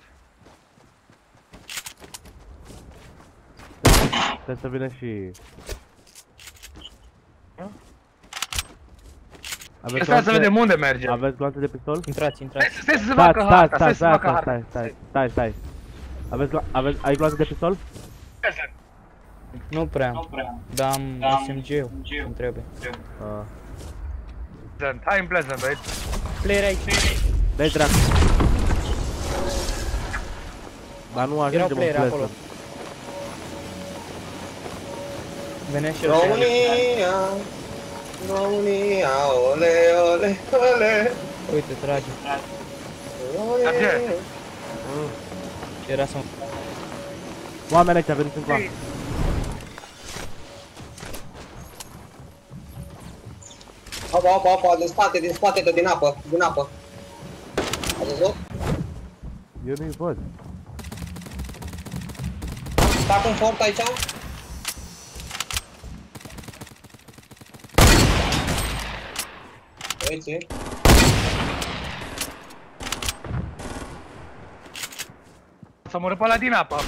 Trebuie să vină și... Stai să vedem unde merge. Aveți gloanțe de pistol? Intrați, intrați. Stai să se facă harta, stai să se facă harta. Stai. Ai gloanțe de pistol? Nu prea. Dar am SMG-ul, îmi trebuie. Hai în Pleasant, aici. Player aici. Dai dracu. Dar nu ajungem în Pleasant. Venea și România, România, ole, ole, ole. Uite, trage. Era să... Oameni aici, veniți în clan. Apa, din spate, din apă. Ați văzut? Eu nu-i văd. Fac un fort aici? Uite. Să mură pe ăla din apă.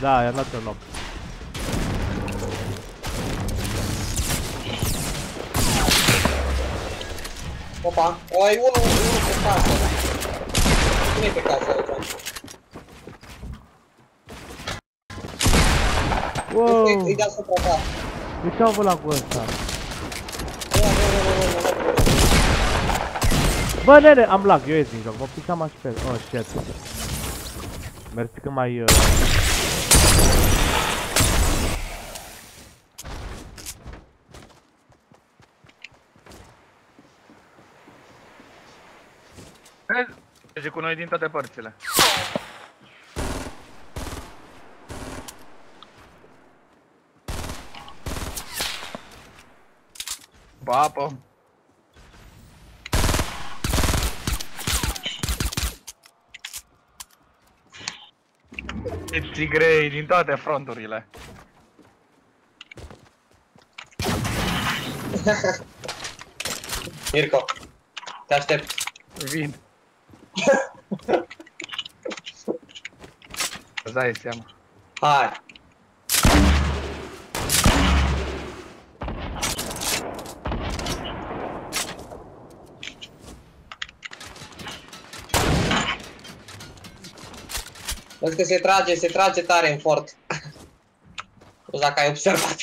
Da, i-am dat un loc. Opa, ăla e unul pe casă. Cine e pe casă aici? Wow! Îi dea supra ta. De ce au văd lagul ăsta? Bă, nene, am lag, eu ies din joc, mă pixam așa pe... Oh, shit. Mersi că mai... Merge cu noi din toate părțile. Papă. Ipsi grei din toate fronturile. Mirko, te aștept. Vin. Îți dai seama. Hai. Văd că se trage tare în fort. Nu știu dacă ai observat.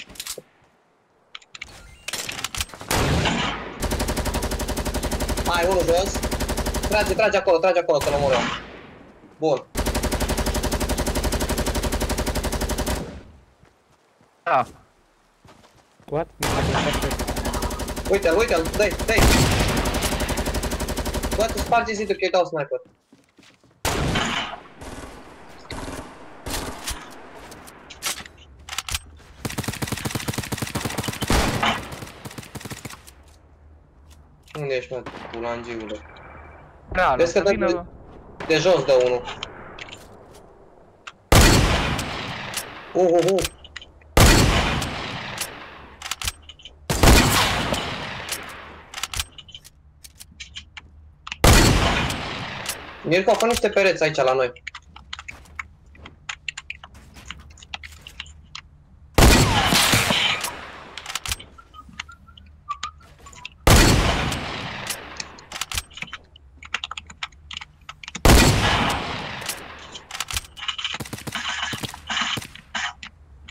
Hai, unul jos. Trage acolo, să-l omorăm. Bun. Da. What? Uite-l, dai. Bă, tu sparge zidul că eu dau sniper. Unde ești, mă, bulangiule? Da, Vezi că dă de jos dă unul. Mirko, fă niște pereți aici la noi.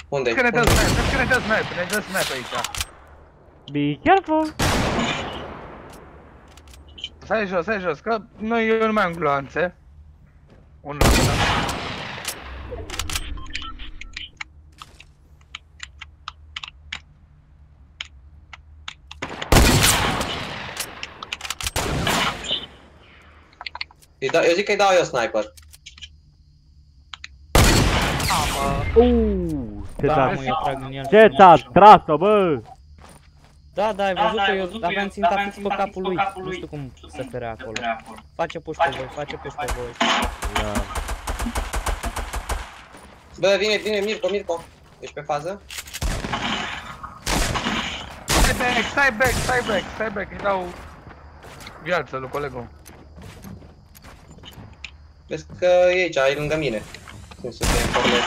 Unde? Că ne dă snipe, ne dă snipe aici. Be careful! Stai jos, că eu nu mai am gloanțe. Un rău, da? Eu zic că-i dau eu sniper. Ce ți-a tras-o, bă? Da, ai văzut că eu aveam ținta fix pe capul lui. Nu știu cum să ferea acolo. Face push pe voi, Da. Bă, vine Mirko. Ești pe fază? Stai back, îi dau viață lui colegul. Vezi că e aici, e lângă mine. Cum să te informez.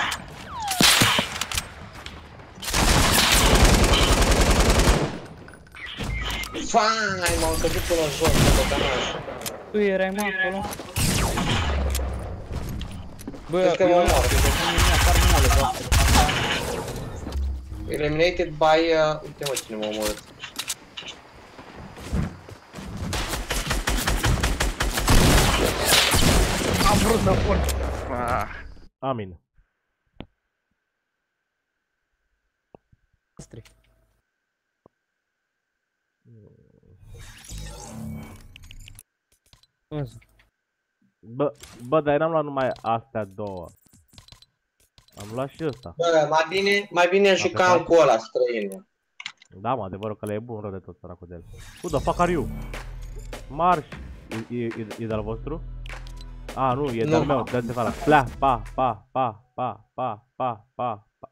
Fai, m-am căzut până jos, pe canal. Tu erai, mă, acolo? Bă, vezi că mă mor. Eliminated by... uite mă cine m-a omorât. Am vrut să pun. Amin. Bă, dar n-am luat numai astea două. Am luat și ăsta. Bă, mai bine jucam cu ăla străin. Da, mă, adevărul că le-e bun rău de tot săracul de el. Who the fuck are you? Marș! E de-al vostru? A, nu, e de-al meu, dă-te afară. Plea, pa.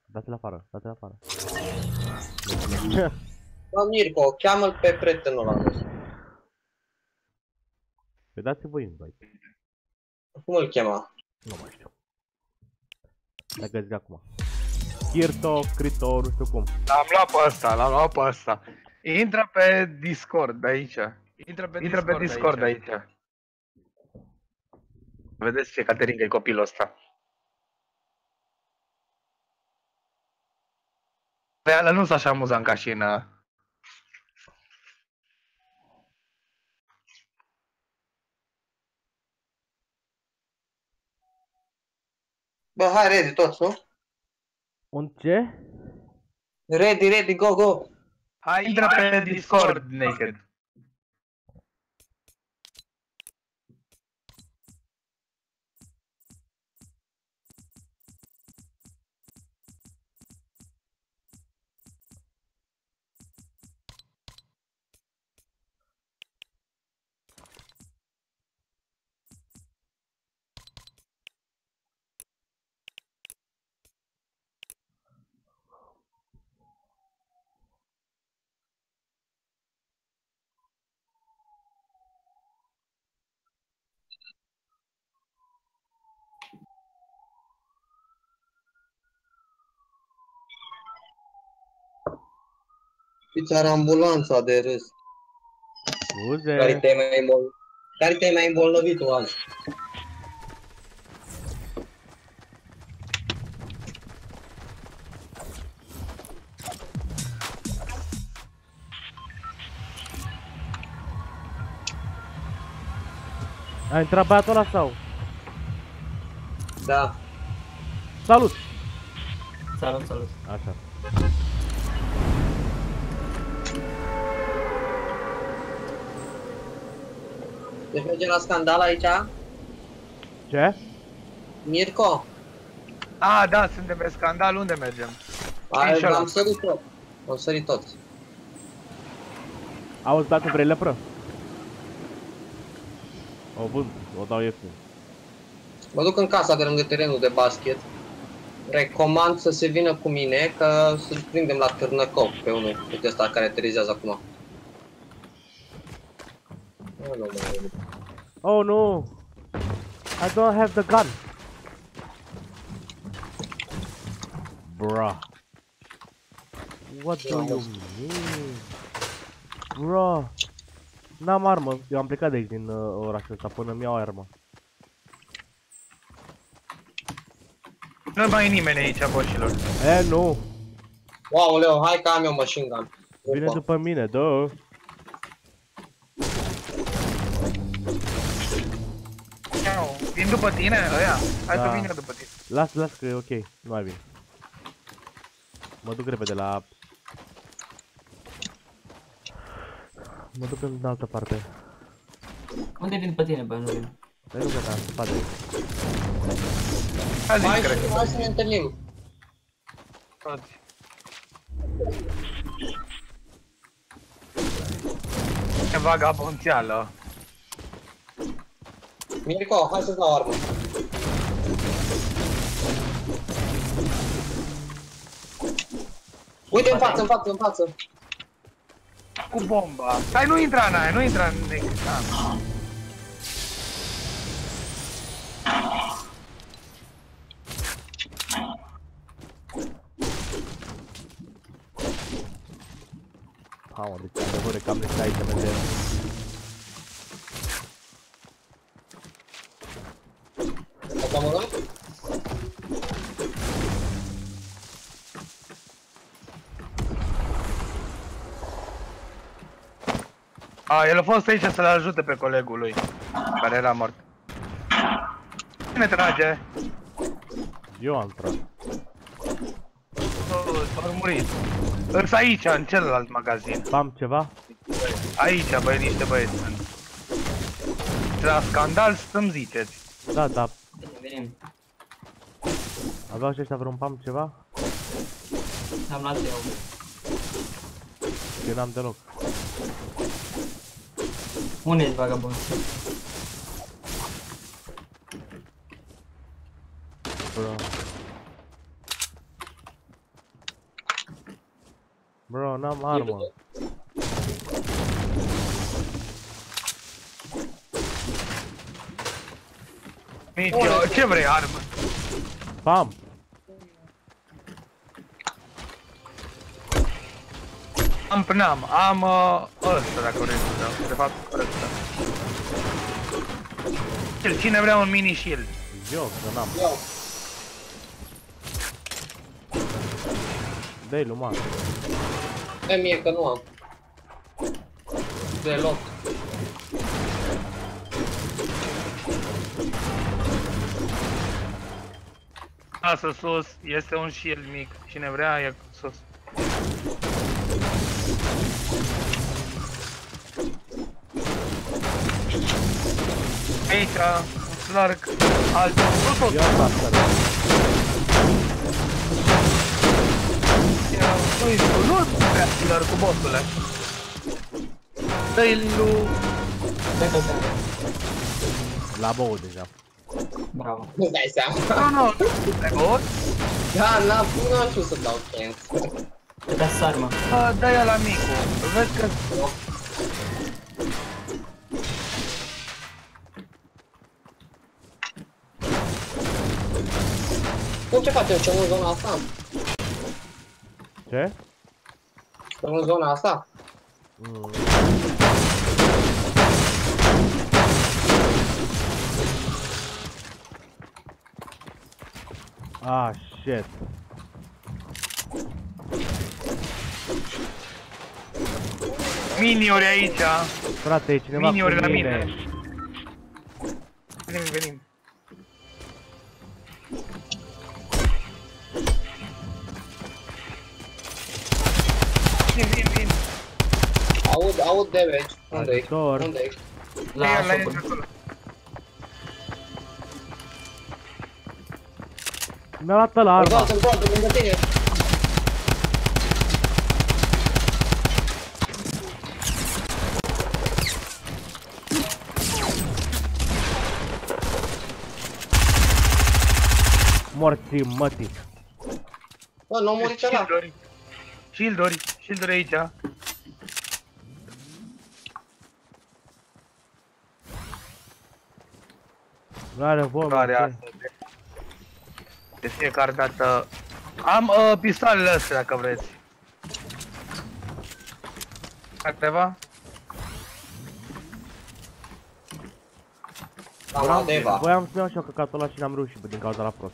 Dați-l afară. Bă, Mirko, cheamă-l pe prietenul ăla nostru. Păi dați-i voi invite. Cum îl chema? Nu mai știu. Dacă zic acum. Kirto, Crito, nu știu cum. L-am luat pe ăsta, Intră pe Discord aici. Intră pe Discord aici. Vedeți ce catering e copilul ăsta. Reală nu s-a așa amuzant ca și în... Bă, hai, ready toți, nu? Un ce? Ready, go! Hai, intră pe Discord, Naked. Îți are ambulanța de râs. Scuze. Care te-ai mai îmbolnăvit tu azi? A intrat băiatul ăla sau? Da. Salut! Salut. Așa. Deci mergem la scandal aici? Ce? Mirko? Ah, da, suntem pe scandal, unde mergem? Am sărit toți. Auzi, băiatul, vrei lepră? O vând, o dau ieftin. Mă duc în casa de lângă terenul de basket. Recomand să se vină cu mine, că să-l prindem la Târnăcov pe unul, uite ăsta care aterizează acum. Oh no! I don't have the gun! Bruh. What do you mean? Bruh. N-am armă, eu am plecat de aici din orașul ăsta până mi iau armă. Nu mai e nimeni aici, boșilor. E, nu! Wow, Leo, hai că am eu machine gun. Vine după mine, dă! Vin după tine, ăia? Hai să vină după tine. Las că e ok, nu mai vin. Mă duc repede la... Mă duc în altă parte. Unde vin după tine, bă, nu vin. Păi nu gata, în spate. Hai să ne întâlnim. E vagabonțială. Mirko, hai să-ți dau armă. Uite în față, în față, în față. Cu bomba. Stai, nu intra în aia, nu intra în ecran. Mamă, deci adevăr că am niște iteme de... Asta mă luat? El a fost aici să-l ajute pe colegul lui, care era mort. Cine trage? Eu am tras. S-a murit. Îs aici, în celălalt magazin. Am ceva? Aici, băi, niște băieți sunt. La scandal să-mi ziceți. Da, da. Aveau și ăștia vreun pam ceva? Am luat eu. Eu n-am deloc. Unde ești, vagabond? Bro, n-am armă. Nici eu, ce vrei armă? Pam! Am pânam, am ăsta dacă vrei să dau, de fapt ăsta. Cine vrea un mini shield? Eu, că n-am. Dă-i lui man. Dă mie că nu am. Deloc. Lasă sus, este un shield mic, cine vrea e sus. Aici, larg, altul, nu tot. Nu prea larg cu bossule. Dă-i lui... La băut deja. Bravo. Nu dai seama. Nu, ai băut? Da, n-am știu să dau chance. Cât a sarmă? Dă-i ăla micu, vezi că... Cum ce facem? Ce în zona asta? Ce? În zona asta? Ah, shit. Miniori aici. Frate, e cineva miniori cu la mine. mine. Venim. Vin. Aud damage. Unde-i? Unde-i? La acolo. Mi-a luat ăla arma. Întoarce, lângă tine. morții mătii. Bă, nu a murit ăla. Shield-uri aici. N-are vorba. Care asta? De fiecare dată... Am pistoalele astea, dacă vreți. Carteva? Voiam să iau și eu căcatul ăla și n-am reușit, bă, din cauza la prost.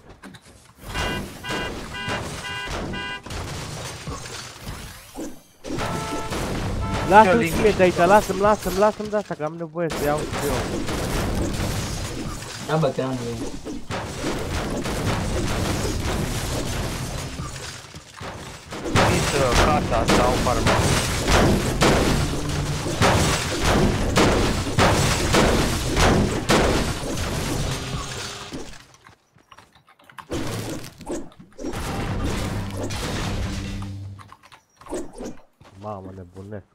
Lasă-mi fie de aici, lasă-mi de asta, că am nevoie să iau și eu. Da, bă, că n-am nevoie. Uite casa sau farma. Mamă, nebunesc.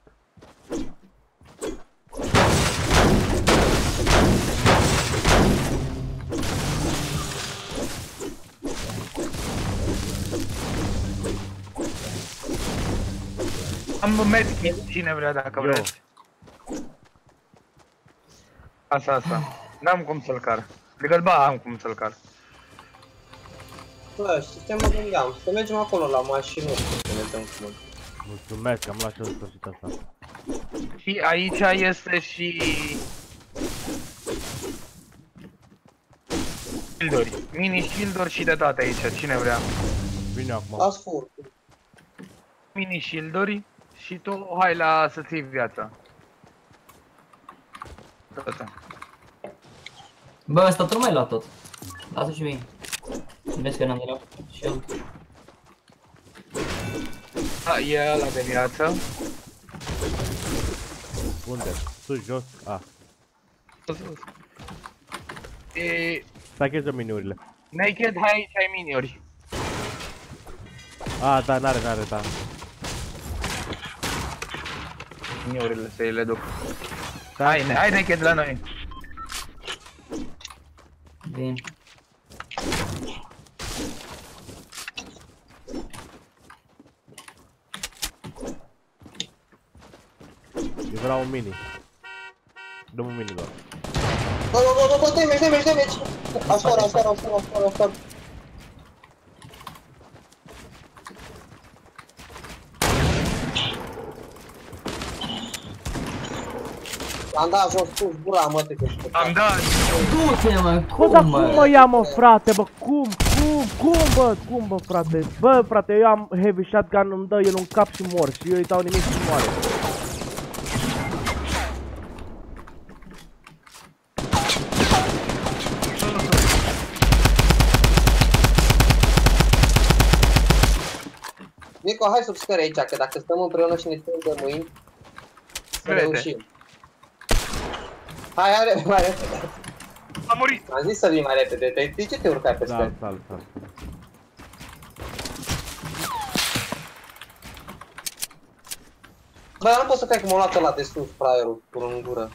Am medkit, cine vrea dacă vreți. Asta. N-am cum să-l car. Adică, ba, am cum să-l car. Bă, știi ce mă gândeam? Să mergem acolo la mașină, să mergem cu mult. Mulțumesc, am luat și eu sfârșit asta. Și aici este și... Shield-uri. Mini shield-uri și de toate aici, cine vrea. Vine acum. Las fur. Mini shield-uri și tu hai la să ții viața. Bă, ăsta tu nu mai lua tot. Lasă și mie. Vezi că n-am de la și eu. Da, e ăla de viață. Unde? Sus, jos? A. Sus. E... Stacheză miniurile. Naked, hai aici ai miniuri. A, da, n-are, da. Miniurile să le duc. Hai naked la noi. Bine. Eu vreau un mini. Dă-mi un mini doar. Bă, damage! Asfar. Am dat jos, pus gura, mă, te găsești. Am dat! Du-te, mă, Bă, dar cum mă ia, mă, frate, bă, cum, bă, frate? Bă, frate, eu am heavy shotgun, îmi dă el un cap și mor și eu îi dau nimic și moare. Nico, hai să-ți scări aici, că dacă stăm împreună și ne ținem de mâini, să reușim. Hai, mai repede. Am murit! Am zis să vii mai repede, de ce te urcai pe scări? Da. Bă, nu pot să cred că m-a luat ăla de sus, fraierul, cu în gură.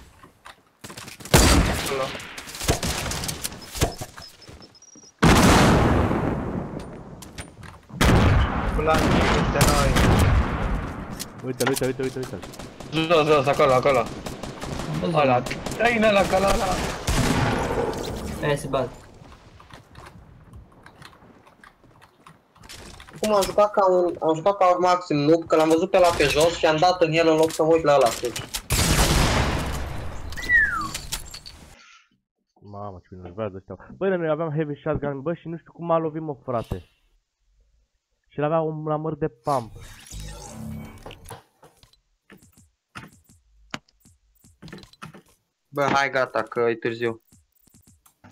Peste noi. Uite-l. Jos, acolo. Ăla, dă-i-ne la calala. Aia se bat. Cum am jucat ca un maxim noob, că l-am văzut pe ăla pe jos și am dat în el în loc să mă uit la ăla sus. Mamă, ce bine nervează ăștia. Băi, noi aveam heavy shotgun, bă, și nu știu cum m-a lovit, mă, frate. Și el avea un lamăr de pump. Bă, hai gata, că e târziu.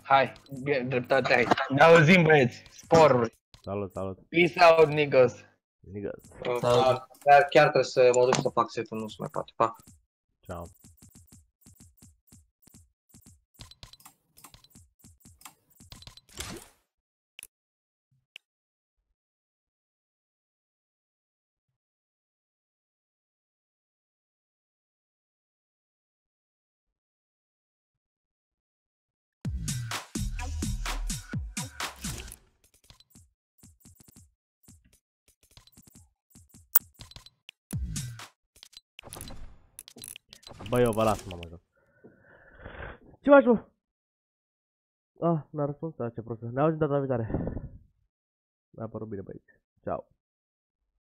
Hai, bine, dreptate aici. Ne auzim, băieți. Sporuri. Salut. Peace out, niggas. Dar chiar trebuie să mă duc să fac setul, nu se mai poate. Pa. Ciao. Bă, eu vă las, mă joc. Ce faci, bă? Ah, n-a răspuns, da, ce prostă. Ne auzim data viitoare. Mi-a părut bine, băieți. Ciao.